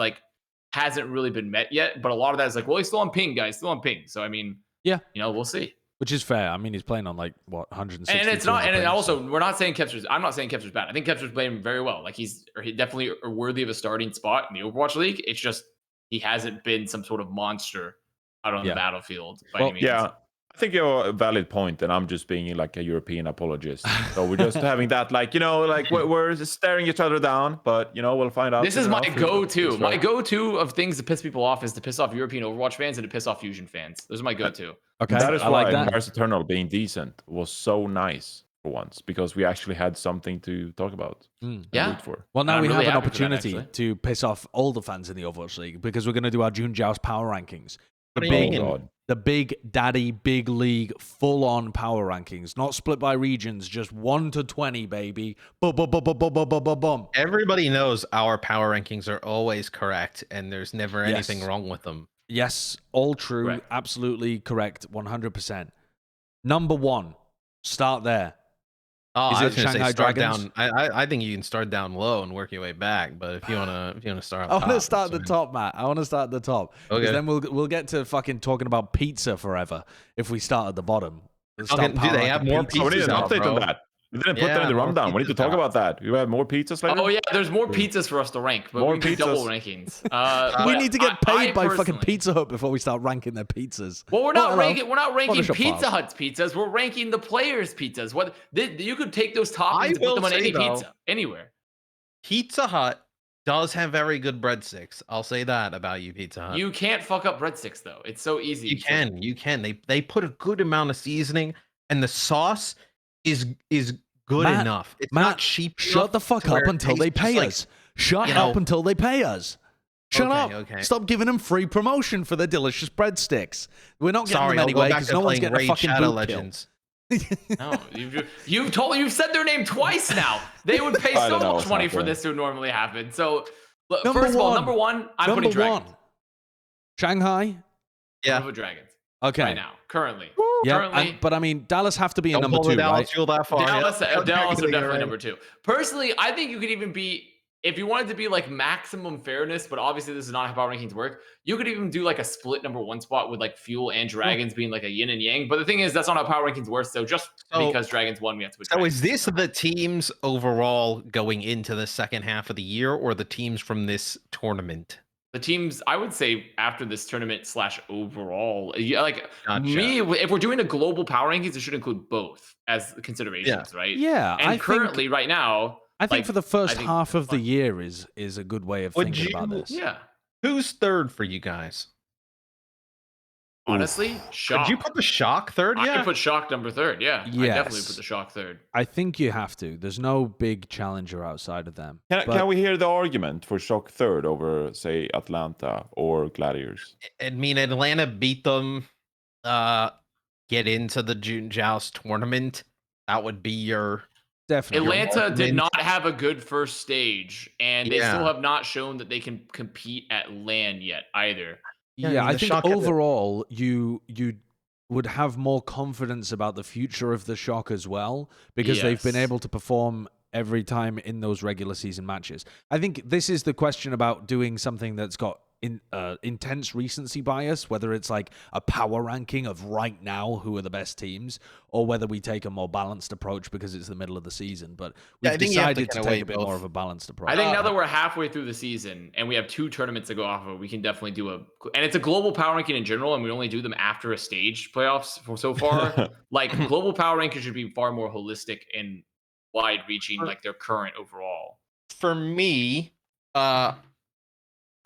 hasn't really been met yet. But a lot of that is well, he's still on ping, guys, still on ping. So I mean, yeah, we'll see. Which is fair. I mean, he's playing on 160. And it's not. And also, we're not saying Kevster's. I'm not saying Kevster's bad. I think Kevster's playing very well. He's definitely worthy of a starting spot in the Overwatch League. It's just he hasn't been some sort of monster out on the battlefield by any means. Yeah, I think you're a valid point, and I'm just being a European apologist. So we're just having that, we're just staring each other down, but we'll find out. This is my go-to. My go-to of things to piss people off is to piss off European Overwatch fans and to piss off Fusion fans. Those are my go-to. Okay, that is why Mars Eternal being decent was so nice for once, because we actually had something to talk about. Yeah. Well, now we have an opportunity to piss off all the fans in the Overwatch League, because we're going to do our June Joust power rankings. The big daddy, big league, full-on power rankings, not split by regions, just 1 to 20, baby. Boom. Everybody knows our power rankings are always correct, and there's never anything wrong with them. Yes, all true. Correct. Absolutely correct. 100%. Number 1, start there. Oh, Is I it was going to Shanghai say start Dragons? down. I think you can start down low and work your way back. But if you wanna start, I want to start at the top, Matt. I want to start at the top. Okay. Because then we'll get to fucking talking about pizza forever if we start at the bottom. Do they have more pizzas? We need an update on that. We didn't put that in the rundown. We need to talk about that. You have more pizzas later? Oh yeah, there's more pizzas for us to rank, but we need double rankings. We need to get paid by fucking Pizza Hut before we start ranking their pizzas. Well, we're not ranking Pizza Hut's pizzas. We're ranking the players' pizzas. You could take those toppings and put them on any pizza anywhere. Pizza Hut does have very good breadsticks. I'll say that about you, Pizza Hut. You can't fuck up breadsticks though. It's so easy. You can. They put a good amount of seasoning, and the sauce is good enough. It's not cheap. Shut the fuck up until they pay us. Shut up until they pay us. Shut up. Okay. Stop giving them free promotion for their delicious breadsticks. We're not getting them anyway because no one's getting a fucking Shadow Legends. No, you've said their name twice now. They would pay so much money for this to normally happen. So first of all, number one, I'm putting Dragons. Shanghai. Yeah, Dragons. Okay. Right now, currently. Yeah, but I mean, Dallas have to be a number 2, right? Dallas are definitely number 2. Personally, I think you could even be, if you wanted to be maximum fairness, but obviously this is not how power rankings work, you could even do a split number 1 spot with Fuel and Dragons being a yin and yang. But the thing is, that's not how power rankings work. So because Dragons won, we have to put Dragons. So is this the teams overall going into the second half of the year, or the teams from this tournament? The teams, I would say, after this tournament / overall, if we're doing a global power rankings, it should include both as considerations, right? Yeah. And currently, right now, I think for the first half of the year is a good way of thinking about this. Yeah. Who's third for you guys? Honestly, Shock. Could you put the Shock third? I Yeah. could put Shock number 3rd. Yeah, I definitely Yes. put the Shock 3rd. I think you have to. There's no big challenger outside of them. Can we hear the argument for Shock third over, say, Atlanta or Gladiators? I mean, Atlanta beat them. Get into the June Joust tournament. That would be your Definitely. Atlanta did not have a good first stage, and they still Yeah. have not shown that they can compete at LAN yet either. Yeah, I I mean, the think Shock had overall you would have more confidence about the future of the Shock as well, because they've been Yes. able to perform every time in those regular season matches. I think this is the question about doing something that's got intense recency bias, whether it's like a power ranking of right now who are the best teams, or whether we take a more balanced approach because it's the middle of the season. But Yeah, I we've think you have to decided to kinda take weigh a bit both. more of a balanced approach. I think now that we're halfway through the season and we have 2 tournaments to go off of, we can definitely do and it's a global power ranking in general, and we only do them after a stage playoffs for so far. Like global power ranking should be far more holistic and wide reaching, like their current overall. For me,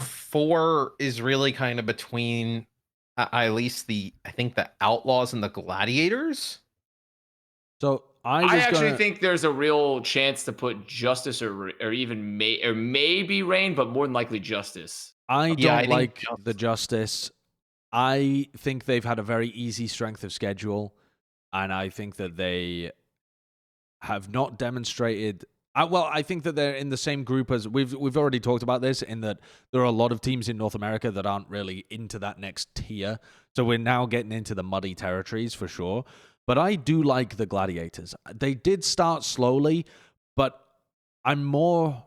4 is really kind of between at least I think the Outlaws and the Gladiators. So I actually think there's a real chance to put Justice or even maybe Rain, but more than likely Justice. I Yeah, I don't think like the Justice. I think they've had a very easy strength of schedule, and I think that they have not demonstrated. Well, I think that they're in the same group as we've already talked about this, in that there are a lot of teams in North America that aren't really into that next tier. So we're now getting into the muddy territories for sure. But I do like the Gladiators. They did start slowly, but I'm more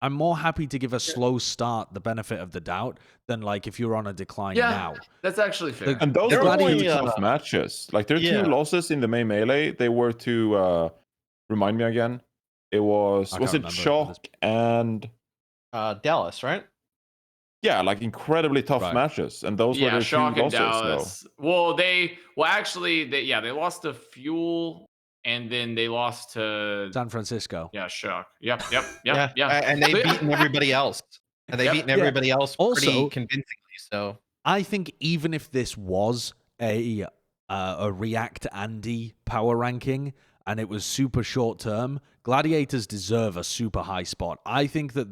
happy to give a slow start the benefit of the doubt than like if you're on a decline now. That's actually fair. And those The were Gladiators- tough matches. Like their Yeah. 2 losses in the main melee, they were to remind me again. It was I it can't remember. Shock and Dallas, right? yeah, like incredibly tough Right. matches, and those were their 2 Shock and losses. Dallas. Well, they lost to Fuel, and then they lost to San Francisco. Shock. Yep. Yeah. And they've beaten everybody else. And they've beaten everybody else Also- pretty convincingly. So I think even if this was a React Andy power ranking and it was super short term, Gladiators deserve a super high spot. I think that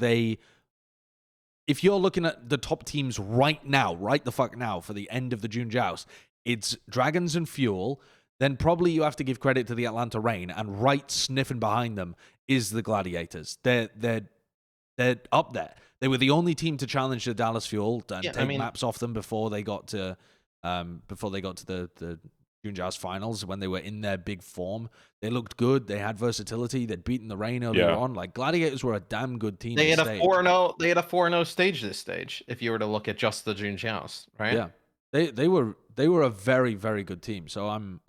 if you're looking at the top teams right now, right the fuck now, for the end of the June Joust, it's Dragons and Fuel. Then probably you have to give credit to the Atlanta Reign, and right sniffing behind them is the Gladiators. They're up there. They were the only team to challenge the Dallas Fuel and take maps off them before they got to the June Joust finals, when they were in their big form. They looked good. They had versatility. They'd beaten the Reign earlier on. Like Gladiators were a damn good team. they had this a stage. 4-0. They had a 4-0 stage this stage. If you were to look at just the June Joust, right? Yeah, they were a very, very good team. So I'm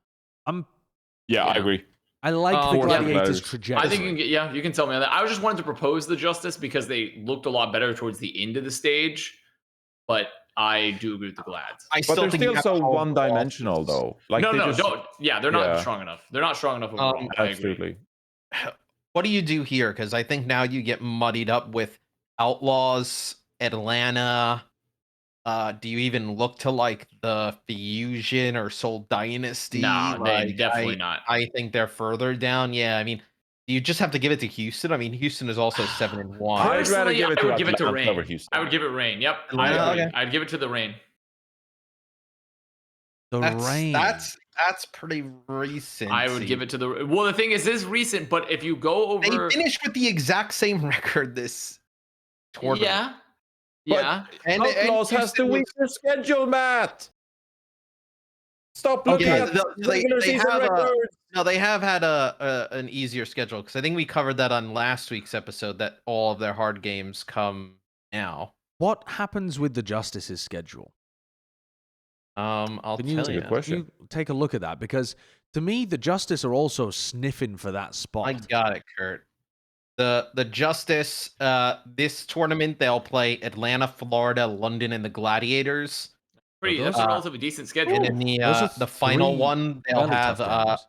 Yeah, I agree. I like the For Gladiators' Gladiators. trajectory. I think you can tell me on that. I was just wanted to propose the Justice because they looked a lot better towards the end of the stage, but I do agree with the Glads. I But still they're think still you have so to hold one-dimensional, losses. though. Like no, they no, just, don't. Yeah, they're not Yeah. strong enough. They're not strong enough overall. I agree. absolutely. What do you do here? Because I think now you get muddied up with Outlaws, Atlanta. Do you even look to like the Fusion or Soul Dynasty? No, Like, definitely not. I think they're further down. Yeah, I mean, you just have to give it to Houston. I mean, Houston is also 7-1. I'd rather Personally, give it I to would give it to Atlanta over Rain. Houston. I would give it Rain. Yep, I Atlanta, agree. okay. I'd give it to the Rain. the Reign. That's pretty recent. I would give it to the. Well, the thing is, this is recent, but if you go over, They finished with the exact same record this tournament. yeah. And Outlaws has the Houston was- weaker schedule, Matt. Stop looking Okay, at they regular season have records. No, they have had an easier schedule because I think we covered that on last week's episode that all of their hard games come now. What happens with the Justice's schedule? I'll Can you, tell That's a you. good question. can you take a look at that? Because to me, the Justice are also sniffing for that spot. I got it, Kurt. The Justice this tournament they'll play Atlanta, Florida, London, and the Gladiators. That's a relatively decent schedule. And in Those are the final three one fairly tough games.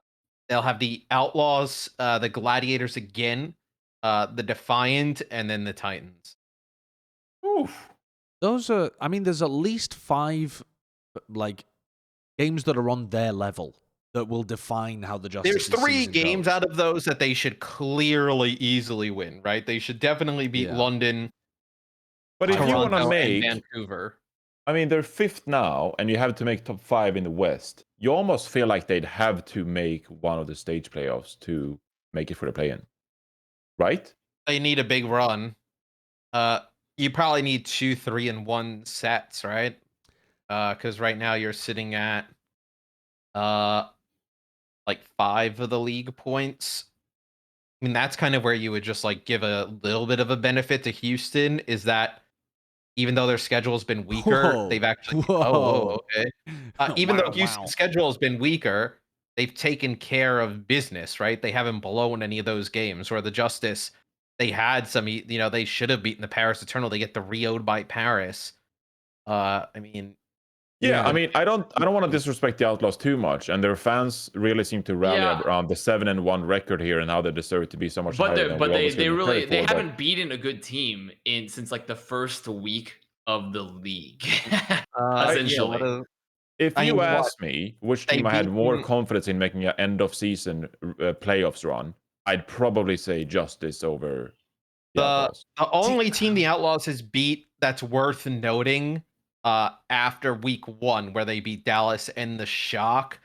they'll have the Outlaws, the Gladiators again, the Defiant, and then the Titans. Oof. Those are, I mean, there's at least 5 like games that are on their level that will define how the Justice. There's 3 games goes. out of those that they should clearly easily win, right? They should definitely beat London, But if you want to Toronto, make and Vancouver. I mean, they're 5th now, and you have to make top 5 in the West. You almost feel like they'd have to make one of the stage playoffs to make it for the play-in, right? They need a big run. You probably need 2, 3, and 1 sets, right? Because right now you're sitting at like 5 of the league points. I mean, that's kind of where you would just like give a little bit of a benefit to Houston. Is that even though their schedule has been weaker, they've actually okay. Even though Houston's schedule has been weaker, they've taken care of business, right? They haven't blown any of those games. Where the Justice, they had some, they should have beaten the Paris Eternal. They get the Rio'd by Paris. I mean, I mean, I don't want to disrespect the Outlaws too much, and their fans really seem to rally around the 7-1 record here and how they deserve to be so much higher. But they haven't beaten a good team since like the first week of the league. Essentially. If you ask me which team I had more confidence in making an end of season playoffs run, I'd probably say Justice over the Outlaws. The only team the Outlaws has beat that's worth noting after week 1, where they beat Dallas and the Shock,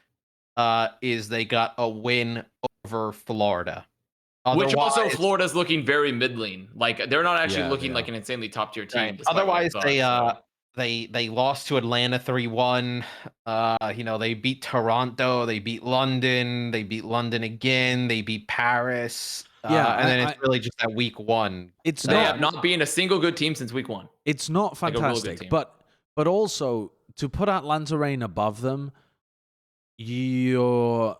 is they got a win over Florida. Which also Florida's looking very middling. Like they're not actually looking like an insanely top tier team. Right. Otherwise, they lost to Atlanta 3-1. They beat Toronto, they beat London again, they beat Paris. And then it's really just that week 1. They have not been a single good team since week 1. It's not fantastic, but also to put Atlanta Reign above them, you're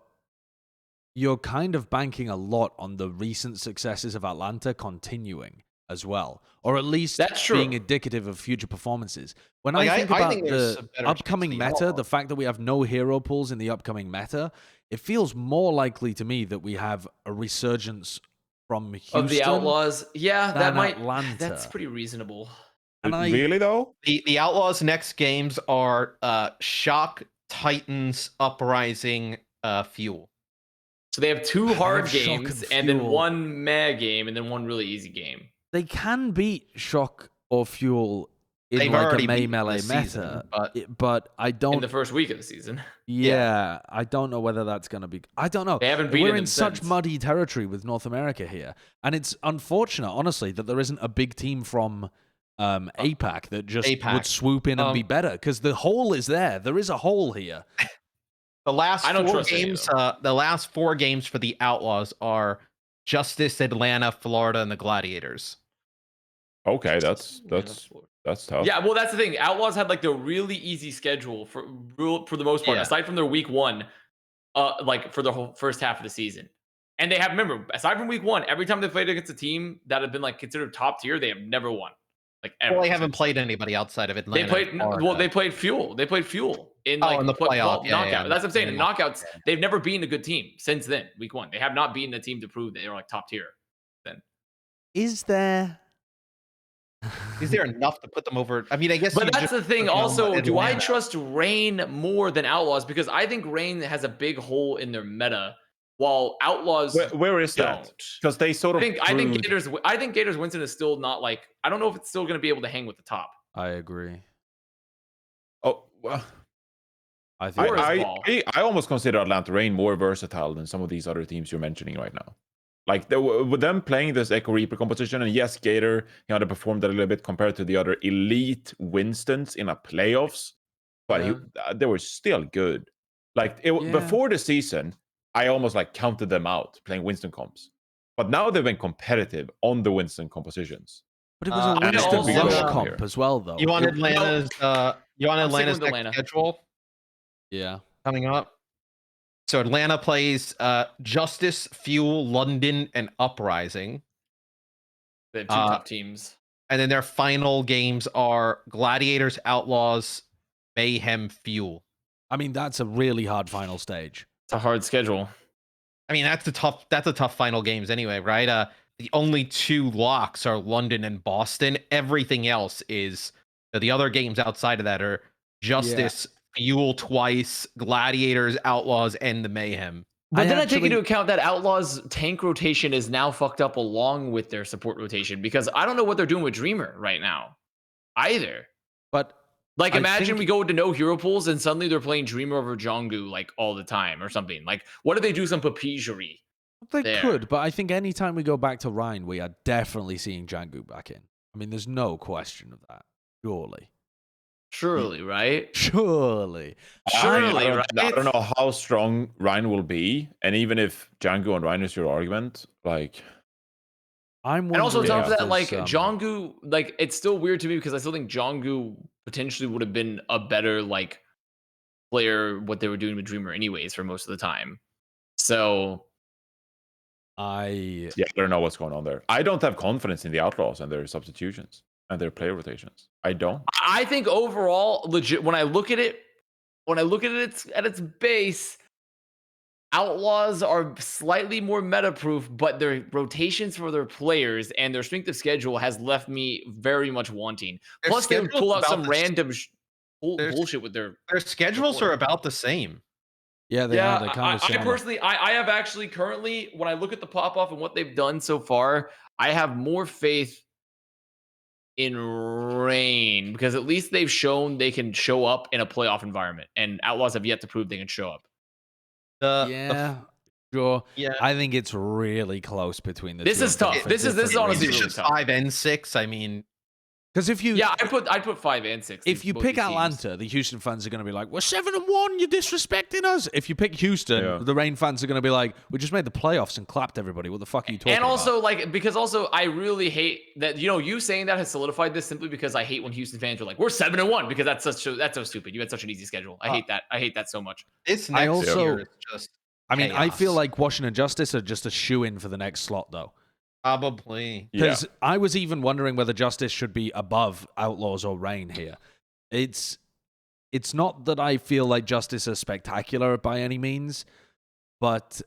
kind of banking a lot on the recent successes of Atlanta continuing as well, or at least being indicative of future performances. When I think about the upcoming meta, the fact that we have no hero pools in the upcoming meta, it feels more likely to me that we have a resurgence from Houston of the Outlaws. Yeah, that might. Atlanta. That's pretty reasonable. Really though? The Outlaws' next games are Shock, Titans, Uprising, Fuel. So they have 2 hard games and then 1 meh game and then 1 really easy game. They can beat Shock or Fuel in like a May Melee meta, but I don't. In the first week of the season. Yeah, I don't know whether that's going to be. I don't know. They haven't beaten We're in them such since. muddy territory with North America here, and it's unfortunate, honestly, that there isn't a big team from APAC that just would swoop in and be better, because the hole is there. There is a hole here. The last 4 games, the last 4 games for the Outlaws are Justice, Atlanta, Florida, and the Gladiators. Okay, that's tough. Yeah, well, that's the thing. Outlaws had like the really easy schedule for the most part, aside from their week 1, like for the whole first half of the season. And they have, remember, aside from week 1, every time they played against a team that had been like considered top tier, they have never won. Like ever. Well, they haven't played anybody outside of Atlanta. They played Fuel. They played Fuel in in the playoff knockout. That's what I'm saying. In knockouts, they've never beaten a good team since then. Week 1, they have not beaten a team to prove that they're like top tier. Then is there enough to put them over? I mean, I guess. But that's the thing. Also, do I trust Reign more than Outlaws? Because I think Reign has a big hole in their meta, while Outlaws. Where is that? Because they sort of. I think Gators Winston is still not like. I don't know if it's still going to be able to hang with the top. I agree. Oh well. I almost consider Atlanta Reign more versatile than some of these other teams you're mentioning right now. Like with them playing this Echo Reaper composition, and yes, Gator underperformed a little bit compared to the other elite Winstons in a playoffs, but they were still good. Like before the season, I almost like counted them out playing Winston comps, but now they've been competitive on the Winston compositions. But it was a Winston Lush comp as well, though. You want Atlanta's next schedule? Yeah, coming up. So Atlanta plays Justice, Fuel, London, and Uprising. They have 2 top teams. And then their final games are Gladiators, Outlaws, Mayhem, Fuel. I mean, that's a really hard final stage. It's a hard schedule. I mean, that's a tough final games anyway, right? The only 2 locks are London and Boston. Everything else is the other games outside of that are Justice, Fuel twice, Gladiators, Outlaws, and the Mayhem. But then I take into account that Outlaws tank rotation is now fucked up along with their support rotation because I don't know what they're doing with Dreamer right now either. But like, imagine we go into no hero pools and suddenly they're playing Dreamer over Jonggu like all the time or something. Like, what if they do some papigerie? They could, but I think anytime we go back to Rhine, we are definitely seeing Jonggu back in. I mean, there's no question of that. Surely, right? Surely, right? I don't know how strong Rhine will be, and even if Django and Rhine is your argument, like I'm. And also on top of that, like Jonggu, like it's still weird to me because I still think Jonggu potentially would have been a better like player what they were doing with Dreamer anyways for most of the time. So I don't know what's going on there. I don't have confidence in the Outlaws and their substitutions and their player rotations. I don't. I think overall, legit, when I look at it at its base, Outlaws are slightly more meta-proof, but their rotations for their players and their strength of schedule has left me very much wanting. Plus, they would pull out some random bullshit with their schedules are about the same. Yeah, they are. They I personally, I have actually currently, when I look at the pop-off and what they've done so far, I have more faith in Reign because at least they've shown they can show up in a playoff environment, and Outlaws have yet to prove they can show up. Sure. Yeah, I think it's really close between the two. This is tough. This is honestly really tough. 5 and 6. I mean, because if you I put 5 and 6. If you pick Atlanta, the Houston fans are going to be like, "We're 7-1. You're disrespecting us." If you pick Houston, the Reign fans are going to be like, "We just made the playoffs and clapped everybody. What the fuck are you talking about?" And also, because I really hate that. You saying that has solidified this simply because I hate when Houston fans are like, "We're 7-1," because that's so stupid. You had such an easy schedule. I hate that. I hate that so much. This next year is just. I mean, I feel like Washington Justice are just a shoe-in for the next slot, though. Probably. Because I was even wondering whether Justice should be above Outlaws or Reign here. It's not that I feel like Justice are spectacular by any means, but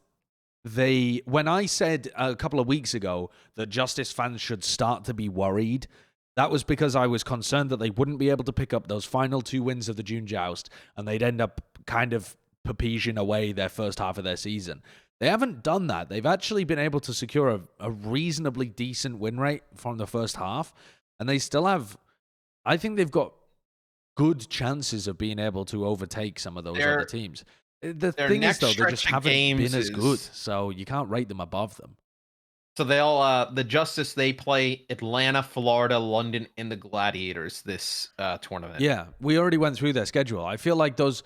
when I said a couple of weeks ago that Justice fans should start to be worried, that was because I was concerned that they wouldn't be able to pick up those final 2 wins of the June Joust, and they'd end up kind of Papigeon away their first half of their season. They haven't done that. They've actually been able to secure a reasonably decent win rate from the first half, and they still have, I think they've got good chances of being able to overtake some of those other teams. The thing is, though, they just haven't been as good, so you can't rate them above them. So they'll the Justice, they play Atlanta, Florida, London, and the Gladiators this tournament. Yeah, we already went through their schedule. I feel like those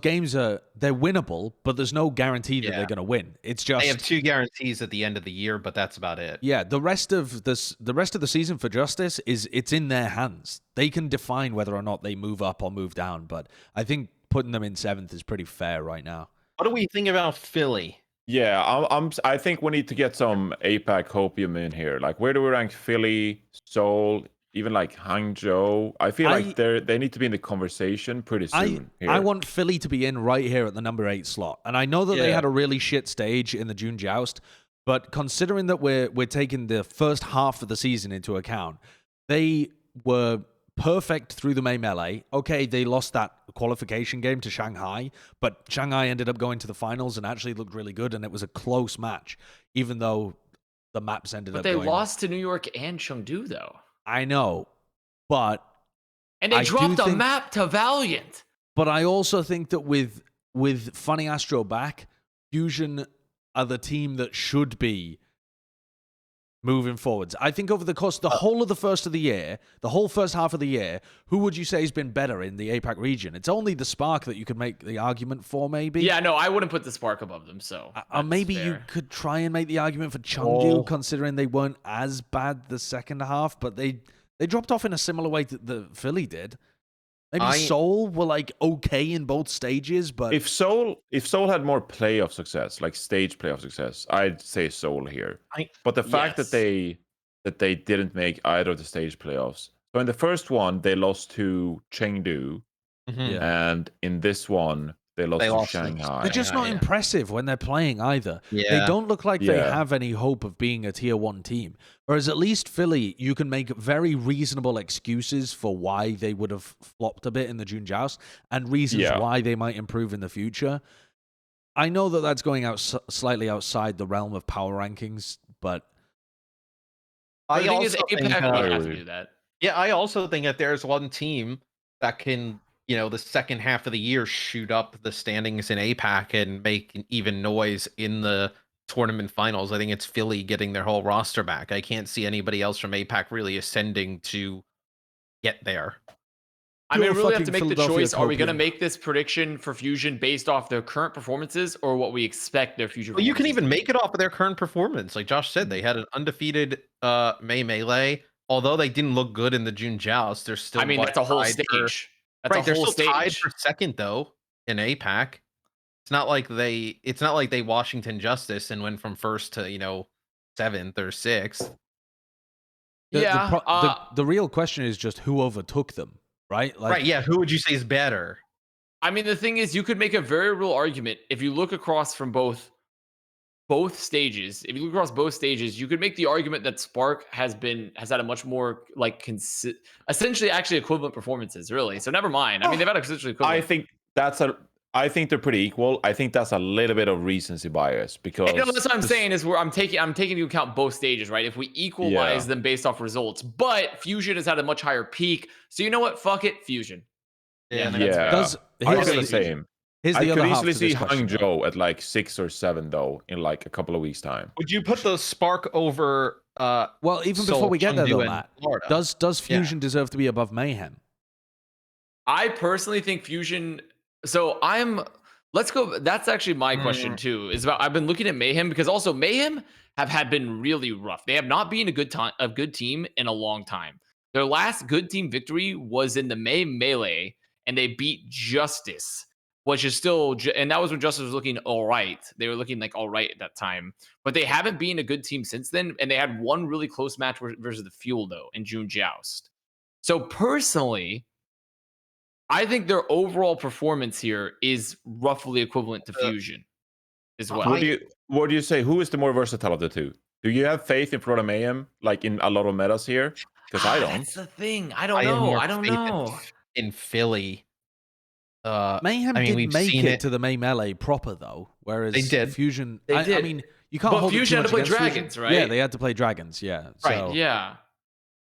games they're winnable, but there's no guarantee that they're going to win. It's just they have 2 guarantees at the end of the year, but that's about it. Yeah, the rest of the season for Justice it's in their hands. They can define whether or not they move up or move down, but I think putting them in 7th is pretty fair right now. What do we think about Philly? Yeah, I think we need to get some APAC copium in here. Like, where do we rank Philly, Seoul, even like Hangzhou? I feel like they need to be in the conversation pretty soon. I want Philly to be in right here at the number 8 slot. And I know that they had a really shit stage in the June Joust, but considering that we're taking the first half of the season into account, they were perfect through the May Melee. Okay, they lost that qualification game to Shanghai, but Shanghai ended up going to the finals and actually looked really good, and it was a close match, even though the maps ended up going... But they lost to New York and Chengdu, though. I know, but... And they dropped a map to Valiant! But I also think that with Funny Astro back, Fusion are the team that should be moving forwards. I think over the course of the whole of the first half of the year, who would you say has been better in the APAC region? It's only the Spark that you could make the argument for, maybe. Yeah, no, I wouldn't put the Spark above them, so. Maybe fair. You could try and make the argument for Chengdu, considering they weren't as bad the second half, but they dropped off in a similar way that the Philly did. Maybe Seoul were like okay in both stages, but if Seoul had more playoff success, like stage playoff success, I'd say Seoul here. But the fact that they didn't make either of the stage playoffs. So in the first one, they lost to Chengdu, and in this one, They lost to lost to Shanghai. They're just not yeah. impressive when they're playing either. They Yeah. don't look like they Yeah. have any hope of being a tier 1 team. Whereas at least Philly, you can make very reasonable excuses for why they would have flopped a bit in the June Joust and reasons Yeah. why they might improve in the future. I know that that's going out slightly outside the realm of power rankings, but The thing is, also think, APAC would have to do that. yeah, I also think that there's one team that can, the second half of the year shoot up the standings in APAC and make an even noise in the tournament finals. I think it's Philly getting their whole roster back. I can't see anybody else from APAC really ascending to get there. I mean, we Pure really have to fucking make the Philadelphia choice. Are we going to copium. make this prediction for Fusion based off their current performances or what we expect their future Well, you can performances even to be? make it off of their current performance. Like Josh said, they had an undefeated May Melee. Although they didn't look good in the June Joust, they're still I mean, that's a whole tied for- stage. That's right, a they're whole still tied stage. for second though in APAC. It's not like they Washington Justice and went from first to 7th or 6th. the real question is just who overtook them, right? Like, Right, yeah. Who would you say is better? I mean, the thing is, you could make a very real argument if you look across from both stages. If you look across both stages, you could make the argument that Spark has had a much more like essentially actually equivalent performances, really. So never mind. I mean, they've had essentially equivalent. I think they're pretty equal. I think that's a little bit of recency bias because That's what I'm saying is I'm taking into account both stages, right? If we equalize them based off results, but Fusion has had a much higher peak. So you know what? Fuck it, Fusion. Yeah, I think that's fair. I here's feel the- the same. Here's I the could other half easily to see this question, though. Hangzhou at like 6 or 7 though in like a couple of weeks time. Would you put the Spark over Well, even Seoul, before we get there, Chengdu, though, and Matt, Florida? does Fusion deserve to be above Mayhem? I personally think Fusion. So let's go. That's actually my question too. Is about I've been looking at Mayhem because also Mayhem have been really rough. They have not been a good team in a long time. Their last good team victory was in the May Melee, and they beat Justice, which is still, and that was when Justice was looking all right. They were looking like all right at that time, but they haven't been a good team since then. And they had one really close match versus the Fuel though in June Joust. So personally, I think their overall performance here is roughly equivalent to Fusion as well. What do you say? Who is the more versatile of the two? Do you have faith in Florida Mayhem like in a lot of metas here? Because I don't. That's the thing. I don't know. I don't know. In Philly. Mayhem didn't make it to the May Melee proper though, whereas They did. Fusion. They I did. mean, you can't But hold it Fusion too had to much play against Dragons, Fusion. right? Yeah, they had to play Dragons. Yeah, Right, so, Yeah.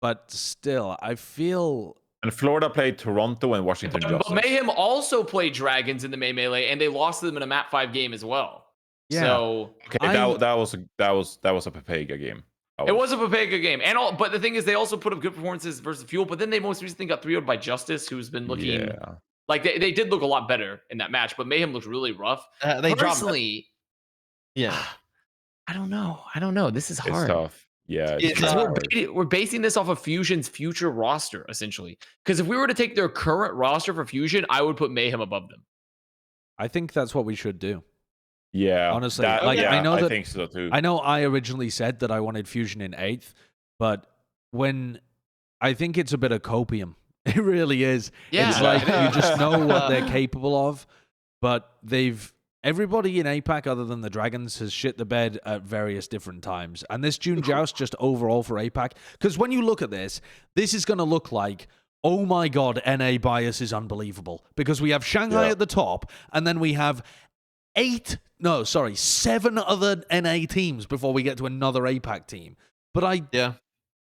but still, I feel. And Florida played Toronto and Washington But Justice. Mayhem also played Dragons in the May Melee, and they lost to them in a map 5 game as well. Yeah. So Okay, that was a Papega game. it was a Papega game, but the thing is, they also put up good performances versus Fuel. But then they most recently got 3-0'd by Justice, who's been looking like they did look a lot better in that match. But Mayhem looked really rough. They Personally, yeah. I don't know. This is hard. It's tough. Yeah, Because we're basing this off of Fusion's future roster, essentially. Because if we were to take their current roster for Fusion, I would put Mayhem above them. I think that's what we should do. Yeah, honestly, I think so too. I know I originally said that I wanted Fusion in 8th, but I think it's a bit of copium. It really is. Yeah. It's like you just know what they're capable of, but everybody in APAC other than the Dragons has shit the bed at various different times. And this June Joust just overall for APAC, because when you look at this is going to look like, oh my God, NA bias is unbelievable. Because we have Shanghai at the top, and then we have 7 other NA teams before we get to another APAC team. But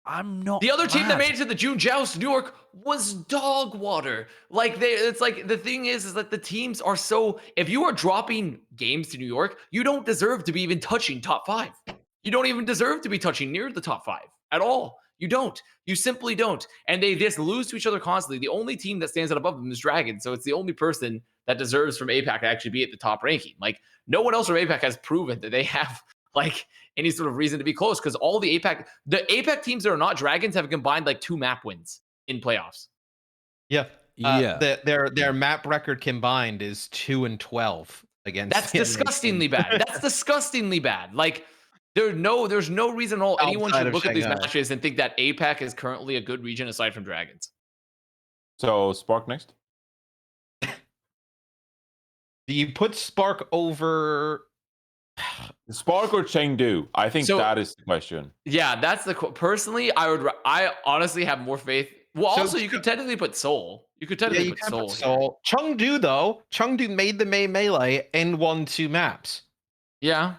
I'm not. The other team that mad. made it to the June Joust, New York, was dog water. Like it's like the thing is that the teams are so. If you are dropping games to New York, you don't deserve to be even touching top 5. You don't even deserve to be touching near the top 5 at all. You don't. You simply don't. And they just lose to each other constantly. The only team that stands out above them is Dragons. So it's the only person that deserves from APAC to actually be at the top ranking. Like no one else from APAC has proven that they have like any sort of reason to be close because all the APAC teams that are not Dragons have combined like 2 map wins in playoffs. Yeah. Their map record combined is 2-12 against. That's disgustingly bad. That's disgustingly bad. Like there's no reason at all anyone should look at these matches and think that APAC is currently a good region aside from Dragons. So Spark next. Do you put Spark over Spark or Chengdu? I think So- that is the question. Yeah, that's the personally. I honestly have more faith. Well, So also you could technically put Soul. You could technically put can Soul. put Here. Soul. Chengdu though, Chengdu made the May Melee and won 2 maps. Yeah.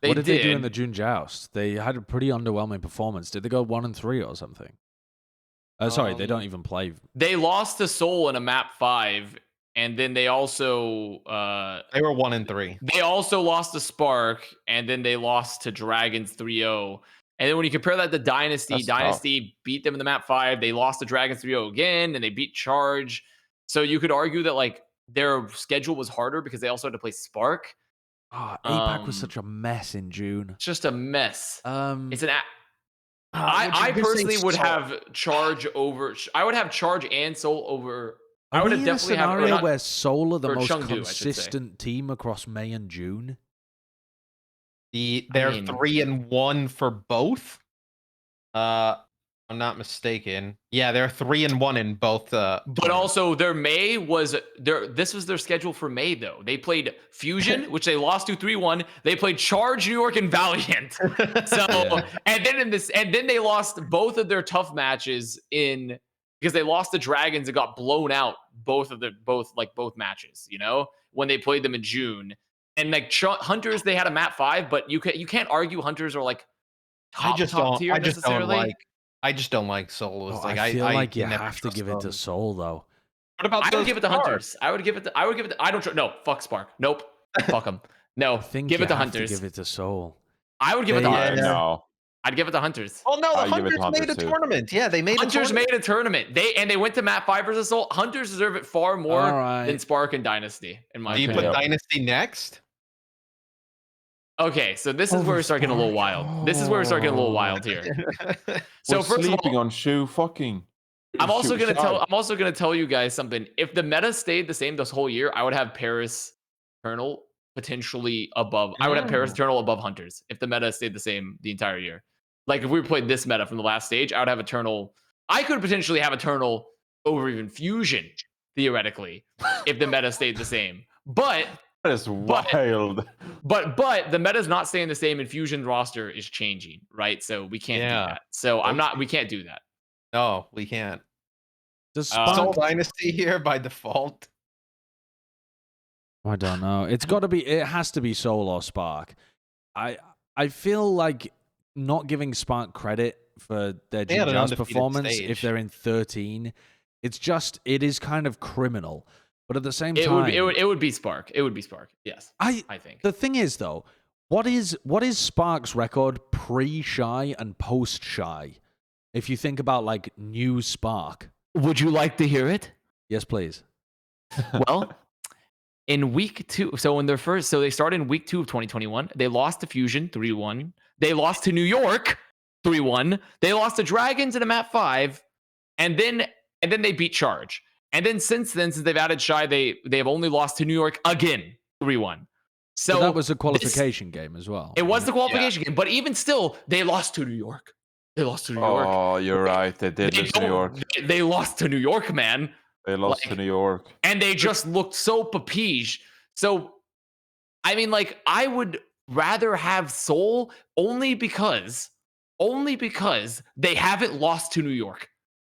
What did they do in the June Joust? They had a pretty underwhelming performance. Did they go 1-3 or something? Sorry, they don't even play. They lost to Soul in a map 5, and then they also They were 1-3. they also lost to Spark, and then they lost to Dragons 3-0. And then when you compare that to Dynasty, That's Dynasty beat them in the map 5. They lost to Dragons 3-0 again, and they beat Charge. So you could argue that like their schedule was harder because they also had to play Spark. Oh, APAC was such a mess in June. It's just a mess. It's an. Would I you just say personally would Soul? have Charge over. I would have Charge and Soul over. I Are would we have in a definitely have. scenario where Seoul are the or most Chengdu, I should say. consistent team across May and June? They're mean- 3-1 for both. I'm not mistaken. Yeah, they're 3-1 in both. But also their May was their. This was their schedule for May though. They played Fusion, which they lost to 3-1. They played Charge, New York, and Valiant. So and then they lost both of their tough matches in because they lost the Dragons and got blown out both matches. You know when they played them in June. And like Hunters, they had a map 5, but you can't argue Hunters are like top tier necessarily. I just don't like solos. Oh, I feel like you never have to trust give it to them. Soul though. What about I would give it to Spark? Hunters. I would give it. I don't. No, fuck Spark. Nope. Fuck them. No. I think Give you it to have Hunters. to give it to Soul. I would give it to They- Hunters. No. I'd give it to Hunters. Oh no, the I'll give it Hunters to made Hunters a too. tournament. Yeah, they made Hunters a tournament. made a tournament. They went to map 5 versus Soul. Hunters deserve it far more All right. than Spark and Dynasty, in my Do you opinion. put Yep. Dynasty next? Okay, so this is where we start getting a little wild. This is where we start getting a little wild here. So We're first of sleeping all, on Shu fucking. I'm also Shu gonna Shai. tell you guys something. If the meta stayed the same this whole year, I would have Paris Eternal potentially above. I would have Paris Eternal above Hunters if the meta stayed the same the entire year. Like if we played this meta from the last stage, I would have Eternal. I could potentially have Eternal over even Fusion theoretically if the meta stayed the same. But That is wild. But the meta's not staying the same, and Fusion roster is changing, right? So we can't do that. So we can't do that. No, we can't. Does Uh, Soul Spark? Dynasty here by default. I don't know. It's got to be. It has to be Soul or Spark. I feel like not giving Spark credit for their They had an Joust undefeated performance stage. if they're in 13. It is kind of criminal. But at the same time, It would be Spark. It would be Spark. Yes, I think. The thing is, though, what is Spark's record pre-Shy and post-Shy? If you think about like new Spark. Would you like to hear it? Yes, please. Well, in week 2, so they started in week 2 of 2021. They lost to Fusion 3-1. They lost to New York 3-1. They lost to Dragons in a map 5, and then they beat Charge. And then since they've added Shy, they have only lost to New York again 3-1. So But that was a qualification game as well. It was the qualification game, but even still, they lost to New York. They lost to New York. Oh, you're right. They did lose to New York. They lost to New York, man. They lost to New York. And they just looked so papige. So, I mean, like, I would rather have Soul only because they haven't lost to New York.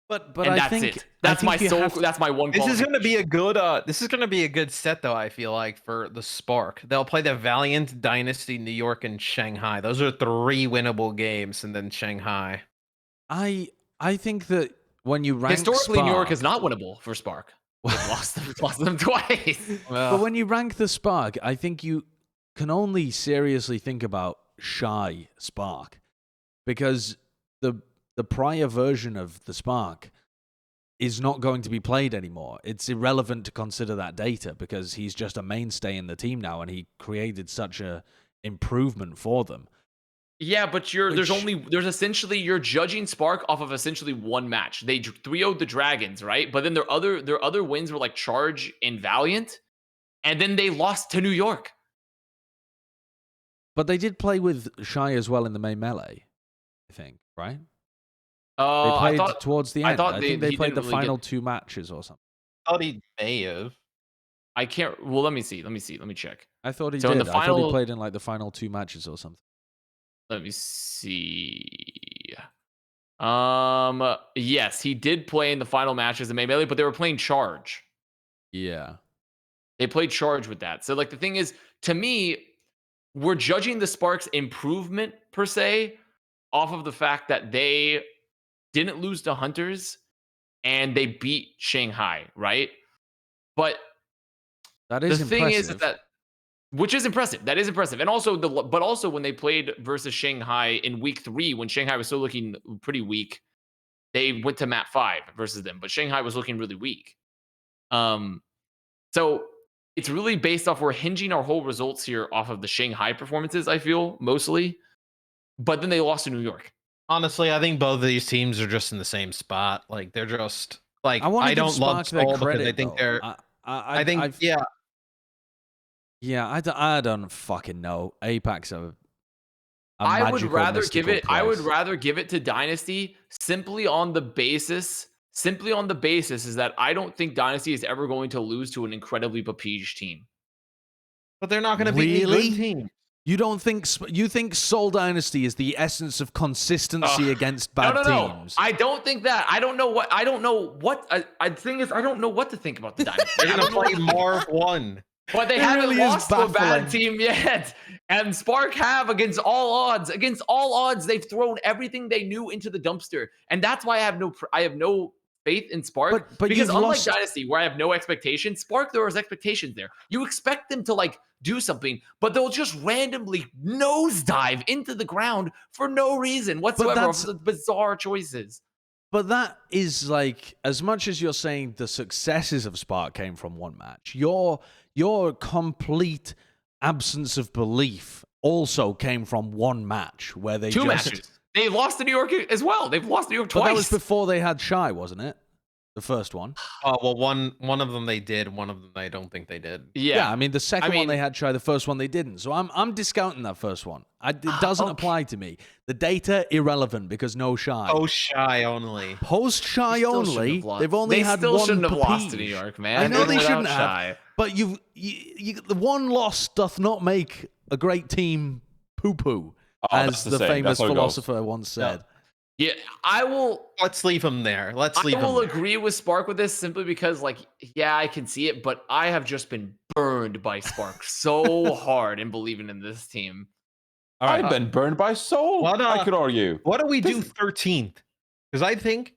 But And I that's think it. That's I my think you Soul. have to- That's my one. This is going to be a qualification. good. This is going to be a good set, though. I feel like for the Spark, they'll play the Valiant, Dynasty, New York, and Shanghai. Those are 3 winnable games, and then Shanghai. I think that when you rank Historically, New York Spark- is not winnable for Spark. They've lost them twice. But when you rank the Spark, I think you can only seriously think about Shy Spark because the prior version of the Spark is not going to be played anymore. It's irrelevant to consider that data because he's just a mainstay in the team now and he created such a improvement for them. Yeah, but there's essentially you're judging Spark off of essentially one match. They 3-0'd the Dragons, right? But then their other wins were like Charge and Valiant, and then they lost to New York. But they did play with Shy as well in the main melee, I think, right? They I played towards the end. I think they he played didn't the really final get- 2 matches or something. I thought he may have. I can't. Well, let me see. Let me check. I thought he So in did. the I thought he final- played in like the final 2 matches or something. Let me see. Yes, he did play in the final matches of Melee, but they were playing Charge. Yeah. They played Charge with that. So like the thing is, to me, we're judging the Sparks' improvement per se off of the fact that they didn't lose to Hunters and they beat Shanghai, right? But That is the thing is impressive. that, which is impressive. That is impressive. And also but also when they played versus Shanghai in week 3, when Shanghai was still looking pretty weak, they went to map 5 versus them, but Shanghai was looking really weak. So it's really based off, we're hinging our whole results here off of the Shanghai performances, I feel, mostly. But then they lost to New York. Honestly, I think both of these teams are just in the same spot. Like they're just like I don't love Spark their Seoul credit. because I think though. they're. I think I've- yeah. Yeah, I don't fucking know. Apex are. I would rather give it. I would place. rather give it to Dynasty simply on the basis is that I don't think Dynasty is ever going to lose to an incredibly Papige team. But they're not going to beat any Really? good team. You don't think you think Seoul Dynasty is the essence of consistency against bad teams? I don't think that. I don't know what. I thing is, I don't know what to think about the Dynasty. They're going to play Marv 1. But they It haven't really is lost to a bad baffling. team yet. And Spark have against all odds. Against all odds, they've thrown everything they knew into the dumpster. And that's why I have no faith in Spark. But because you've unlike lost- Dynasty, where I have no expectations, Spark, there is expectations there. You expect them to like do something, but they'll just randomly nosedive into the ground for no reason whatsoever. that's- Of the bizarre choices. But that is like, as much as you're saying the successes of Spark came from one match, your complete absence of belief also came from one match where they Two just... matches. They lost to New York as well. They've lost to New York But twice. that was before they had Shy, wasn't it? The first one. Oh well, one of them they did. One of them I don't think they did. Yeah, I mean the second one mean- they had Shy, the first one they didn't. So I'm discounting that first one. It doesn't apply to me. The data irrelevant because no Shy. Oh, Shy only. Post Shy Still shouldn't only, have lost. they've only They had still one shouldn't have lost to Papige. New York, man. I know Even they without shouldn't have. Shy. But you the one loss doth not make a great team poo-poo, as that's the the saying. famous That's how it goes. philosopher once said. Yeah, I will. Let's leave him there. Let's leave I him will there. agree with Spark with this simply because, like, yeah, I can see it, but I have just been burned by Spark so hard in believing in this team. I've been burned by Soul. What, I could argue. What do we do 13th? Because I think,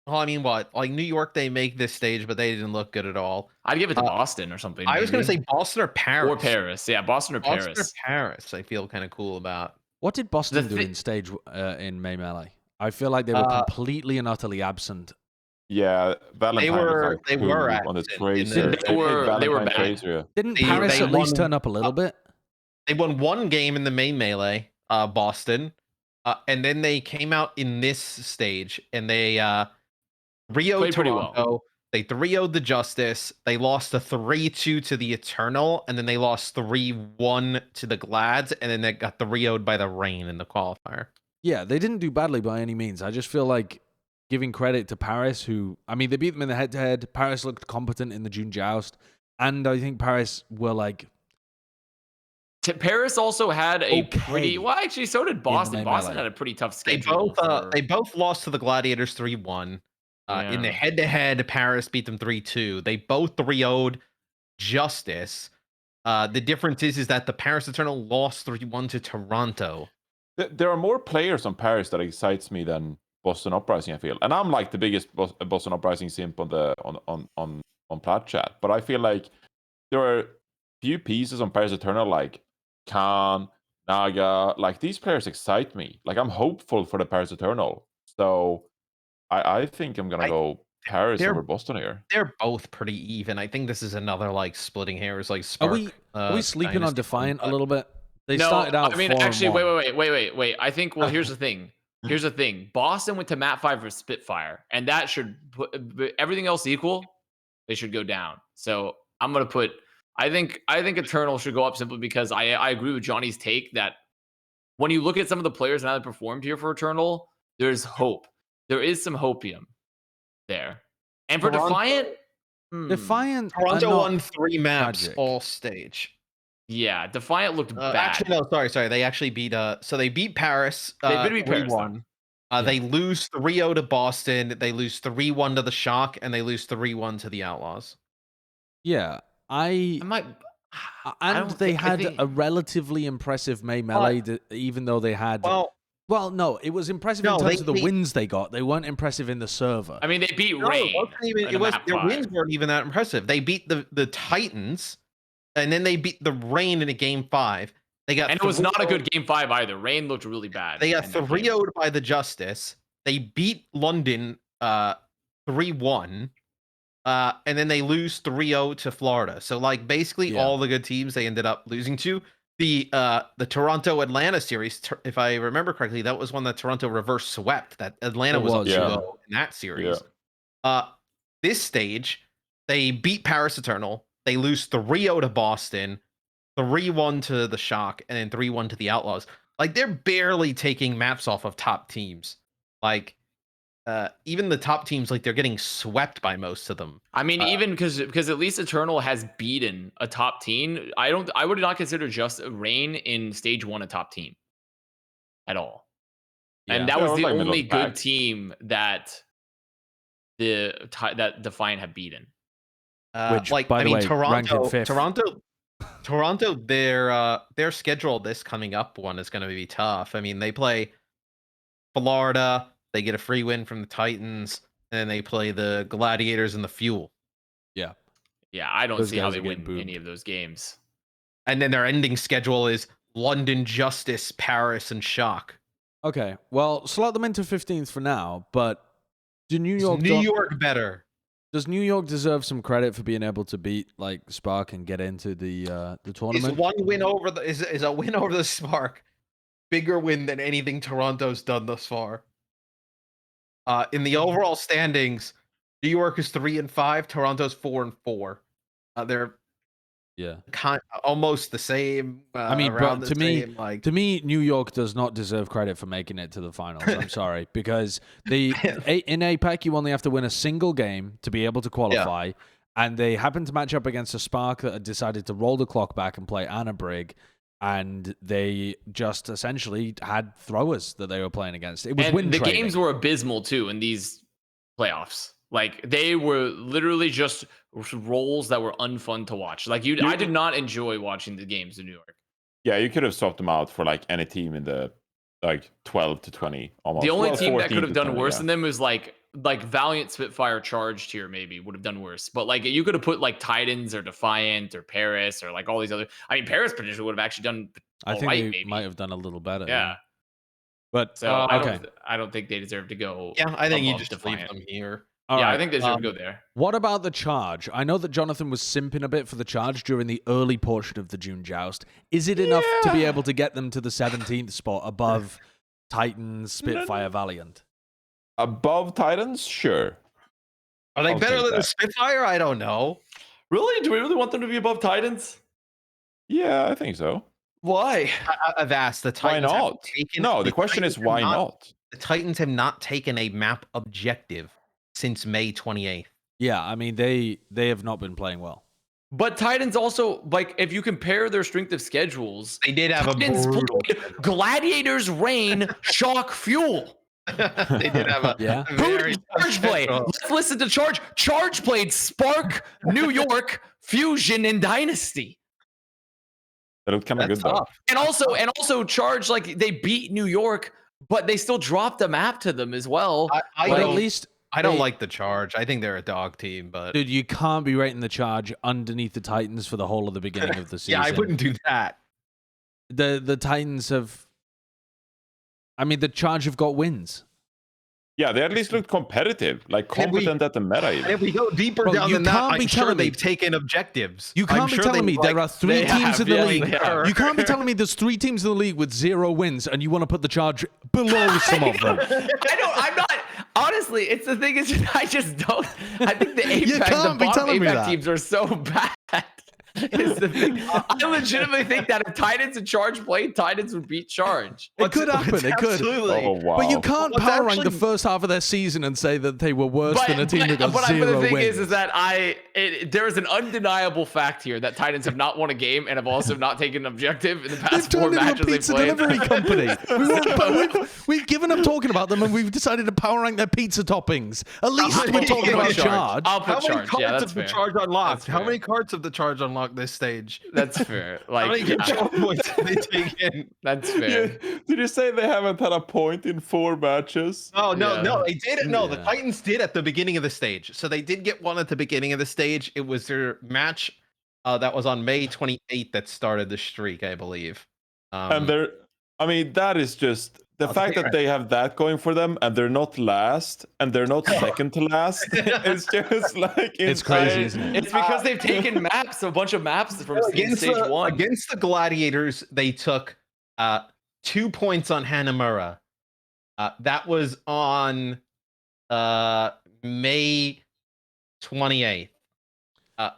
well, I mean, what? Like New York, they make this stage, but they didn't look good at all. I'd give it to Boston or something. I was going to maybe. say Boston or Paris. Or Paris. Yeah, Boston or Boston Paris. or Paris. I feel kind of cool about. What did Boston do thi- in stage in May Melee? I feel like they were completely and utterly absent. Yeah, Valentine. were- they were on the absent in tracer. the- They were Valentine bad. Tracer. Didn't They- Paris they at least won- turn up a little bit? They won one game in the main melee, Boston, and then they came out in this stage and they Rio Played pretty Toronto. well. They 3-0'd the Justice. They lost a 3-2 to the Eternal, and then they lost 3-1 to the Glads, and then they got 3-0'd by the Rain in the qualifier. Yeah, they didn't do badly by any means. I just feel like giving credit to Paris, who, I mean, they beat them in the head-to-head. Paris looked competent in the June Joust, and I think Paris were like, Paris also had a Okay. pretty. Well, actually, so did Boston. main Boston melee. had a pretty tough They schedule. both lost to the Gladiators 3-1. In the Yeah. head-to-head, Paris beat them 3-2. They both 3-0'd Justice. The difference is that the Paris Eternal lost 3-1 to Toronto. There are more players on Paris that excites me than Boston Uprising, I feel. And I'm like the biggest Boston Uprising simp on the on Plat Chat. But I feel like there are few pieces on Paris Eternal like Khan, Naga. Like these players excite me. Like I'm hopeful for the Paris Eternal. So I think I'm gonna go Paris they're- over Boston here. They're both pretty even. I think this is another like splitting hairs, like are Spark. we sleeping on Dynasty Defiant one, a little bit? They No, started out I mean, 4-1. actually, wait. I think. Well, here's the thing. Here's the thing. Boston went to Map 5 for Spitfire, and that should put everything else equal. They should go down. So I'm gonna put. I think Eternal should go up simply because I agree with Johnny's take that when you look at some of the players and how they performed here for Eternal, there's hope. There is some hopium there, and for Toronto- Defiant, Defiant. Toronto won 3 maps tragic. all stage. Yeah, Defiant looked bad. Actually, no, sorry. They actually beat so they beat Paris. They beat Paris, 3-1. They lose 3-0 to Boston. They lose 3-1 to the Shock, and they lose 3-1 to the Outlaws. Yeah, I might. and they had a relatively impressive May Melee, even though they had. Well, no, it was impressive in terms of the wins they got. They weren't impressive in the server. I mean, they beat Rain. Their wins weren't even that impressive. They beat the Titans, and then they beat the Rain in a game 5. They got, and it was not a good game 5 either. Rain looked really bad. They got 3-0'd by the Justice. They beat London 3-1. And then they lose 3-0 to Florida. So like basically all the good teams they ended up losing to. The Toronto Atlanta series, if I remember correctly, that was one that Toronto reverse swept. That Atlanta was up 2-0 in that series. This stage, they beat Paris Eternal. They lose 3-0 to Boston, 3-1 to the Shock, and then 3-1 to the Outlaws. Like they're barely taking maps off of top teams. Like even the top teams, like they're getting swept by most of them. I mean, even because at least Eternal has beaten a top team. I would not consider just Rain in stage 1 a top team at all. And that was the only good team that that Defiant had beaten. Which, like, by the way, Toronto, their schedule this coming up one is going to be tough. I mean, they play Florida. They get a free win from the Titans, and then they play the Gladiators and the Fuel. Yeah, I don't see how they win any of those games. And then their ending schedule is London, Justice, Paris, and Shock. Okay, well, slot them into 15th for now, but do New York better? Does New York deserve some credit for being able to beat like Spark and get into the tournament? Is one win over is a win over the Spark bigger win than anything Toronto's done thus far? In the overall standings, New York is 3-5. Toronto's 4-4. They're almost the same. I mean, but to me, New York does not deserve credit for making it to the finals. I'm sorry, because in APAC you only have to win a single game to be able to qualify, and they happened to match up against a Spark that had decided to roll the clock back and play Anna Brig. And they just essentially had throwers that they were playing against. It was win trading. The games were abysmal too in these playoffs. Like they were literally just roles that were unfun to watch. Like I did not enjoy watching the games in New York. Yeah, you could have swapped them out for like any team in the like 12 to 20 almost. The only team that could have done worse than them was like Valiant Spitfire Charged here maybe would have done worse. But like you could have put like Titans or Defiant or Paris or like all these other. I mean, Paris potentially would have actually done. I think they might have done a little better. Yeah. But so I don't think they deserve to go. Yeah, I think you just Defiant. leave them here. I think they deserve to go there. What about the Charge? I know that Jonathan was simping a bit for the Charge during the early portion of the June Joust. Is it enough to be able to get them to the 17th spot above Titans, Spitfire, Valiant? Above Titans? Sure. Are they better than the Spitfire? I don't know. Really? Do we really want them to be above Titans? Yeah, I think so. Why? I've asked the Titans. Why not? The question is why not? The Titans have not taken a map objective since May 28th. Yeah, I mean, they have not been playing well. But Titans also, like, if you compare their strength of schedules, they did have Titans a brutal Gladiators, Rain, Shock, Fuel. They did have a Who did Charge play? Let's listen to Charge. Charge played Spark, New York, Fusion, and Dynasty. That looked kind of good though. And also Charge, like they beat New York, but they still dropped a map to them as well. I don't like the Charge. I think they're a dog team, but dude, you can't be rating the Charge underneath the Titans for the whole of the beginning of the season. Yeah, I wouldn't do that. The Titans have. I mean, the Charge have got wins. Yeah, they at least looked competitive, like competent at the meta. Even. If we go deeper down than that, I'm sure they've taken objectives. You can't be telling me there are 3 teams in the league. You can't be telling me there's 3 teams in the league with 0 wins, and you want to put the Charge below some of them. I'm not. Honestly, it's the thing is, I just don't. I think the APAC, you can't the be telling me APAC that. teams are so bad. is the thing. I legitimately think that if Titans and Charge played, Titans would beat Charge. It could happen. It could. Absolutely. Oh, wow. But you can't What's power rank the actually- first half of their season and say that they were worse than a team that got but zero the thing wins. is that there is an undeniable fact here that Titans have not won a game and have also not taken an objective in the They've past 4 turned into a matches they've pizza played. delivery company. We've given up talking about them and we've decided to power rank their pizza toppings. At least we're talking about Charge. I'll How put many Charge. cards Yeah, that's have the fair. Charge unlocked? That's How fair. many cards have the Charge unlocked this stage? That's fair. How many Like, yeah, control points have they taken? that's fair. Did you say they haven't had a point in 4 matches? Oh no, Yeah. no, they did it. No, the Yeah. Titans did at the beginning of the stage. So they did get one at the beginning of the stage. It was their match that was on May 28th that started the streak, I believe. And that is just the fact that they have that going for them, and they're not last, and they're not second to last. It's just like It's crazy, insane. isn't it? It's because they've taken maps, a bunch of maps from stage the, 1. against the Gladiators, they took 2 points on Hanamura. That was on May 28th.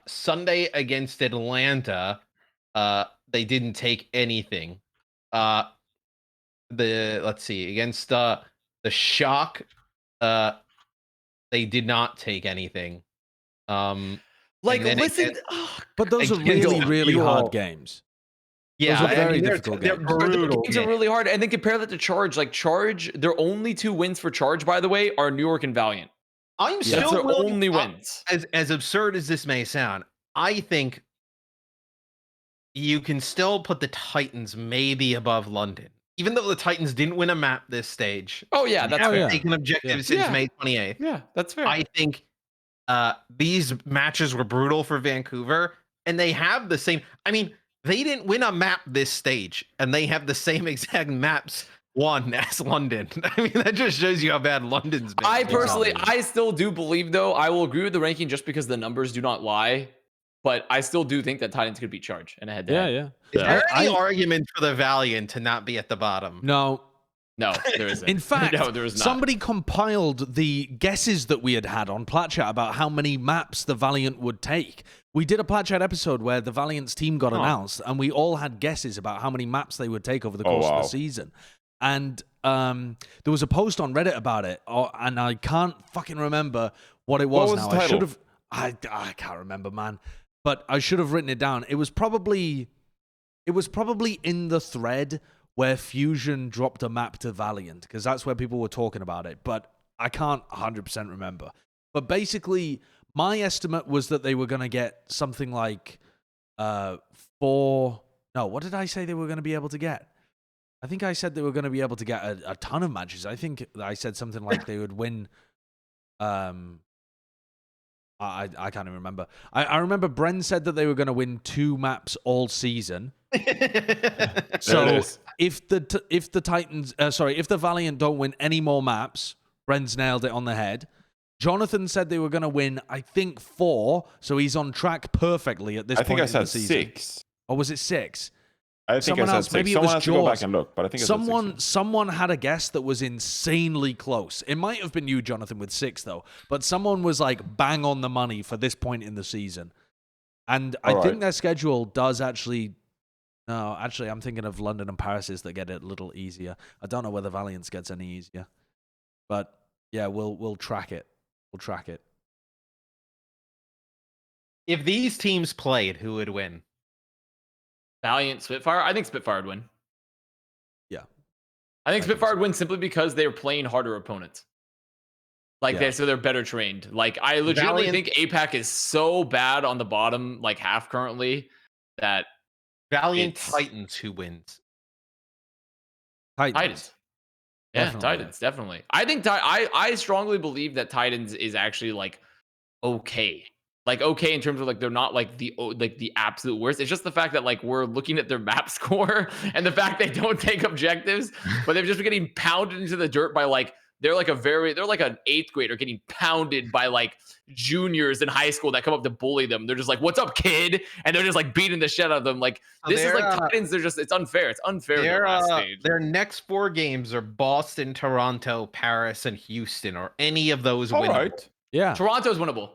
Sunday against Atlanta, they didn't take anything. Let's see, against the Shock, they did not take anything. Like, and then listen. again- But those are Against really, really you all. hard games. Yeah, Those are very they're- difficult they're games. brutal. Games are really hard. And then compare that to Charge. Like, Charge, their only 2 wins for Charge, by the way, are New York and Valiant. I'm That's still their willing, only wins. as absurd as this may sound, I think you can still put the Titans maybe above London, even though the Titans didn't win a map this stage. Oh, yeah, that's Haven't fair. taken objectives since Yeah. May 28th. Yeah, that's fair. I think these matches were brutal for Vancouver, and they have the same. I mean, they didn't win a map this stage, and they have the same exact maps won as London. I mean, that just shows you how bad London's been. I personally, I still do believe, though, I will agree with the ranking just because the numbers do not lie. But I still do think that Titans could beat Charge in a head-to-head. Yeah. Is there any I- argument for the Valiant to not be at the bottom? No. No, there isn't. In fact, no, there is not. somebody compiled the guesses that we had on Plat Chat about how many maps the Valiant would take. We did a Plat Chat episode where the Valiant's team got announced, and we all had guesses about how many maps they would take over the course of the season. And there was a post on Reddit about it, and I can't fucking remember what it was, What was now. the I title? should have. I can't remember, man. But I should have written it down. It was probably in the thread where Fusion dropped a map to Valiant, because that's where people were talking about it. But I can't 100% remember. But basically, my estimate was that they were going to get something like 4. No, what did I say they were going to be able to get? I think I said they were going to be able to get a ton of matches. I think I said something like they would win. I can't even remember. I remember Bren said that they were going to win 2 maps all season. So if the Titans, if the Valiant don't win any more maps, Bren's nailed it on the head. Jonathan said they were going to win, I think 4, so he's on track perfectly at this point. I think I in the said season. 6. Or was it 6? I think Someone I said else, 6. maybe it Someone was has to go back Jaws. and look, but I think I said 6. Someone had a guess that was insanely close. It might have been you, Jonathan, with 6 though. But someone was like bang on the money for this point in the season. And I think their schedule does actually. No, actually, I'm thinking of London and Paris's that get it a little easier. I don't know whether Valiant's gets any easier, but yeah, we'll track it. We'll track it. If these teams played, who would win? Valiant, Spitfire. I think Spitfire would win. Yeah. I think Spitfire would win simply because they're playing harder opponents. Like so they're better trained. Like I legitimately think APAC is so bad on the bottom like half currently that Valiant Titans, who wins? Titans. Yeah, Definitely. Titans, definitely. I think I strongly believe that Titans is actually like okay. Like okay in terms of like they're not like the absolute worst. It's just the fact that like we're looking at their map score and the fact they don't take objectives, but they've just been getting pounded into the dirt by like they're like an 8th grader getting pounded by like juniors in high school that come up to bully them. They're just like, "What's up, kid?" And they're just like beating the shit out of them. Like this is like Titans. It's unfair. It's unfair. Their next 4 games are Boston, Toronto, Paris, and Houston, or any of those All winnable. right. Yeah. Toronto's winnable.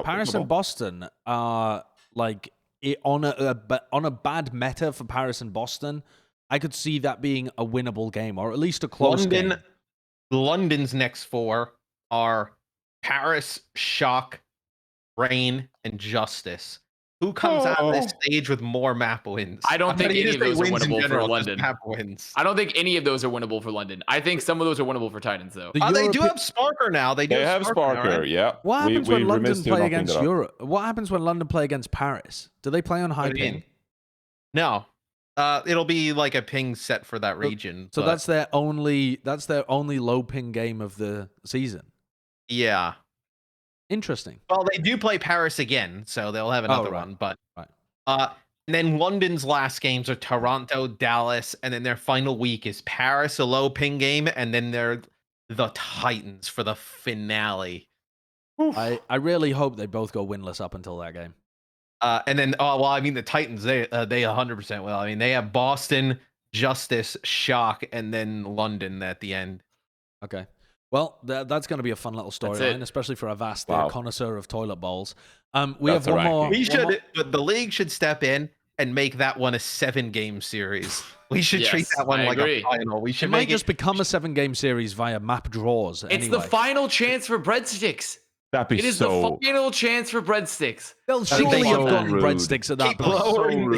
Paris and Boston are like on a bad meta for Paris and Boston, I could see that being a winnable game, or at least a close game. London's next 4 are Paris, Shock, Rain, and Justice. Who comes out of this stage with more map wins? I don't think any of those are winnable for London. Map wins. I don't think any of those are winnable for London. I think some of those are winnable for Titans, though. They do have Sparker now. They have Sparker, now, right? Yeah. What happens when London play against Europe? What happens when London play against Paris? Do they play on high ping? No. It'll be like a ping set for that region. So that's their only low ping game of the season. Yeah. Interesting. Well, they do play Paris again, so they'll have another one. But and then London's last games are Toronto, Dallas, and then their final week is Paris, a low ping game, and then they're the Titans for the finale. I really hope they both go winless up until that game. And then, the Titans, they 100% will. I mean, they have Boston, Justice, Shock, and then London at the end. Okay. Well, that's going to be a fun little storyline, especially for Avast, the connoisseur of toilet bowls. We have one more. The league should step in and make that one a 7-game series. We should treat that one like a final. We should might just become a 7-game series via map draws. It's the final chance for breadsticks. It is the final chance for breadsticks. They'll surely have gotten breadsticks at that point. Lowering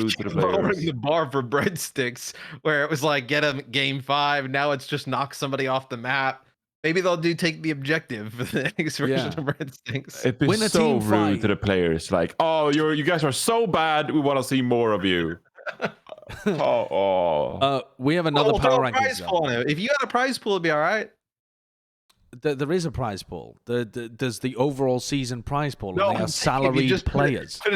the bar for breadsticks, where it was like, get them game 5. Now it's just knock somebody off the map. Maybe they'll take the objective for the next version of breadsticks. It'd be so rude to the players. Like, oh, you guys are so bad. We want to see more of you. We have another power rankings. If you had a prize pool, it'd be all right. There is a prize pool. There's the overall season prize pool. No, and they are salaried players. Put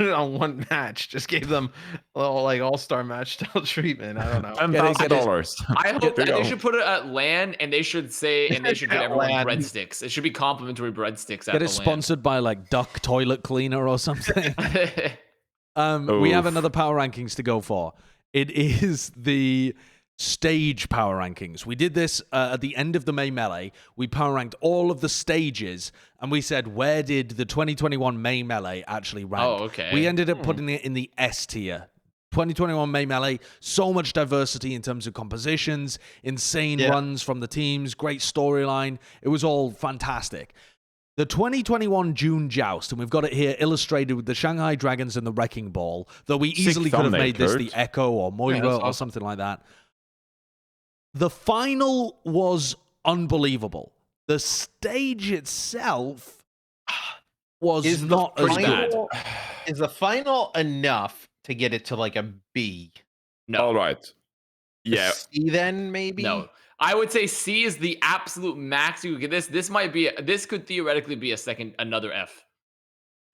it on one match. Just gave them a little like all-star match style treatment. I don't know. $10,000. I hope that they should put it at LAN, and they should get everyone breadsticks. It should be complimentary breadsticks. Get it sponsored by like Duck Toilet Cleaner or something. We have another power rankings to go for. It is the stage power rankings. We did this at the end of the May Melee. We power ranked all of the stages, and we said, where did the 2021 May Melee actually rank? Oh, okay. We ended up putting it in the S tier. 2021 May Melee, so much diversity in terms of compositions, insane runs from the teams, great storyline. It was all fantastic. The 2021 June Joust, and we've got it here illustrated with the Shanghai Dragons and the Wrecking Ball, though we easily could have made this the Echo or Moira or something like that. The final was unbelievable. The stage itself was not as bad. Is the final enough to get it to like a B? No. All right. Yeah. C then maybe? No. I would say C is the absolute max you could get. This could theoretically be another F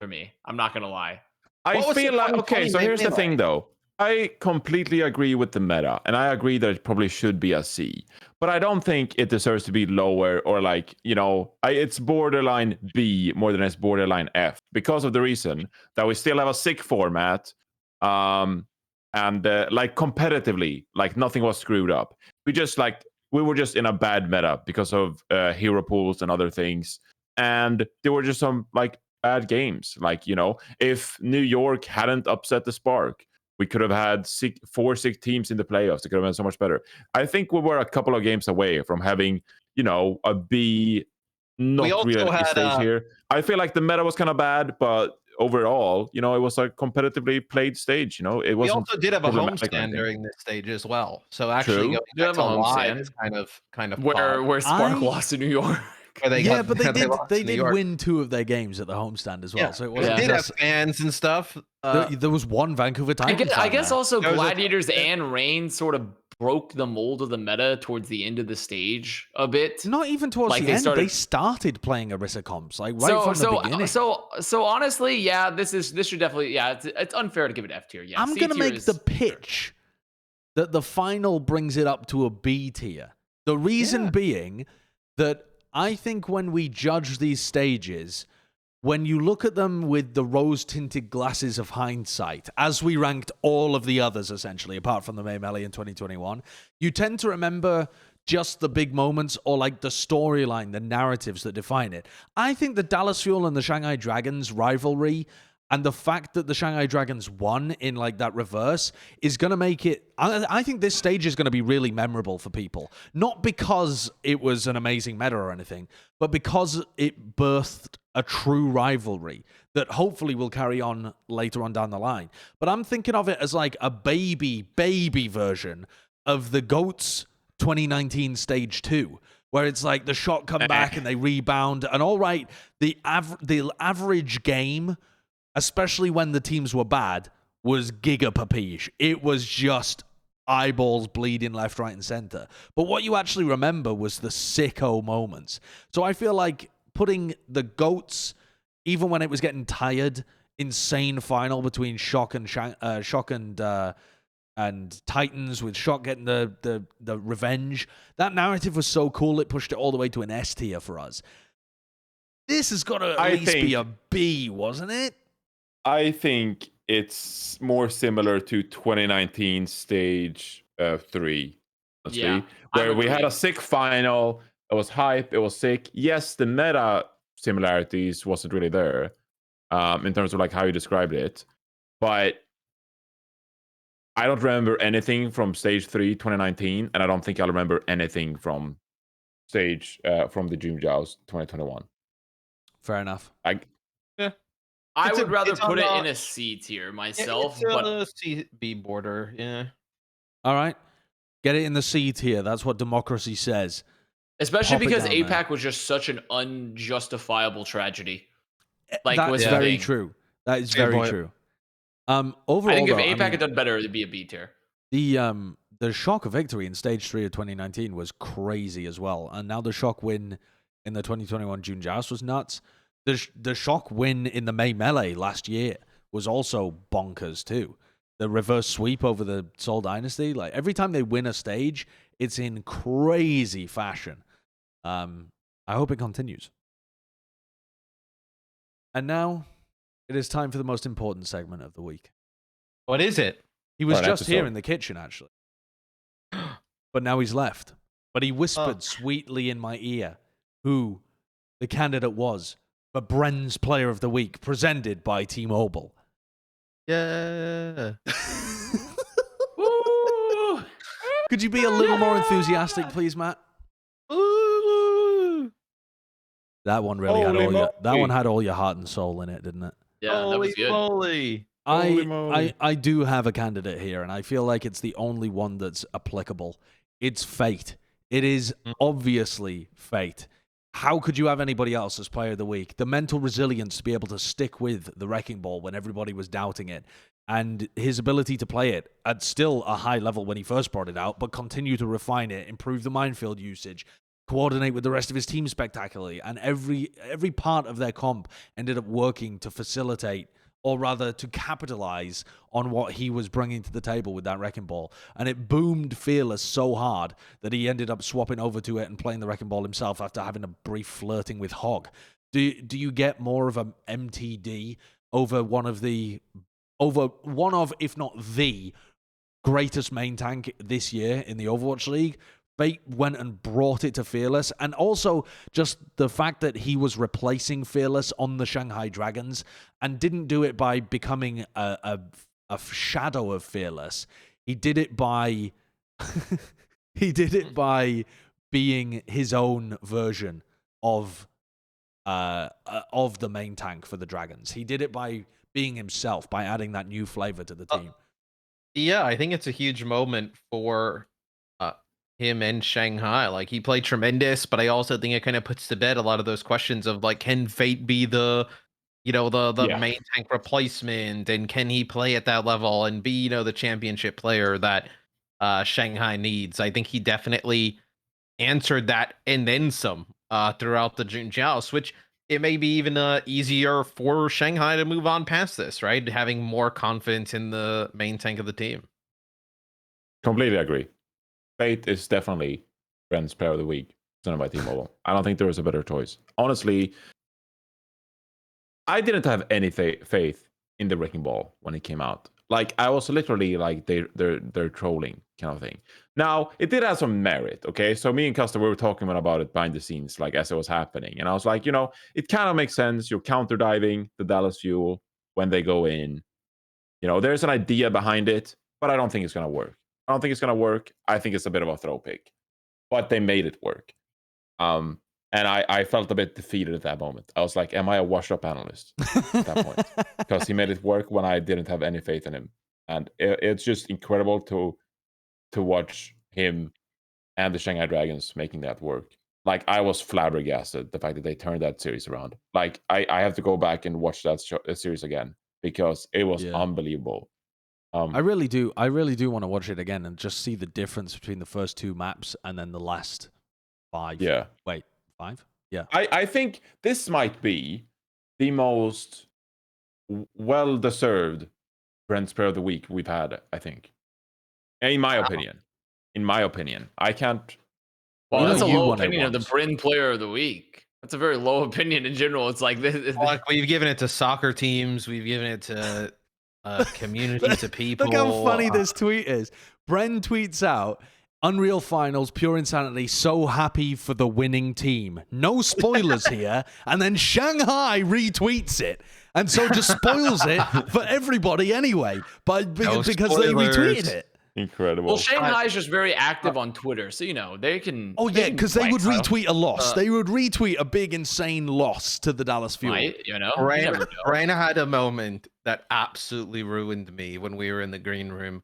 for me. I'm not gonna lie. I feel like, okay, so here's the thing though. I completely agree with the meta, and I agree that it probably should be a C, but I don't think it deserves to be lower or like, it's borderline B more than it's borderline F because of the reason that we still have a sick format, and like competitively, like nothing was screwed up. We were just in a bad meta because of hero pools and other things, and there were just some like bad games. Like, if New York hadn't upset the Spark, we could have had 4 sick teams in the playoffs. It could have been so much better. I think we were a couple of games away from having, a B, not really stage here. I feel like the meta was kind of bad, but overall, it was a competitively played stage. It wasn't. We also did have a homestand during this stage as well. So actually, going back to live is kind of where Spark lost to New York. But they did win 2 of their games at the homestand as well. Yeah. So it wasn't they did have fans and stuff. There was one Vancouver Titans. I guess also Gladiators and Reign sort of broke the mold of the meta towards the end of the stage a bit. Not even towards the end. They started playing Orisa comps from the beginning. So honestly, yeah, this should definitely it's unfair to give it F tier. Yeah, I'm gonna make the pitch that the final brings it up to a B tier. The reason being that I think when we judge these stages, when you look at them with the rose-tinted glasses of hindsight, as we ranked all of the others, essentially, apart from the May Melee in 2021, you tend to remember just the big moments or like the storyline, the narratives that define it. I think the Dallas Fuel and the Shanghai Dragons rivalry, And the fact that the Shanghai Dragons won in like that reverse is going to make it... I think this stage is going to be really memorable for people. Not because it was an amazing meta or anything, but because it birthed a true rivalry that hopefully will carry on later on down the line. But I'm thinking of it as like a baby version of the GOATS 2019 Stage 2, where it's like the shot come back and they rebound. And all right, the average game, especially when the teams were bad, was giga papiche. It was just eyeballs bleeding left, right, and center. But what you actually remember was the sicko moments. So I feel like putting the GOATs, even when it was getting tired, insane final between Shock and Titans, with Shock getting the revenge. That narrative was so cool, it pushed it all the way to an S tier for us. This has got to at least be a B, wasn't it? I think it's more similar to 2019 Stage 3, honestly, where we had a sick final. It was hype. It was sick. Yes, the meta similarities wasn't really there in terms of like how you described it, but I don't remember anything from Stage 3 2019, and I don't think I'll remember anything from from the June Joust 2021. Fair enough. I would rather put it in a C tier myself. It's but a C B border, yeah. All right. Get it in the C tier. That's what democracy says. Especially Pop it because down APAC there. was just such an unjustifiable tragedy. Like, That was is the very thing. true. That is Fair very point. true. Overall, I think if though, APAC had done better, it'd be a B tier. the Shock victory in Stage 3 of 2019 was crazy as well. And now the Shock win in the 2021 June Joust was nuts. The Shock win in the May Melee last year was also bonkers too. The reverse sweep over the Seoul Dynasty, like every time they win a stage, it's in crazy fashion. I hope it continues. And now it is time for the most important segment of the week. What is it? He was Or an just here episode. in the kitchen, actually. But now he's left. But he whispered sweetly in my ear who the candidate was for Bren's Player of the Week, presented by T-Mobile. Yeah. Woo! Could you be a little more enthusiastic, please, Matt? Ooh. That one really had Holy all your, that moly. one had all your heart and soul in it, didn't it? Yeah, that was good. Moly. Holy moly. I do have a candidate here, and I feel like it's the only one that's applicable. It's Fate. It is obviously Fate. How could you have anybody else as Player of the Week? The mental resilience to be able to stick with the Wrecking Ball when everybody was doubting it, and his ability to play it at still a high level when he first brought it out, but continue to refine it, improve the minefield usage, coordinate with the rest of his team spectacularly, and every part of their comp ended up working to facilitate, or rather to capitalize on what he was bringing to the table with that Wrecking Ball. And it boomed Fearless so hard that he ended up swapping over to it and playing the Wrecking Ball himself after having a brief flirting with Hog. Do you get more of a MTD over one of, if not the greatest main tank this year in the Overwatch League? Fate went and brought it to Fearless, and also just the fact that he was replacing Fearless on the Shanghai Dragons and didn't do it by becoming a shadow of Fearless. He did it by being his own version of the main tank for the Dragons. He did it by being himself, by adding that new flavor to the team. Yeah, I think it's a huge moment for him and Shanghai. Like, he played tremendous, but I also think it kind of puts to bed a lot of those questions of like, can Fate be the main tank replacement, and can he play at that level and be the championship player that Shanghai needs? I think he definitely answered that and then some throughout the June Joust, which it may be even easier for Shanghai to move on past this, right? Having more confidence in the main tank of the team. Completely agree. Fate is definitely Bren's Player of the Week, presented by T-Mobile. I don't think there was a better choice. Honestly, I didn't have any faith in the Wrecking Ball when it came out. Like, I was literally like, they're trolling kind of thing. Now, it did have some merit, okay? So me and Custer, we were talking about it behind the scenes, like as it was happening. And I was like, it kind of makes sense. You're counter diving the Dallas Fuel. when they go in. There's an idea behind it, but I don't think it's going to work. I think it's a bit of a throw pick, but they made it work. And I felt a bit defeated at that moment. I was like, am I a washed-up analyst at that point? Because he made it work when I didn't have any faith in him. And it's just incredible to watch him and the Shanghai Dragons making that work. Like, I was flabbergasted the fact that they turned that series around. Like, I have to go back and watch that series again because it was unbelievable. I really do want to watch it again and just see the difference between the first 2 maps and then the last 5. Yeah. Wait, 5? Yeah. I think this might be the most well-deserved Brent's Player of the Week we've had, I think. In my opinion. I can't... Well, that's a low opinion of the Bren Player of the Week. That's a very low opinion in general. It's like this. Like, we've given it to soccer teams. We've given it to communities of people. Look how funny this tweet is. Bren tweets out, Unreal Finals, pure insanity, so happy for the winning team. No spoilers here. And then Shanghai retweets it. And so just spoils it for everybody anyway. Because they retweeted it. Incredible. Well, Shanghai is just very active on Twitter, so they can. Oh yeah, because they would retweet a loss. They would retweet a big, insane loss to the Dallas Fuel. Bren had a moment that absolutely ruined me when we were in the green room.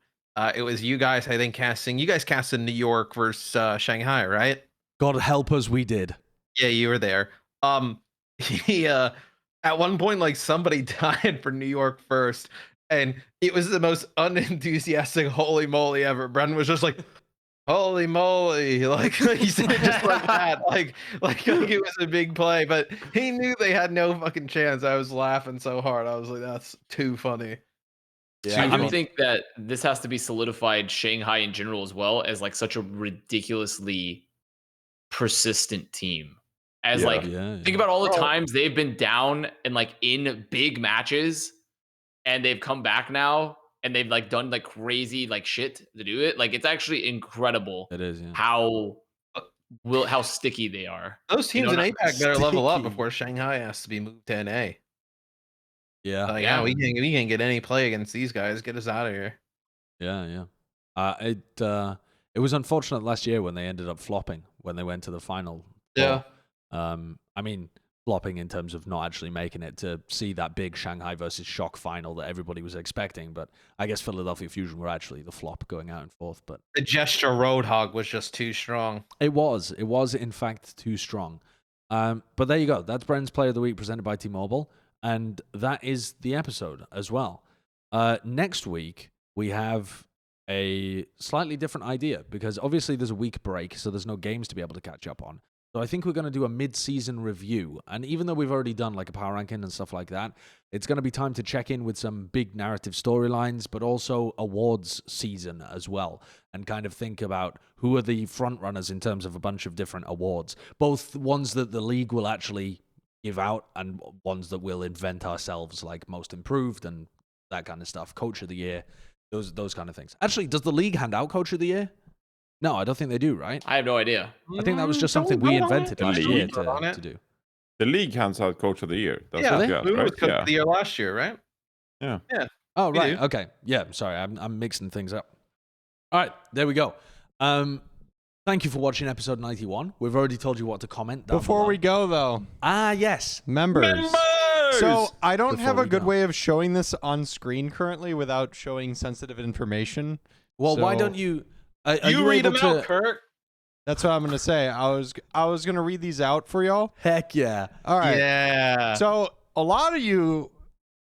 It was you guys, I think, casting. You guys casted New York versus Shanghai, right? God help us, we did. Yeah, you were there. He at one point, like, somebody died for New York first. And it was the most unenthusiastic holy moly ever. Bren was just like, holy moly. Like, he said it just like that. Like it was a big play. But he knew they had no fucking chance. I was laughing so hard. I was like, that's too funny. Yeah, I think that this has to be solidified, Shanghai in general as well, as like such a ridiculously persistent team. Think about all the times they've been down and like in big matches. And they've come back now, and they've like done like crazy like shit to do it. Like, it's actually incredible. It is, yeah. How sticky they are. Those teams in APAC better level up before Shanghai has to be moved to NA. Yeah, like, we can't get any play against these guys. Get us out of here. Yeah. It was unfortunate last year when they ended up flopping when they went to the final. Yeah. I mean, flopping in terms of not actually making it to see that big Shanghai versus Shock final that everybody was expecting. But I guess Philadelphia Fusion were actually the flop going out and forth. But the gesture Roadhog was just too strong. It was in fact too strong. But there you go. That's Bren's Player of the Week presented by T-Mobile. And that is the episode as well. Next week, we have a slightly different idea because obviously there's a week break, so there's no games to be able to catch up on. So I think we're going to do a mid-season review. And even though we've already done like a power ranking and stuff like that, it's going to be time to check in with some big narrative storylines, but also awards season as well. And kind of think about who are the front runners in terms of a bunch of different awards. Both ones that the league will actually give out and ones that we'll invent ourselves, like most improved and that kind of stuff. Coach of the year, those kind of things. Actually, does the league hand out Coach of the Year? No, I don't think they do, right? I have no idea. I think that was just something we invented last year to do. The league hands out Coach of the Year. We were Coach of the Year last year, right? Yeah. Oh, right. Okay. Yeah, sorry. I'm mixing things up. All right, there we go. Thank you for watching episode 91. We've already told you what to comment down Before below. we go, though. Yes. Members. So I don't have a good way of showing this on screen currently without showing sensitive information. Well, why don't you... You read them out, Kurt. That's what I'm going to say. I was going to read these out for y'all. Heck yeah. All right. Yeah. So a lot of you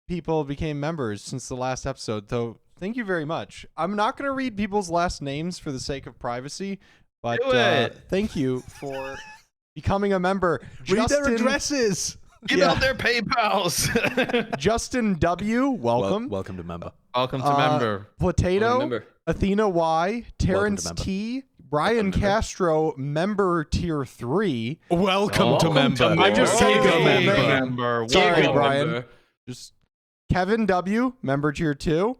people became members since the last episode, so thank you very much. I'm not going to read people's last names for the sake of privacy, but thank you for becoming a member. Read their addresses. Give out their PayPals. Justin W., welcome. Welcome to member. Welcome to member. Potato, Athena Y, Terrence T, Brian Castro, member tier 3. Welcome to member. I just said member. Sorry, Brian. Just Kevin W, member tier 2.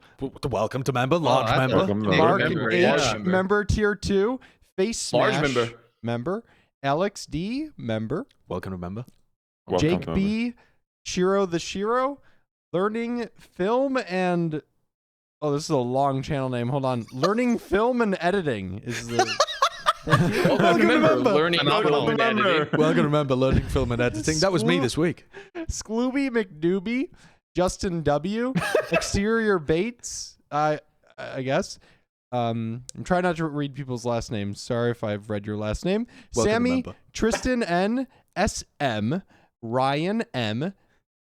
Welcome to member, large member. Mark H, member tier 2. Face Smash, member. Alex D, member. Welcome to member. Jake B, Shiro the Shiro, Learning film and this is a long channel name. Hold on. Learning film and editing is the Welcome to Member. Learning Phenomenal. film and editing. Well, I can remember learning film and editing. That was me this week. Sclooby McDoobie, Justin W, Exterior Bates, I guess. I'm trying not to read people's last names. Sorry if I've read your last name. Welcome to Sammy, Member. Tristan N, SM, Ryan M,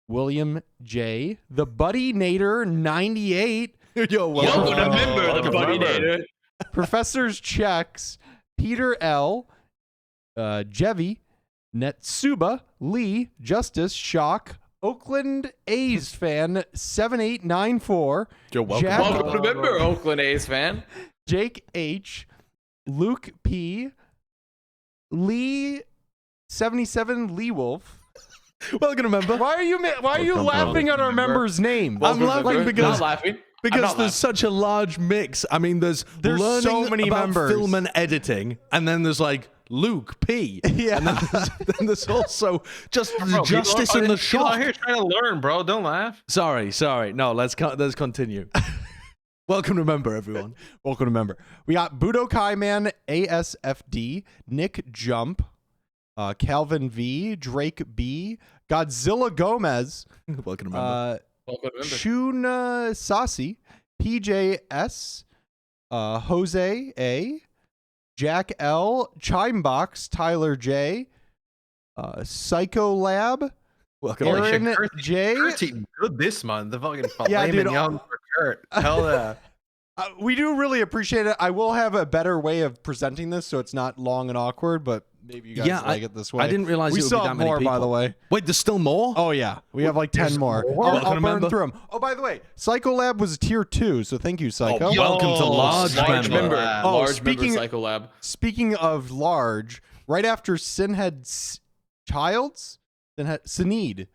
William J, the Buddy Nader 98, Yo, Welcome to Member, the Buddy Nader. Professor's Checks, Peter L, Jevi, Netsuba, Lee, Justice, Shock, Oakland A's fan 7894. You're welcome. Jack- Welcome to Member, Oakland A's fan. Jake H, Luke P, Lee 77 Lee Wolf. Welcome to Member. Why are you laughing at our members' names? I'm laughing because Not laughing. because not there's such a large mix. I mean, there's learning so many about members. film and editing, and then there's like Luke P. Yeah. And then there's also just the Bro, justice people and the people out shock. here trying to learn, bro. Don't laugh. Sorry. No, let's continue. Welcome to Member, everyone. Welcome to Member. We got Budokai Man ASFD, Nick Jump, Calvin V, Drake B, Godzilla Gomez, Welcome to Member. Welcome to Member. Shuna Sasi, PJS, Jose A, Jack L, Chimebox, Tyler J, Psycho Lab, Welcome. Holy shit, Aaron Kurt's- J. Kurt's eating good this month. The fucking filet Yeah, dude, mignon for Kurt. Hell yeah. We do really appreciate it. I will have a better way of presenting this so it's not long and awkward, but maybe you guys Yeah, like it this way. I didn't realize we it would still be that have many more, by the people. way. Wait, there's still more? Oh yeah, we have like 10 more. more? I'll Welcome to burn Member. through them. Oh, by the way, Psycho Lab was tier 2, so thank you, Psycho. yo. Welcome to Large Large Member. Member. Oh, Large Member speaking- Psycho Lab. Speaking of large, right after Sinhead Childs, Sinid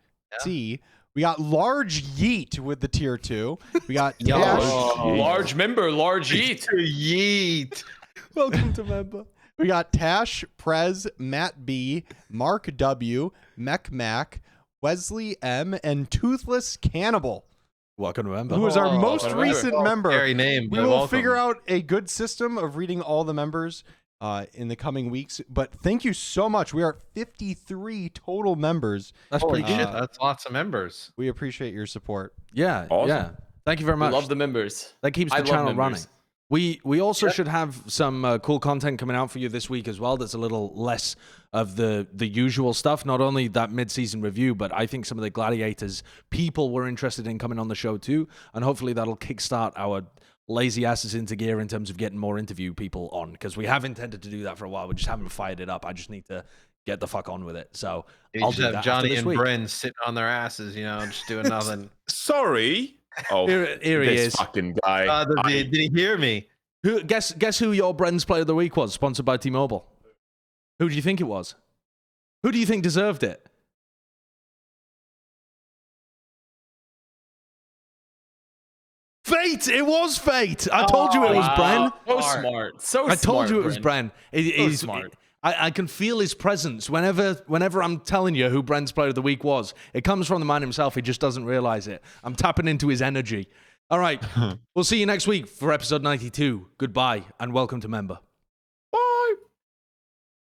T, we got Large Yeet with the tier 2. We got Yo. Tash. Oh, large Member, large eat. Yeet. Welcome to Member. We got Tash, Prez, Matt B, Mark W, Mech Mac, Wesley M, and Toothless Cannibal, Welcome to Member. who is our Oh, most welcome. recent member. Scary name. We but will welcome. figure out a good system of reading all the members in the coming weeks. But thank you so much. We are at 53 total members. That's Holy pretty good. shit, that's lots of members. We appreciate your support. Yeah, Awesome. yeah. Thank you very We much. love the members. That keeps I the love channel members. running. We also should have some cool content coming out for you this week as well. That's a little less of the usual stuff. Not only that mid-season review, but I think some of the Gladiators people were interested in coming on the show too, and hopefully that'll kickstart our lazy asses into gear in terms of getting more interview people on, because we have intended to do that for a while. We just haven't fired it up. I just need to get the fuck on with it. So You I'll just do have that Johnny after this and week. Bren sitting on their asses, just doing nothing. Sorry. Oh, Here he this is. fucking guy. Did he hear me? Guess who your Bren's Player of the Week was, sponsored by T-Mobile? Who do you think it was? Who do you think deserved it? Fate! It was Fate! I told you it was Bren. So smart. So I told smart, you it was Bren. Bren. He's smart. I can feel his presence whenever I'm telling you who Bren's Player of the Week was. It comes from the man himself. He just doesn't realize it. I'm tapping into his energy. All right. We'll see you next week for episode 92. Goodbye and welcome to Member.